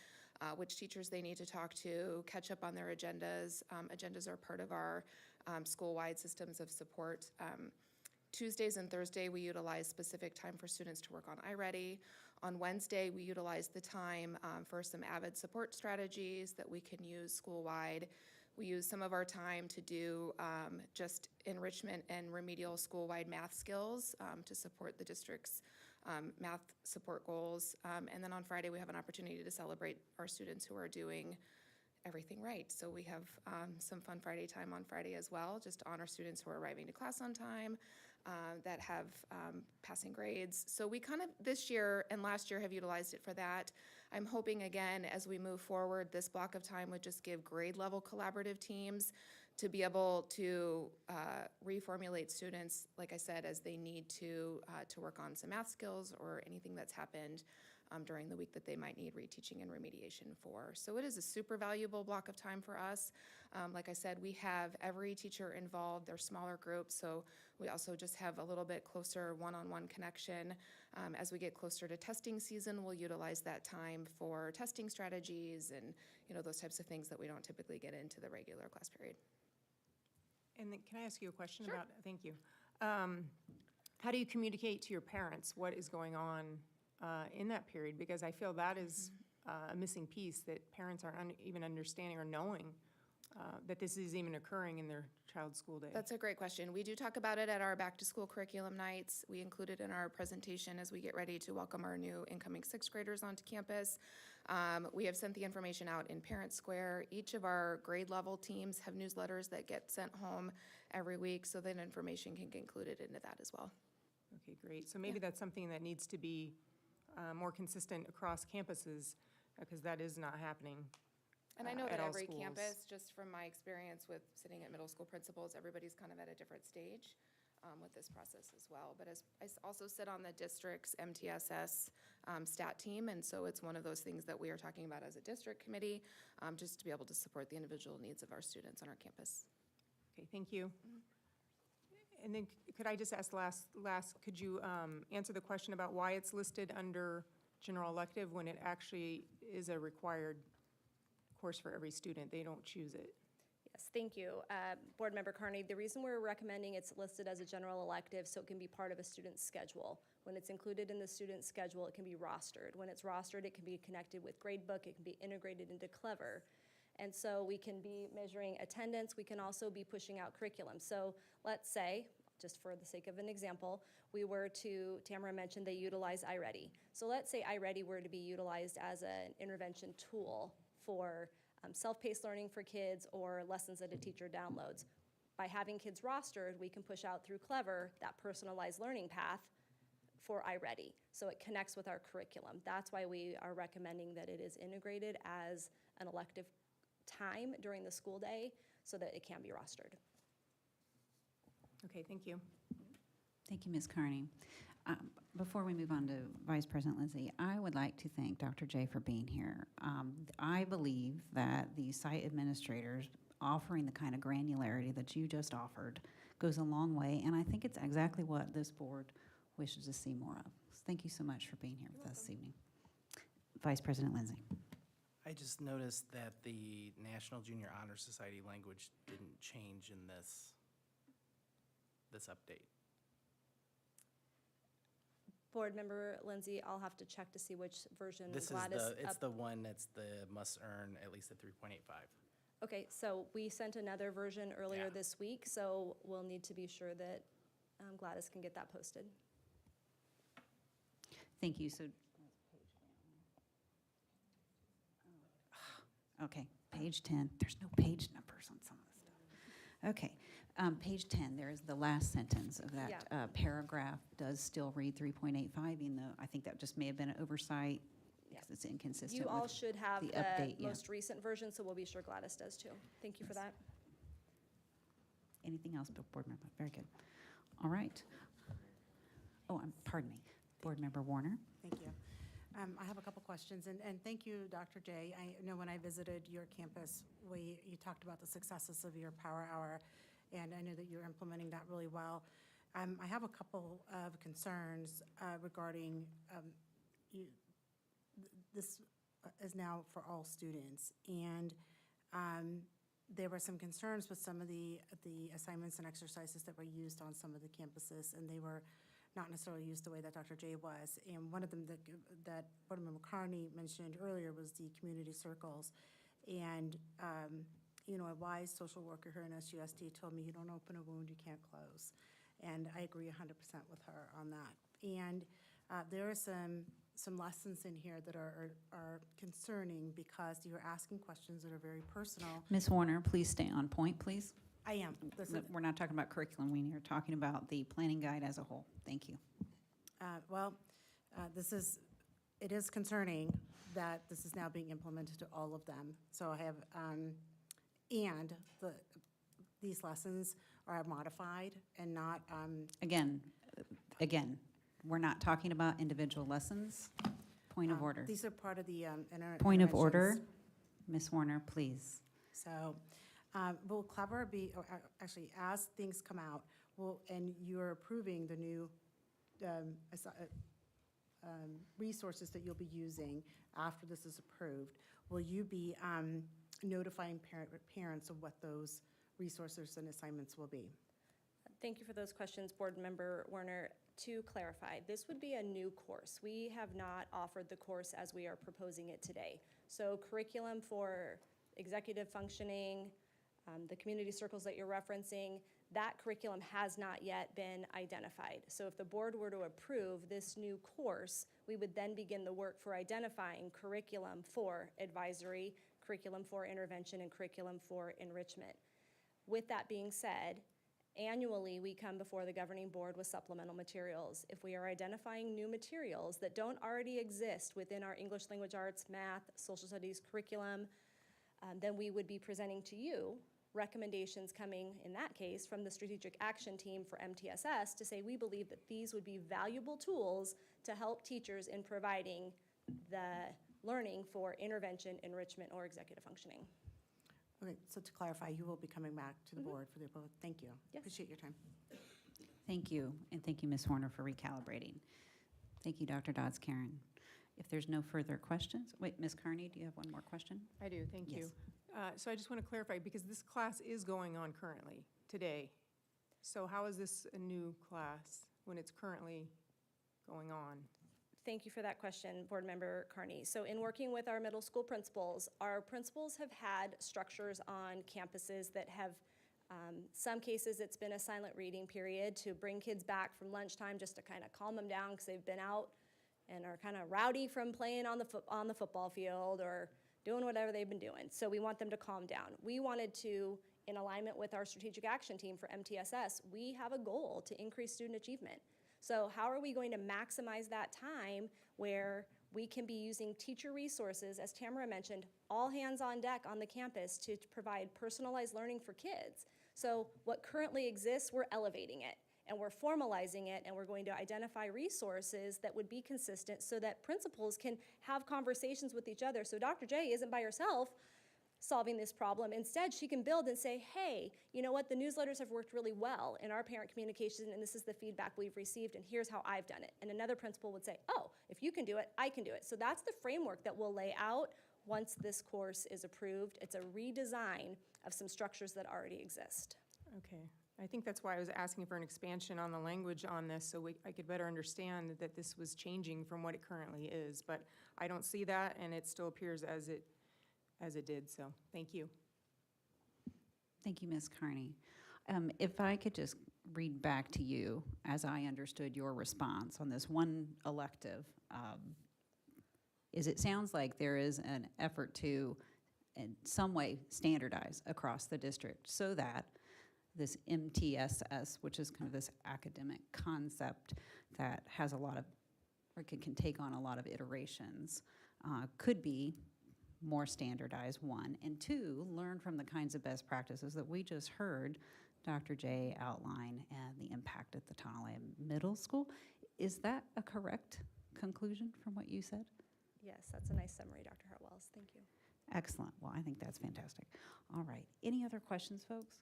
Speaker 14: which teachers they need to talk to, catch up on their agendas. Agendas are part of our school-wide systems of support. Tuesdays and Thursday, we utilize specific time for students to work on iReady. On Wednesday, we utilize the time for some AVID support strategies that we can use school-wide. We use some of our time to do just enrichment and remedial school-wide math skills to support the district's math support goals. And then on Friday, we have an opportunity to celebrate our students who are doing everything right. So we have some fun Friday time on Friday as well, just to honor students who are arriving to class on time, that have passing grades. So we kind of, this year and last year, have utilized it for that. I'm hoping, again, as we move forward, this block of time would just give grade level collaborative teams to be able to reformulate students, like I said, as they need to work on some math skills or anything that's happened during the week that they might need reteaching and remediation for. So it is a super valuable block of time for us. Like I said, we have every teacher involved. They're smaller groups, so we also just have a little bit closer one-on-one connection. As we get closer to testing season, we'll utilize that time for testing strategies and, you know, those types of things that we don't typically get into the regular class period.
Speaker 3: And then, can I ask you a question about, thank you. How do you communicate to your parents what is going on in that period? Because I feel that is a missing piece, that parents aren't even understanding or knowing that this is even occurring in their child's school day.
Speaker 14: That's a great question. We do talk about it at our back-to-school curriculum nights. We include it in our presentation as we get ready to welcome our new incoming sixth graders onto campus. We have sent the information out in Parent Square. Each of our grade level teams have newsletters that get sent home every week, so that information can get included into that as well.
Speaker 3: Okay, great. So maybe that's something that needs to be more consistent across campuses, because that is not happening.
Speaker 14: And I know
Speaker 3: at
Speaker 14: that
Speaker 3: all
Speaker 14: every
Speaker 3: schools.
Speaker 14: campus, just from my experience with sitting at middle school principals, everybody's kind of at a different stage with this process as well. But as I also sit on the district's MTSS stat team, and so it's one of those things that we are talking about as a district committee, just to be able to support the individual needs of our students on our campus.
Speaker 3: Okay, thank you. And then could I just ask could you answer the question about why it's listed under general elective when it actually is a required course for every student? They don't choose it.
Speaker 13: Yes, thank you. Board Member Carney, the reason we're recommending it's listed as a general elective so it can be part of a student's schedule. When it's included in the student's schedule, it can be rostered. When it's rostered, it can be connected with Gradebook, it can be integrated into Clever. And so we can be measuring attendance, we can also be pushing out curriculum. So let's say, just for the sake of an example, we were to, Tamara mentioned they utilize iReady. So let's say iReady were to be utilized as an intervention tool for self-paced learning for kids or lessons that a teacher downloads. By having kids rostered, we can push out through Clever that personalized learning path for iReady. So it connects with our curriculum. That's why we are recommending that it is integrated as an elective time during the school day so that it can be rostered.
Speaker 3: Okay, thank you.
Speaker 1: Thank you, Ms. Carney. Before we move on to Vice President Lindsay, I would like to thank Dr. J for being here. I believe that the site administrators offering the kind of granularity that you just offered goes a long way, and I think it's exactly what this board wishes to see more of. So thank you so much for being here with us this evening. Vice President Lindsay.
Speaker 11: I just noticed that the National Junior Honor Society language didn't change in this update.
Speaker 13: Board Member Lindsay, I'll have to check to see which version
Speaker 11: This
Speaker 13: Gladys.
Speaker 11: it's the one that's the must earn at least a 3.85.
Speaker 13: Okay, so we sent another version earlier
Speaker 11: Yeah.
Speaker 13: this week, so we'll need to be sure that Gladys can get that posted.
Speaker 1: Thank you. So, okay, page 10. There's no page numbers on some of this stuff. Okay, page 10, there is the last sentence of that paragraph does still read 3.85, even though I think that just may have been an oversight because it's inconsistent
Speaker 13: You all
Speaker 1: with
Speaker 13: should have
Speaker 1: the
Speaker 13: the
Speaker 1: update, yeah.
Speaker 13: most recent version, so we'll be sure Gladys does too. Thank you for that.
Speaker 1: Anything else, Board Member? Very good. All right. Oh, pardon me. Board Member Warner.
Speaker 8: Thank you. I have a couple questions, and thank you, Dr. J. I know when I visited your campus, you talked about the successes of your Power Hour, and I know that you're implementing that really well. I have a couple of concerns regarding this is now for all students, and there were some concerns with some of the assignments and exercises that were used on some of the campuses, and they were not necessarily used the way that Dr. J was. And one of them that Board Member Carney mentioned earlier was the community circles. And, you know, a wise social worker here in SUSD told me, you don't open a wound you can't close. And I agree 100% with her on that. And there are some lessons in here that are concerning because you're asking questions that are very personal.
Speaker 1: Ms. Warner, please stay on point, please.
Speaker 8: I am.
Speaker 1: We're not talking about curriculum. We're talking about the planning guide as a whole. Thank you.
Speaker 8: It is concerning that this is now being implemented to all of them. So I have, and these lessons are modified and not,
Speaker 1: Again, we're not talking about individual lessons. Point of order.
Speaker 8: these are part of the
Speaker 1: Point of order.
Speaker 8: interventions.
Speaker 1: Ms. Warner, please.
Speaker 8: So will Clever be, or actually, as things come out, and you're approving the new resources that you'll be using after this is approved, will you be notifying parents of what those resources and assignments will be?
Speaker 13: Thank you for those questions, Board Member Werner. To clarify, this would be a new course. We have not offered the course as we are proposing it today. So curriculum for executive functioning, the community circles that you're referencing, that curriculum has not yet been identified. So if the board were to approve this new course, we would then begin the work for identifying curriculum for advisory, curriculum for intervention, and curriculum for enrichment. With that being said, annually, we come before the governing board with supplemental materials. If we are identifying new materials that don't already exist within our English language arts, math, social studies curriculum, then we would be presenting to you recommendations coming, in that case, from the strategic action team for MTSS to say we believe that these would be valuable tools to help teachers in providing the learning for intervention, enrichment, or executive functioning.
Speaker 8: Okay, so to clarify, you will be coming back to the board for the approval. Thank you.
Speaker 13: Yes.
Speaker 8: Appreciate your time.
Speaker 1: Thank you, and thank you, Ms. Horner, for recalibrating. Thank you, Dr. Dodds. Karen. If there's no further questions, wait, Ms. Carney, do you have one more question?
Speaker 3: I do, thank you.
Speaker 1: Yes.
Speaker 3: So I just want to clarify, because this class is going on currently, today. So how is this a new class when it's currently going on?
Speaker 13: Thank you for that question, Board Member Carney. So in working with our middle school principals, our principals have had structures on campuses that have, some cases it's been a silent reading period to bring kids back from lunchtime just to kind of calm them down because they've been out and are kind of rowdy from playing on the football field or doing whatever they've been doing. So we want them to calm down. We wanted to, in alignment with our strategic action team for MTSS, we have a goal to increase student achievement. So how are we going to maximize that time where we can be using teacher resources, as Tamara mentioned, all hands on deck on the campus to provide personalized learning for kids? So what currently exists, we're elevating it and we're formalizing it, and we're going to identify resources that would be consistent so that principals can have conversations with each other. So Dr. J isn't by herself solving this problem. Instead, she can build and say, hey, you know what, the newsletters have worked really well in our parent communication, and this is the feedback we've received, and here's how I've done it. And another principal would say, oh, if you can do it, I can do it. So that's the framework that we'll lay out once this course is approved. It's a redesign of some structures that already exist.
Speaker 3: Okay, I think that's why I was asking for an expansion on the language on this, so I could better understand that this was changing from what it currently is. But I don't see that, and it still appears as it did, so thank you.
Speaker 1: Thank you, Ms. Carney. If I could just read back to you, as I understood your response on this one elective, is it sounds like there is an effort to, in some way, standardize across the district so that this MTSS, which is kind of this academic concept that has a lot of, or can take on a lot of iterations, could be more standardized, one, and two, learn from the kinds of best practices that we just heard Dr. J outline and the impact at the Tonawanda Middle School. Is that a correct conclusion from what you said?
Speaker 13: Yes, that's a nice summary, Dr. Hartwells. Thank you.
Speaker 1: Excellent. Well, I think that's fantastic. All right. Any other questions, folks?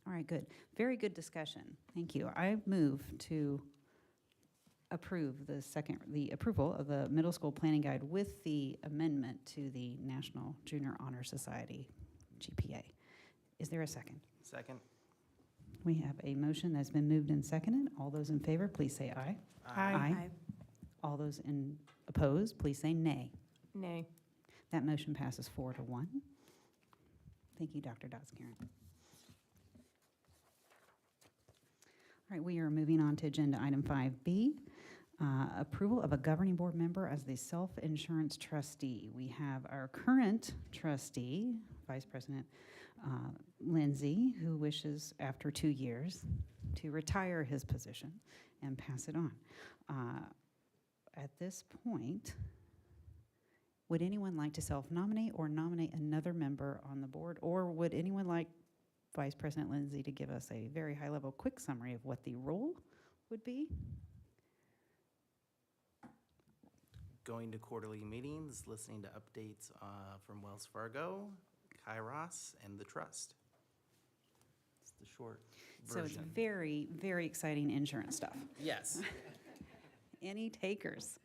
Speaker 1: All right, good. Very good discussion. Thank you. I move to approve the approval of the middle school planning guide with the amendment to the National Junior Honor Society GPA. Is there a second?
Speaker 11: Second.
Speaker 1: We have a motion that's been moved and seconded. All those in favor, please say aye.
Speaker 7: Aye.
Speaker 1: All those opposed, please say nay.
Speaker 3: Nay.
Speaker 1: That motion passes 4-1. Thank you, Dr. Dodds. Karen. All right, we are moving on to agenda item 5B, approval of a governing board member as the self-insurance trustee. We have our current trustee, Vice President Lindsay, who wishes, after 2 years, to retire his position and pass it on. At this point, would anyone like to self-nominate or nominate another member on the board? Or would anyone like Vice President Lindsay to give us a very high-level, quick summary of what the role would be.
Speaker 11: Going to quarterly meetings, listening to updates from Wells Fargo, Kairos, and the Trust. It's the short
Speaker 1: So it's
Speaker 11: version.
Speaker 1: very, very exciting insurance stuff.
Speaker 11: Yes.
Speaker 1: Any takers?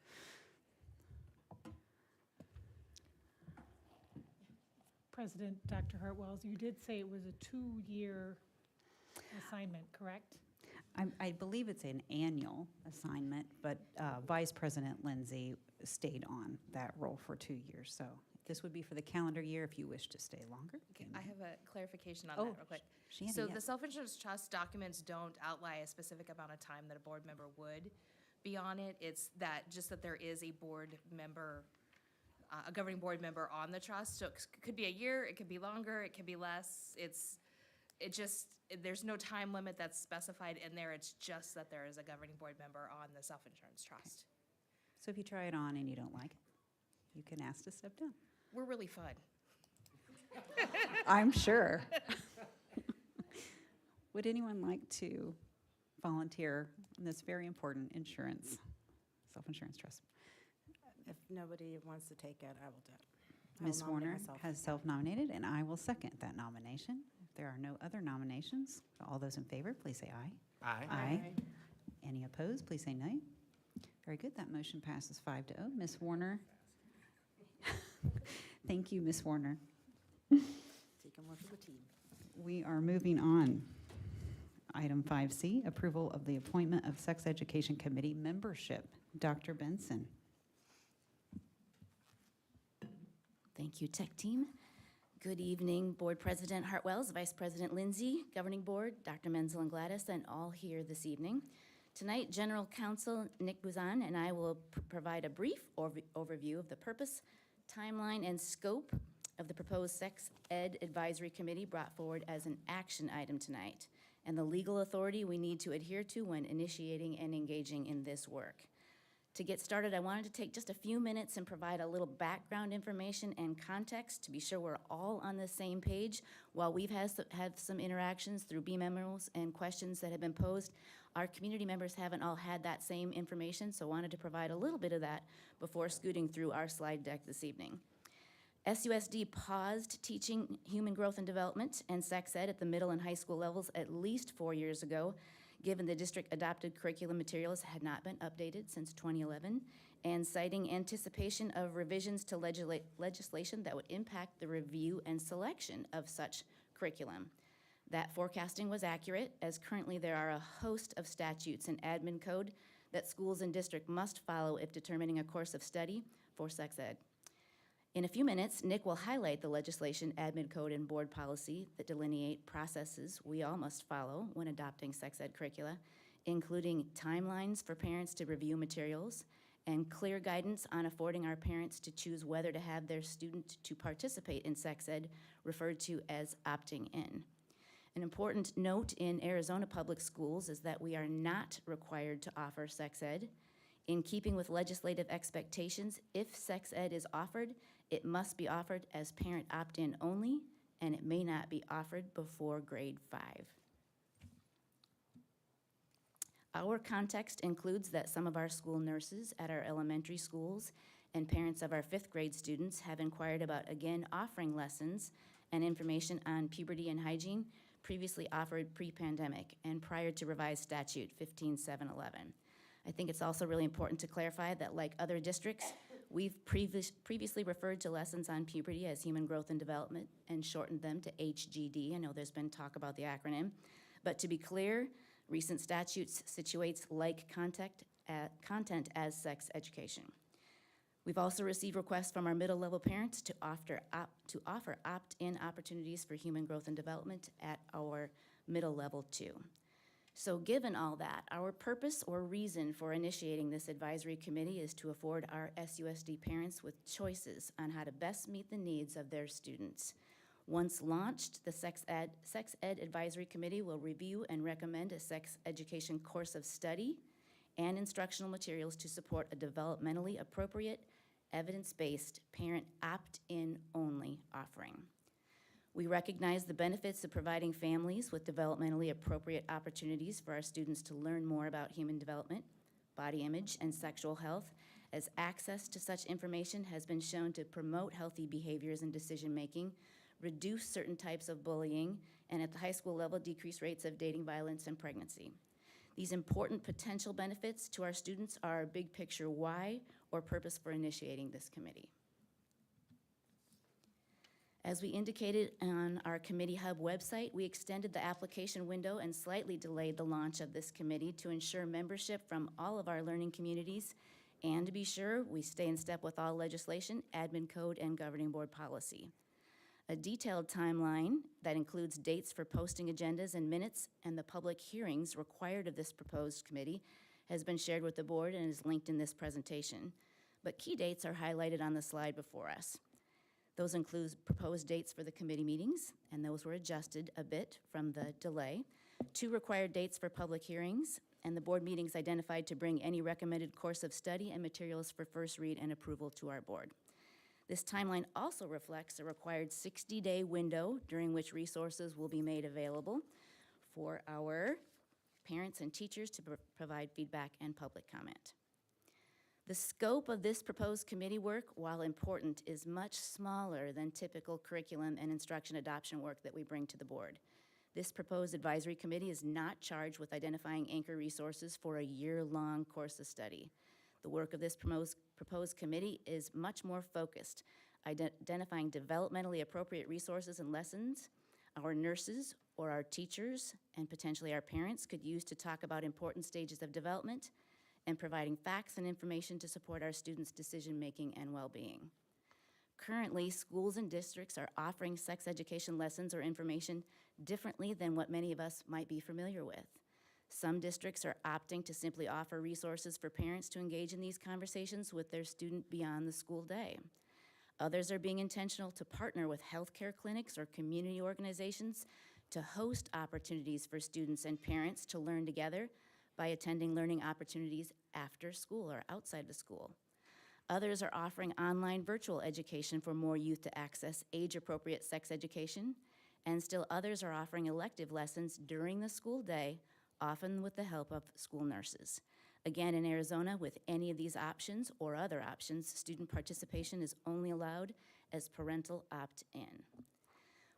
Speaker 7: President Dr. Hartwells, you did say it was a 2-year assignment, correct?
Speaker 1: I believe it's an annual assignment, but Vice President Lindsay stayed on that role for 2 years. So this would be for the calendar year if you wish to stay longer.
Speaker 4: I have a clarification on
Speaker 1: Oh,
Speaker 4: that real quick.
Speaker 1: Shannon,
Speaker 4: So
Speaker 1: yes.
Speaker 4: the self-insurance trust documents don't outline a specific amount of time that a board member would be on it. It's that, just that there is a board member, a governing board member on the trust. So it could be a year, it could be longer, it could be less. There's no time limit that's specified in there. It's just that there is a governing board member on the self-insurance trust.
Speaker 1: So if you try it on and you don't like it, you can ask to step down.
Speaker 4: We're really fun.
Speaker 1: I'm sure. Would anyone like to volunteer in this very important insurance, self-insurance trust?
Speaker 8: If nobody wants to take it, I will do it. I will
Speaker 1: Ms.
Speaker 8: nominate
Speaker 1: Warner
Speaker 8: myself.
Speaker 1: has self-nominated, and I will second that nomination. If there are no other nominations, all those in favor, please say aye.
Speaker 11: Aye.
Speaker 1: Aye. Any opposed, please say nay. Very good, that motion passes 5-0. Ms. Warner? Thank you, Ms. Warner.
Speaker 8: Taking one for the team.
Speaker 1: We are moving on. Item 5C, approval of the appointment of Sex Education Committee membership. Dr. Benson.
Speaker 12: Thank you, Tech Team. Good evening, Board President Hartwells, Vice President Lindsay, Governing Board, Dr. Menzel and Gladys, and all here this evening. Tonight, General Counsel Nick Buzan and I will provide a brief overview of the purpose, timeline, and scope of the proposed Sex Ed Advisory Committee brought forward as an action item tonight, and the legal authority we need to adhere to when initiating and engaging in this work. To get started, I wanted to take just a few minutes and provide a little background information and context to be sure we're all on the same page. While we've had some interactions through B memos and questions that have been posed, our community members haven't all had that same information, so I wanted to provide a little bit of that before scooting through our slide deck this evening. SUSD paused teaching human growth and development and sex ed at the middle and high school levels at least 4 years ago, given the district adopted curriculum materials had not been updated since 2011, and citing anticipation of revisions to legislation that would impact the review and selection of such curriculum. That forecasting was accurate, as currently there are a host of statutes and admin code that schools and district must follow if determining a course of study for sex ed. In a few minutes, Nick will highlight the legislation, admin code, and board policy that delineate processes we all must follow when adopting sex ed curricula, including timelines for parents to review materials and clear guidance on affording our parents to choose whether to have their student to participate in sex ed, referred to as opting in. An important note in Arizona public schools is that we are not required to offer sex ed. In keeping with legislative expectations, if sex ed is offered, it must be offered as parent opt-in only, and it may not be offered before grade 5. Our context includes that some of our school nurses at our elementary schools and parents of our 5th grade students have inquired about again offering lessons and information on puberty and hygiene previously offered pre-pandemic and prior to revised statute 15711. I think it's also really important to clarify that, like other districts, we've previously referred to lessons on puberty as human growth and development and shortened them to HGD. I know there's been talk about the acronym. But to be clear, recent statutes situates like content as sex education. We've also received requests from our middle-level parents to offer opt-in opportunities for human growth and development at our middle level too. So given all that, our purpose or reason for initiating this advisory committee is to afford our SUSD parents with choices on how to best meet the needs of their students. Once launched, the Sex Ed Advisory Committee will review and recommend a sex education course of study and instructional materials to support a developmentally appropriate, evidence-based, parent opt-in only offering. We recognize the benefits of providing families with developmentally appropriate opportunities for our students to learn more about human development, body image, and sexual health, as access to such information has been shown to promote healthy behaviors and decision-making, reduce certain types of bullying, and at the high school level, decrease rates of dating violence and pregnancy. These important potential benefits to our students are our big picture why or purpose for initiating this committee. As we indicated on our Committee Hub website, we extended the application window and slightly delayed the launch of this committee to ensure membership from all of our learning communities and to be sure we stay in step with all legislation, admin code, and governing board policy. A detailed timeline that includes dates for posting agendas and minutes and the public hearings required of this proposed committee has been shared with the board and is linked in this presentation. But key dates are highlighted on the slide before us. Those include proposed dates for the committee meetings, and those were adjusted a bit from the delay. 2 required dates for public hearings, and the board meetings identified to bring any recommended course of study and materials for first read and approval to our board. This timeline also reflects a required 60-day window during which resources will be made available for our parents and teachers to provide feedback and public comment. The scope of this proposed committee work, while important, is much smaller than typical curriculum and instruction adoption work that we bring to the board. This proposed advisory committee is not charged with identifying anchor resources for a year-long course of study. The work of this proposed committee is much more focused, identifying developmentally appropriate resources and lessons our nurses or our teachers and potentially our parents could use to talk about important stages of development and providing facts and information to support our students' decision-making and well-being. Currently, schools and districts are offering sex education lessons or information differently than what many of us might be familiar with. Some districts are opting to simply offer resources for parents to engage in these conversations with their student beyond the school day. Others are being intentional to partner with healthcare clinics or community organizations to host opportunities for students and parents to learn together by attending learning opportunities after school or outside the school. Others are offering online virtual education for more youth to access age-appropriate sex education, and still others are offering elective lessons during the school day, often with the help of school nurses. Again, in Arizona, with any of these options or other options, student participation is only allowed as parental opt-in.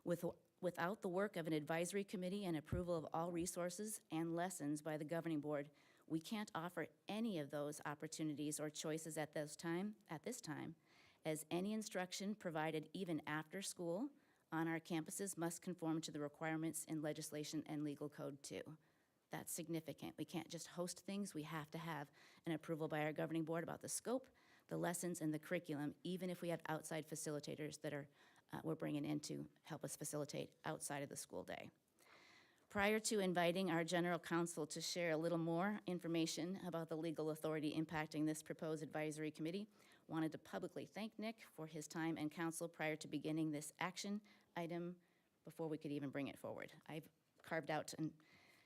Speaker 12: Without the work of an advisory committee and approval of all resources and lessons by the governing board, we can't offer any of those opportunities or choices at this time, as any instruction provided even after school on our campuses must conform to the requirements in legislation and legal code too. That's significant. We can't just host things. We have to have an approval by our governing board about the scope, the lessons, and the curriculum, even if we have outside facilitators that we're bringing in to help us facilitate outside of the school day. Prior to inviting our general counsel to share a little more information about the legal authority impacting this proposed advisory committee, wanted to publicly thank Nick for his time and counsel prior to beginning this action item before we could even bring it forward. I've carved out and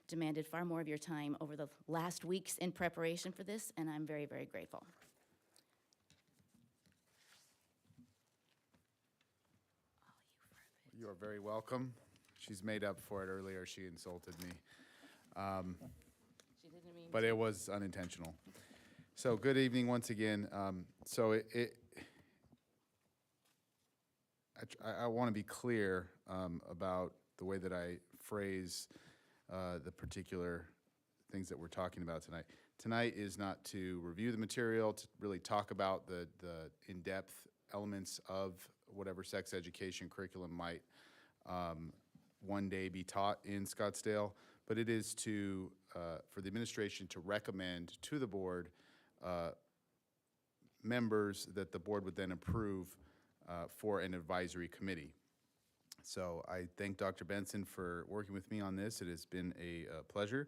Speaker 12: demanded far more of your time over the last weeks in preparation for this, and I'm very, very grateful.
Speaker 5: You are very welcome. She's made up for it earlier. She insulted me.
Speaker 12: She didn't mean
Speaker 5: But it was unintentional. So good evening once again. I want to be clear about the way that I phrase the particular things that we're talking about tonight. Tonight is not to review the material, to really talk about the in-depth elements of whatever sex education curriculum might one day be taught in Scottsdale, but it is to for the administration to recommend to the board members that the board would then approve for an advisory committee. So I thank Dr. Benson for working with me on this. It has been a pleasure.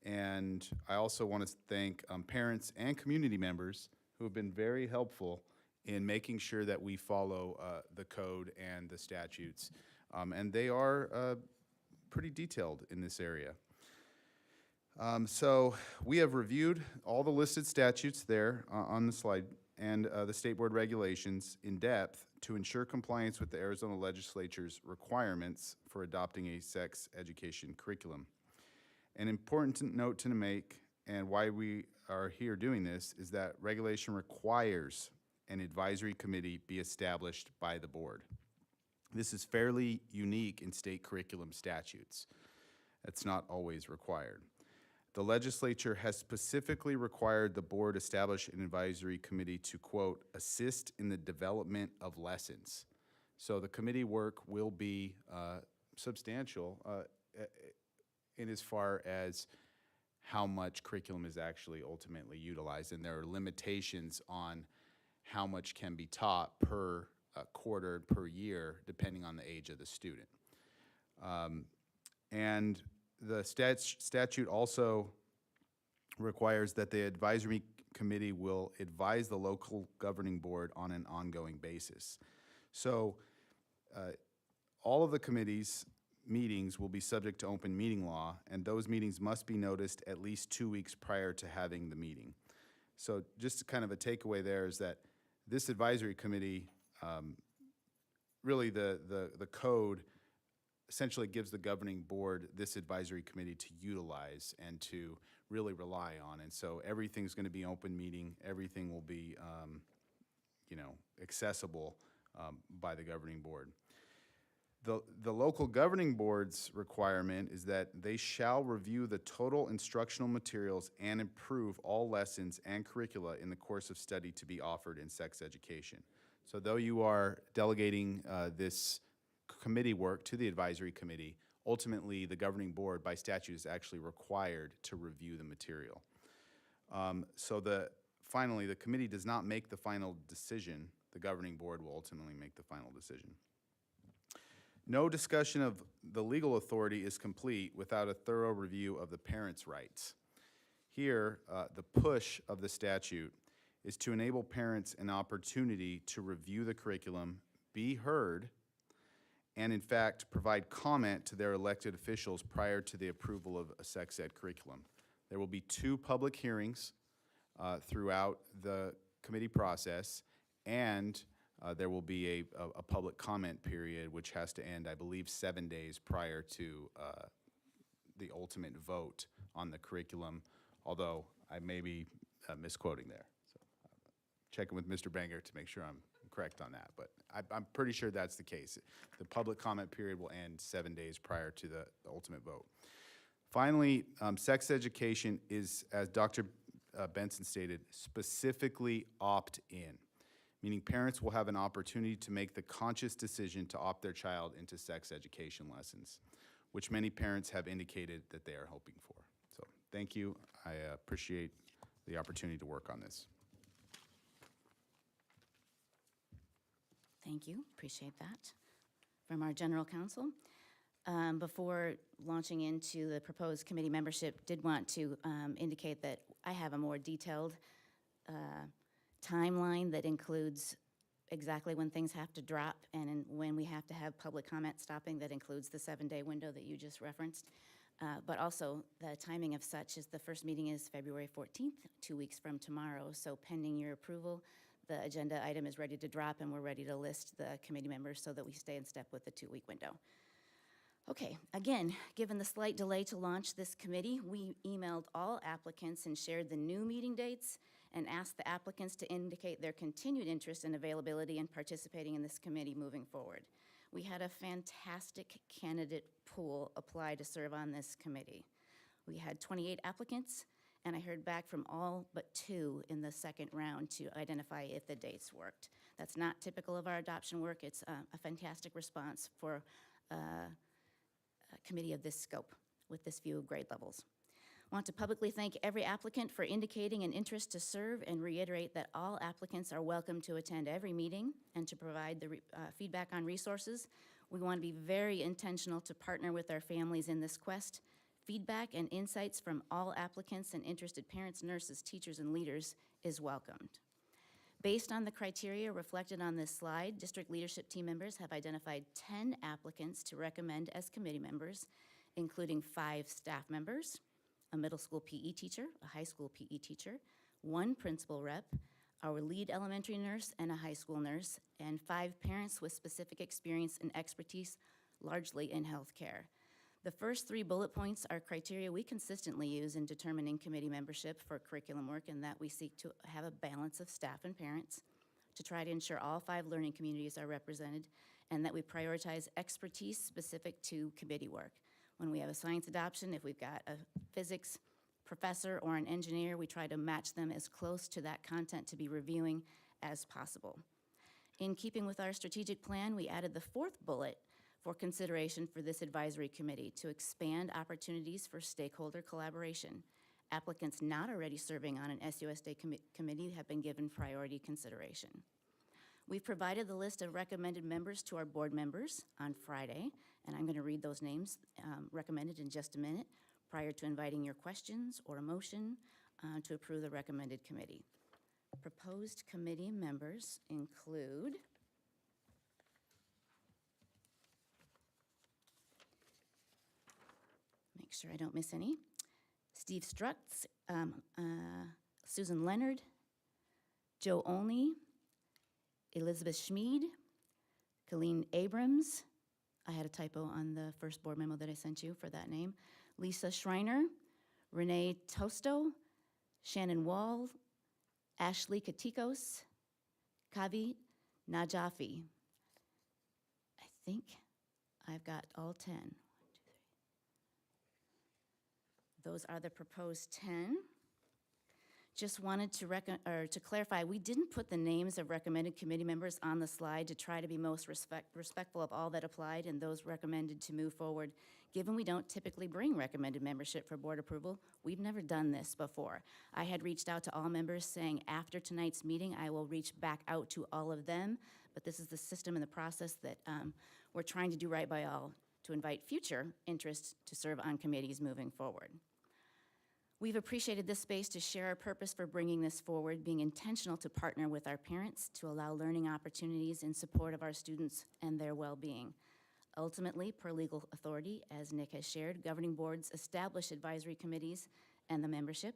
Speaker 5: And I also want to thank parents and community members who have been very helpful in making sure that we follow the code and the statutes. And they are pretty detailed in this area. So we have reviewed all the listed statutes there on the slide and the state board regulations in depth to ensure compliance with the Arizona Legislature's requirements for adopting a sex education curriculum. An important note to make, and why we are here doing this, is that regulation requires an advisory committee be established by the board. This is fairly unique in state curriculum statutes. It's not always required. The legislature has specifically required the board establish an advisory committee to, quote, assist in the development of lessons. So the committee work will be substantial in as far as how much curriculum is actually ultimately utilized, and there are limitations on how much can be taught per quarter, per year, depending on the age of the student. And the statute also requires that the advisory committee will advise the local governing board on an ongoing basis. So all of the committee's meetings will be subject to open meeting law, and those meetings must be noticed at least 2 weeks prior to having the meeting. So just kind of a takeaway there is that this advisory committee, really the code essentially gives the governing board this advisory committee to utilize and to really rely on. And so everything's going to be open meeting. Everything will be, accessible by the governing board. The local governing board's requirement is that they shall review the total instructional materials and improve all lessons and curricula in the course of study to be offered in sex education. So though you are delegating this committee work to the advisory committee, ultimately the board by statute is actually required to review the material. Finally, the committee does not make the final decision. The governing board will ultimately make the final decision. No discussion of the legal authority is complete without a thorough review of the parents' rights. Here, the push of the statute is to enable parents an opportunity to review the curriculum, be heard, and in fact, provide comment to their elected officials prior to the approval of a sex ed curriculum. There will be 2 public hearings throughout the committee process, and there will be a public comment period which has to end, I believe, 7 days prior to the ultimate vote on the curriculum, although I may be misquoting there. So, checking with Mr. Banger to make sure I'm correct on that, but I'm pretty sure that's the case. The public comment period will end 7 days prior to the ultimate vote. Finally, sex education is, as Dr. Benson stated, specifically opt-in, meaning parents will have an opportunity to make the conscious decision to opt their child into sex education lessons, which many parents have indicated that they are hoping for. So thank you. I appreciate the opportunity to work on this.
Speaker 12: Thank you, appreciate that. From our general counsel, before launching into the proposed committee membership, did want to indicate that I have a more detailed timeline that includes exactly when things have to drop and when we have to have public comment stopping. That includes the 7-day window that you just referenced. But also, the timing of such is the first meeting is February 14th, 2 weeks from tomorrow. So pending your approval, the agenda item is ready to drop, and we're ready to list the committee members so that we stay in step with the 2-week window. Okay, again, given the slight delay to launch this committee, we emailed all applicants and shared the new meeting dates and asked the applicants to indicate their continued interest and availability in participating in this committee moving forward. We had a fantastic candidate pool apply to serve on this committee. We had 28 applicants, and I heard back from all but 2 in the second round to identify if the dates worked. That's not typical of our adoption work. It's a fantastic response for a committee of this scope with this view of grade levels. I want to publicly thank every applicant for indicating an interest to serve and reiterate that all applicants are welcome to attend every meeting and to provide the feedback on resources. We want to be very intentional to partner with our families in this quest. Feedback and insights from all applicants and interested parents, nurses, teachers, and leaders is welcomed. Based on the criteria reflected on this slide, district leadership team members have identified 10 applicants to recommend as committee members, including 5 staff members, a middle school PE teacher, a high school PE teacher, 1 principal rep, our lead elementary nurse, and a high school nurse, and 5 parents with specific experience and expertise, largely in healthcare. The first 3 bullet points are criteria we consistently use in determining committee membership for curriculum work, and that we seek to have a balance of staff and parents, to try to ensure all 5 learning communities are represented, and that we prioritize expertise specific to committee work. When we have a science adoption, if we've got a physics professor or an engineer, we try to match them as close to that content to be reviewing as possible. In keeping with our strategic plan, we added the 4th bullet for consideration for this advisory committee to expand opportunities for stakeholder collaboration. Applicants not already serving on an SUSD committee have been given priority consideration. We've provided the list of recommended members to our board members on Friday, and I'm going to read those names recommended in just a minute prior to inviting your questions or a motion to approve the recommended committee. Proposed committee members include make sure I don't miss any. Steve Strutz, Susan Leonard, Joe Olney, Elizabeth Schmid, Colleen Abrams. I had a typo on the first board memo that I sent you for that name. Lisa Schreiner, Renee Tosto, Shannon Wall, Ashley Katikos, Kavi Najafi. I think I've got all 10. 1, 2, 3. Those are the proposed 10. Just wanted to clarify, we didn't put the names of recommended committee members on the slide to try to be most respectful of all that applied and those recommended to move forward. Given we don't typically bring recommended membership for board approval, we've never done this before. I had reached out to all members saying after tonight's meeting, I will reach back out to all of them, but this is the system and the process that we're trying to do right by all to invite future interest to serve on committees moving forward. We've appreciated this space to share our purpose for bringing this forward, being intentional to partner with our parents to allow learning opportunities in support of our students and their well-being. Ultimately, per legal authority, as Nick has shared, governing boards establish advisory committees and the membership,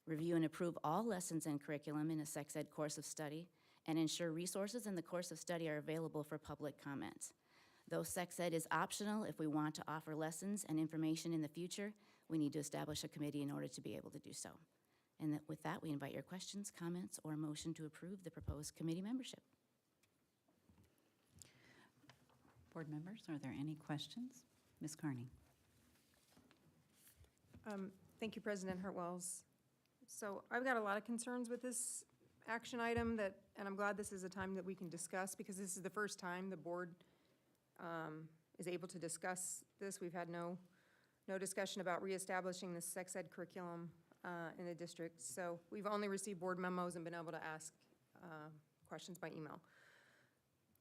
Speaker 12: review and approve all lessons and curriculum in a sex ed course of study, and ensure resources in the course of study are available for public comment. Though sex ed is optional, if we want to offer lessons and information in the future, we need to establish a committee in order to be able to do so. And with that, we invite your questions, comments, or a motion to approve the proposed committee membership.
Speaker 1: Board members, are there any questions? Ms. Carney.
Speaker 3: Thank you, President Hurtwells. So I've got a lot of concerns with this action item and I'm glad this is a time that we can discuss because this is the first time the board is able to discuss this. We've had no discussion about reestablishing the sex ed curriculum in the district. So we've only received board memos and been able to ask questions by email.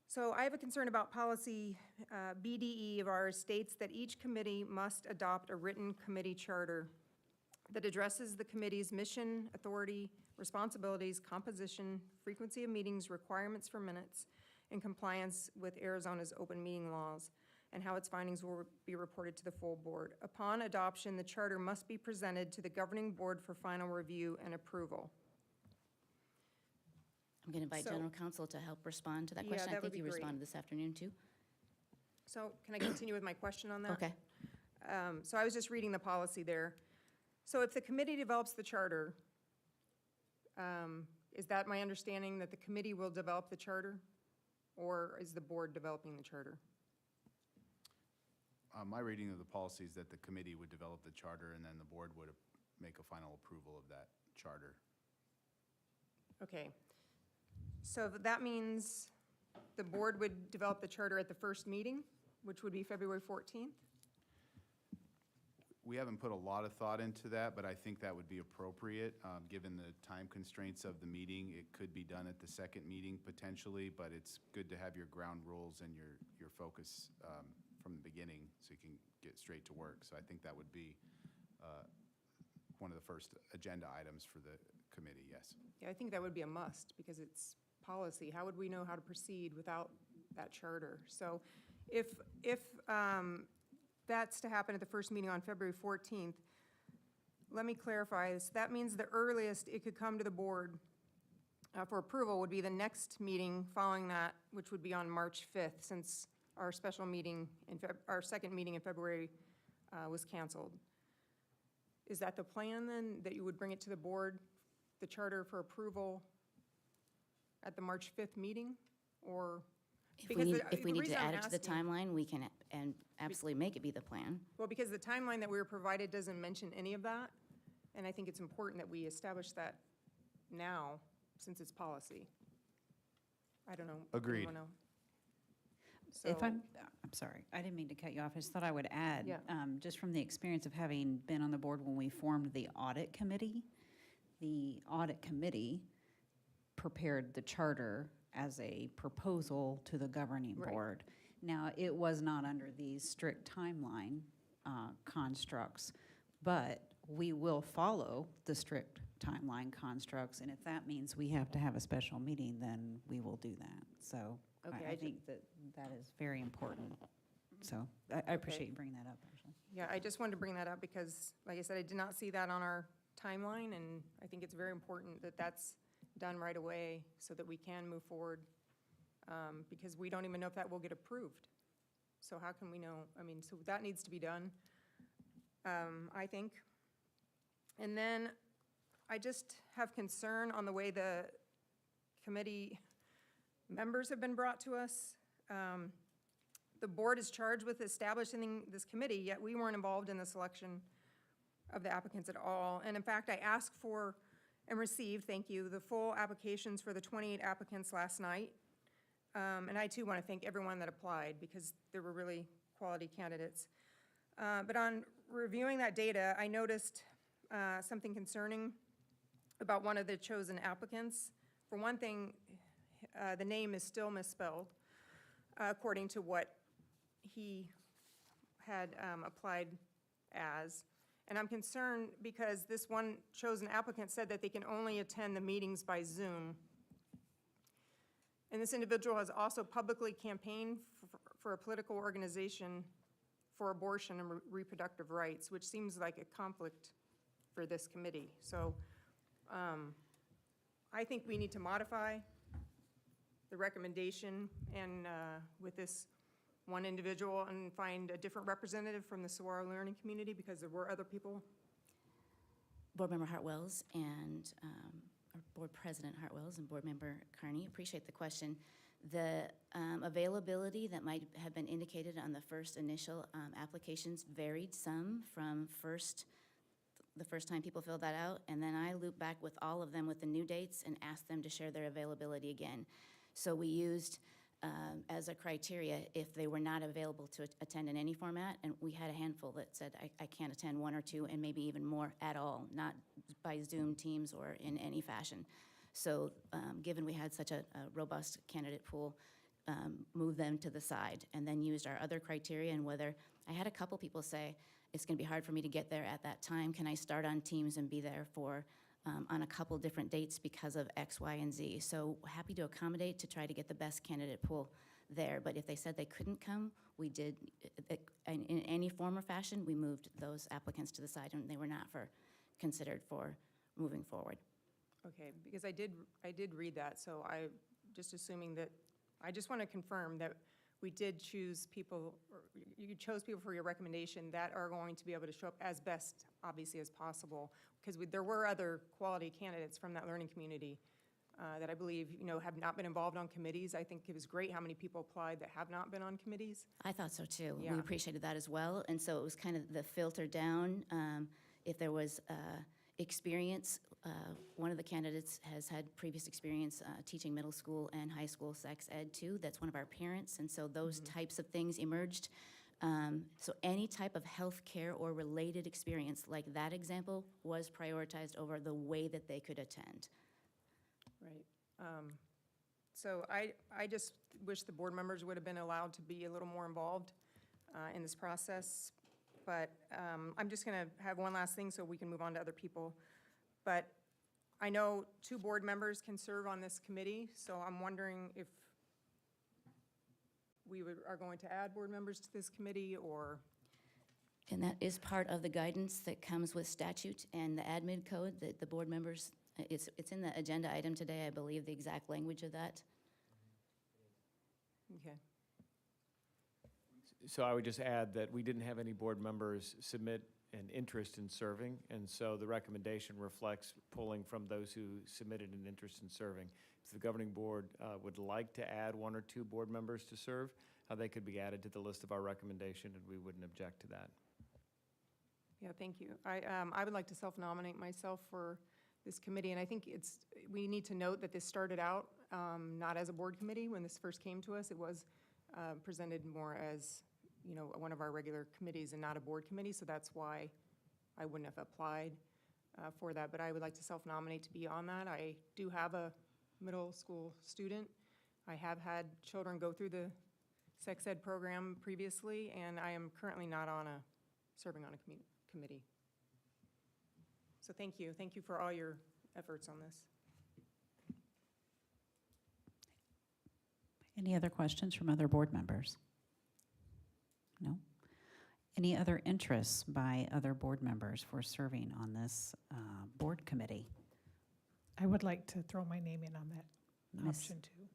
Speaker 3: So I have a concern about policy BDE of ours states that each committee must adopt a written committee charter that addresses the committee's mission, authority, responsibilities, composition, frequency of meetings, requirements for minutes, and compliance with Arizona's open meeting laws, and how its findings will be reported to the full board. Upon adoption, the charter must be presented to the governing board for final review and approval.
Speaker 12: I'm going to invite General Counsel to help respond to that question.
Speaker 3: Yeah,
Speaker 12: I think you responded this afternoon, too.
Speaker 3: So can I continue with my question on that?
Speaker 12: Okay.
Speaker 3: So I was just reading the policy there. So if the committee develops the charter, is that my understanding that the committee will develop the charter? Or is the board developing the charter?
Speaker 5: My reading of the policy is that the committee would develop the charter and then the board would make a final approval of that charter.
Speaker 3: Okay. So that means the board would develop the charter at the first meeting, which would be February 14th?
Speaker 5: We haven't put a lot of thought into that, but I think that would be appropriate. Given the time constraints of the meeting, it could be done at the second meeting potentially, but it's good to have your ground rules and your focus from the beginning so you can get straight to work. So I think that would be one of the first agenda items for the committee, yes.
Speaker 3: Yeah, I think that would be a must because it's policy. How would we know how to proceed without that charter? So if that's to happen at the first meeting on February 14th, let me clarify this. That means the earliest it could come to the board for approval would be the next meeting following that, which would be on March 5th, since our special meeting, our second meeting in February was canceled. Is that the plan then, that you would bring it to the board, the charter for approval at the March 5th meeting? Or?
Speaker 12: If
Speaker 3: because
Speaker 12: we
Speaker 3: the
Speaker 12: need
Speaker 3: reason
Speaker 12: to
Speaker 3: I'm
Speaker 12: add it to the
Speaker 3: asking-
Speaker 12: timeline, we can, and absolutely make it be the plan.
Speaker 3: Well, because the timeline that we were provided doesn't mention any of that, and I think it's important that we establish that now, since it's policy. I don't know.
Speaker 5: Agreed.
Speaker 3: Anyone else?
Speaker 1: If
Speaker 3: So-
Speaker 1: I'm sorry, I didn't mean to cut you off. I just thought I would add,
Speaker 3: Yeah.
Speaker 1: just from the experience of having been on the board when we formed the audit committee prepared the charter as a proposal to the governing
Speaker 3: Right.
Speaker 1: board. Now, it was not under these strict timeline constructs, but we will follow the strict timeline constructs, and if that means we have to have a special meeting, then we will do that. So
Speaker 3: Okay,
Speaker 1: I think that is very important. So I appreciate you bringing that up, actually.
Speaker 3: Yeah, I just wanted to bring that up because, like I said, I did not see that on our timeline, and I think it's very important that that's done right away so that we can move forward, because we don't even know if that will get approved. So how can we know? I mean, so that needs to be done, I think. And then I just have concern on the way the committee members have been brought to us. The board is charged with establishing this committee, yet we weren't involved in the selection of the applicants at all. And in fact, I asked for and received, thank you, the full applications for the 28 applicants last night. And I too want to thank everyone that applied because there were really quality candidates. But on reviewing that data, I noticed something concerning about one of the chosen applicants. For one thing, the name is still misspelled, according to what he had applied as. And I'm concerned because this one chosen applicant said that they can only attend the meetings by Zoom. And this individual has also publicly campaigned for a political organization for abortion and reproductive rights, which seems like a conflict for this committee. So I think we need to modify the recommendation and with this one individual and find a different representative from the Saguaro learning community because there were other people.
Speaker 12: Board Member Hartwells and our Board President Hartwells and Board Member Carney, appreciate the question. The availability that might have been indicated on the first initial applications varied some from the first time people filled that out, and then I looped back with all of them with the new dates and asked them to share their availability again. So we used as a criteria if they were not available to attend in any format, and we had a handful that said, I can't attend one or two, and maybe even more at all, not by Zoom, Teams, or in any fashion. So given we had such a robust candidate pool, moved them to the side, and then used our other criteria, and whether, I had a couple people say, it's gonna be hard for me to get there at that time, can I start on Teams and be there for on a couple different dates because of X, Y, and Z. So happy to accommodate to try to get the best candidate pool there. But if they said they couldn't come, we did, in any form or fashion, we moved those applicants to the side and they were not considered for moving forward.
Speaker 3: Okay, because I did read that, so I just assuming that, I just want to confirm that we did choose people, or you chose people for your recommendation that are going to be able to show up as best, obviously, as possible. Because there were other quality candidates from that learning community that I believe, have not been involved on committees. I think it was great how many people applied that have not been on committees.
Speaker 12: I thought so too.
Speaker 3: Yeah.
Speaker 12: We appreciated that as well. And so it was kind of the filter down. If there was experience, one of the candidates has had previous experience teaching middle school and high school sex ed too. That's one of our parents. And so those types of things emerged. So any type of healthcare or related experience, like that example, was prioritized over the way that they could attend.
Speaker 3: Right. So I just wish the board members would have been allowed to be a little more involved in this process. But I'm just going to have one last thing so we can move on to other people. But I know 2 board members can serve on this committee, so I'm wondering if we are going to add board members to this committee, or?
Speaker 12: And that is part of the guidance that comes with statute and the admin code, that the board members It's in the agenda item today, I believe, the exact language of that.
Speaker 3: Okay.
Speaker 2: So I would just add that we didn't have any board members submit an interest in serving, and so the recommendation reflects pulling from those who submitted an interest in serving. If the governing board would like to add 1 or 2 board members to serve, they could be added to the list of our recommendation, and we wouldn't object to that.
Speaker 3: Yeah, thank you. I would like to self-nominate myself for this committee, and I think we need to note that this started out not as a board committee. When this first came to us, it was presented more as, one of our regular committees and not a board committee, so that's why I wouldn't have applied for that, but I would like to self-nominate to be on that. I do have a middle school student. I have had children go through the sex ed program previously, and I am currently not serving on a committee. So thank you. Thank you for all your efforts on this.
Speaker 1: Any other questions from other board members? No? Any other interests by other board members for serving on this board committee?
Speaker 7: I would like to throw my name in on that
Speaker 1: Miss-
Speaker 7: option too.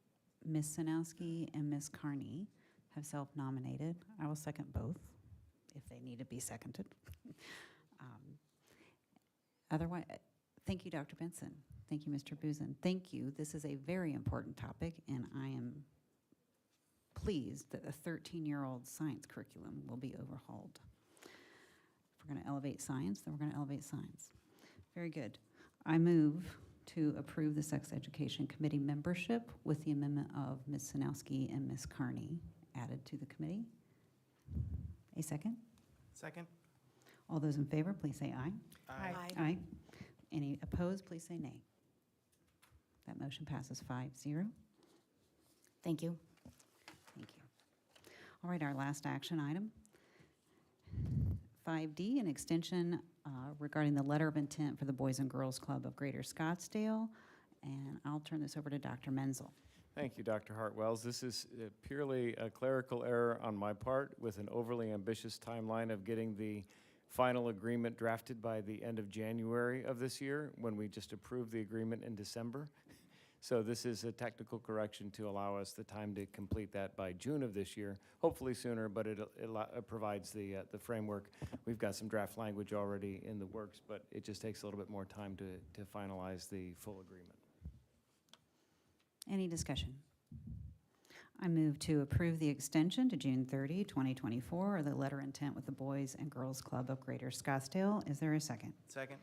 Speaker 1: Ms. Sinowski and Ms. Carney have self-nominated. I will second both if they need to be seconded. Otherwise, thank you, Dr. Benson. Thank you, Mr. Buzan. Thank you. This is a very important topic, and I am pleased that the 13-year-old science curriculum will be overhauled. If we're going to elevate science, then we're going to elevate science. Very good. I move to approve the Sex Education Committee membership with the amendment of Ms. Sinowski and Ms. Carney added to the committee. A second?
Speaker 11: Second?
Speaker 1: All those in favor, please say aye.
Speaker 11: Aye.
Speaker 1: Aye. Any opposed, please say nay. That motion passes 5-0.
Speaker 12: Thank you.
Speaker 1: Thank you. All right, our last action item. 5D, an extension regarding the letter of intent for the Boys and Girls Club of Greater Scottsdale. And I'll turn this over to Dr. Menzel.
Speaker 2: Thank you, Dr. Hartwells. This is purely a clerical error on my part with an overly ambitious timeline of getting the final agreement drafted by the end of January of this year, when we just approved the agreement in December. So this is a technical correction to allow us the time to complete that by June of this year, hopefully sooner, but it provides the framework. We've got some draft language already in the works, but it just takes a little bit more time to finalize the full agreement.
Speaker 1: Any discussion? I move to approve the extension to June 30, 2024, of the letter intent with the Boys and Girls Club of Greater Scottsdale. Is there a second?
Speaker 11: Second?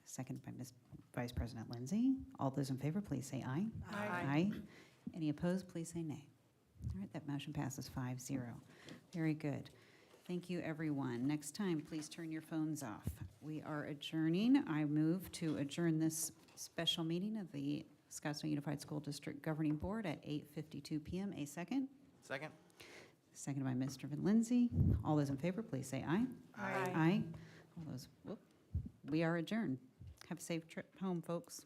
Speaker 1: Second by Ms. Vice President Lindsay. All those in favor, please say aye.
Speaker 3: Aye.
Speaker 1: Any opposed, please say nay. All right, that motion passes 5-0. Very good. Thank you, everyone. Next time, please turn your phones off. We are adjourning. I move to adjourn this special meeting of the Scottsdale Unified School District Governing Board at 8:52 p.m. A second?
Speaker 11: Second?
Speaker 1: Seconded by Mr. Lindsay. All those in favor, please say aye.
Speaker 3: Aye.
Speaker 1: Aye. All those, whoop. We are adjourned. Have a safe trip home, folks.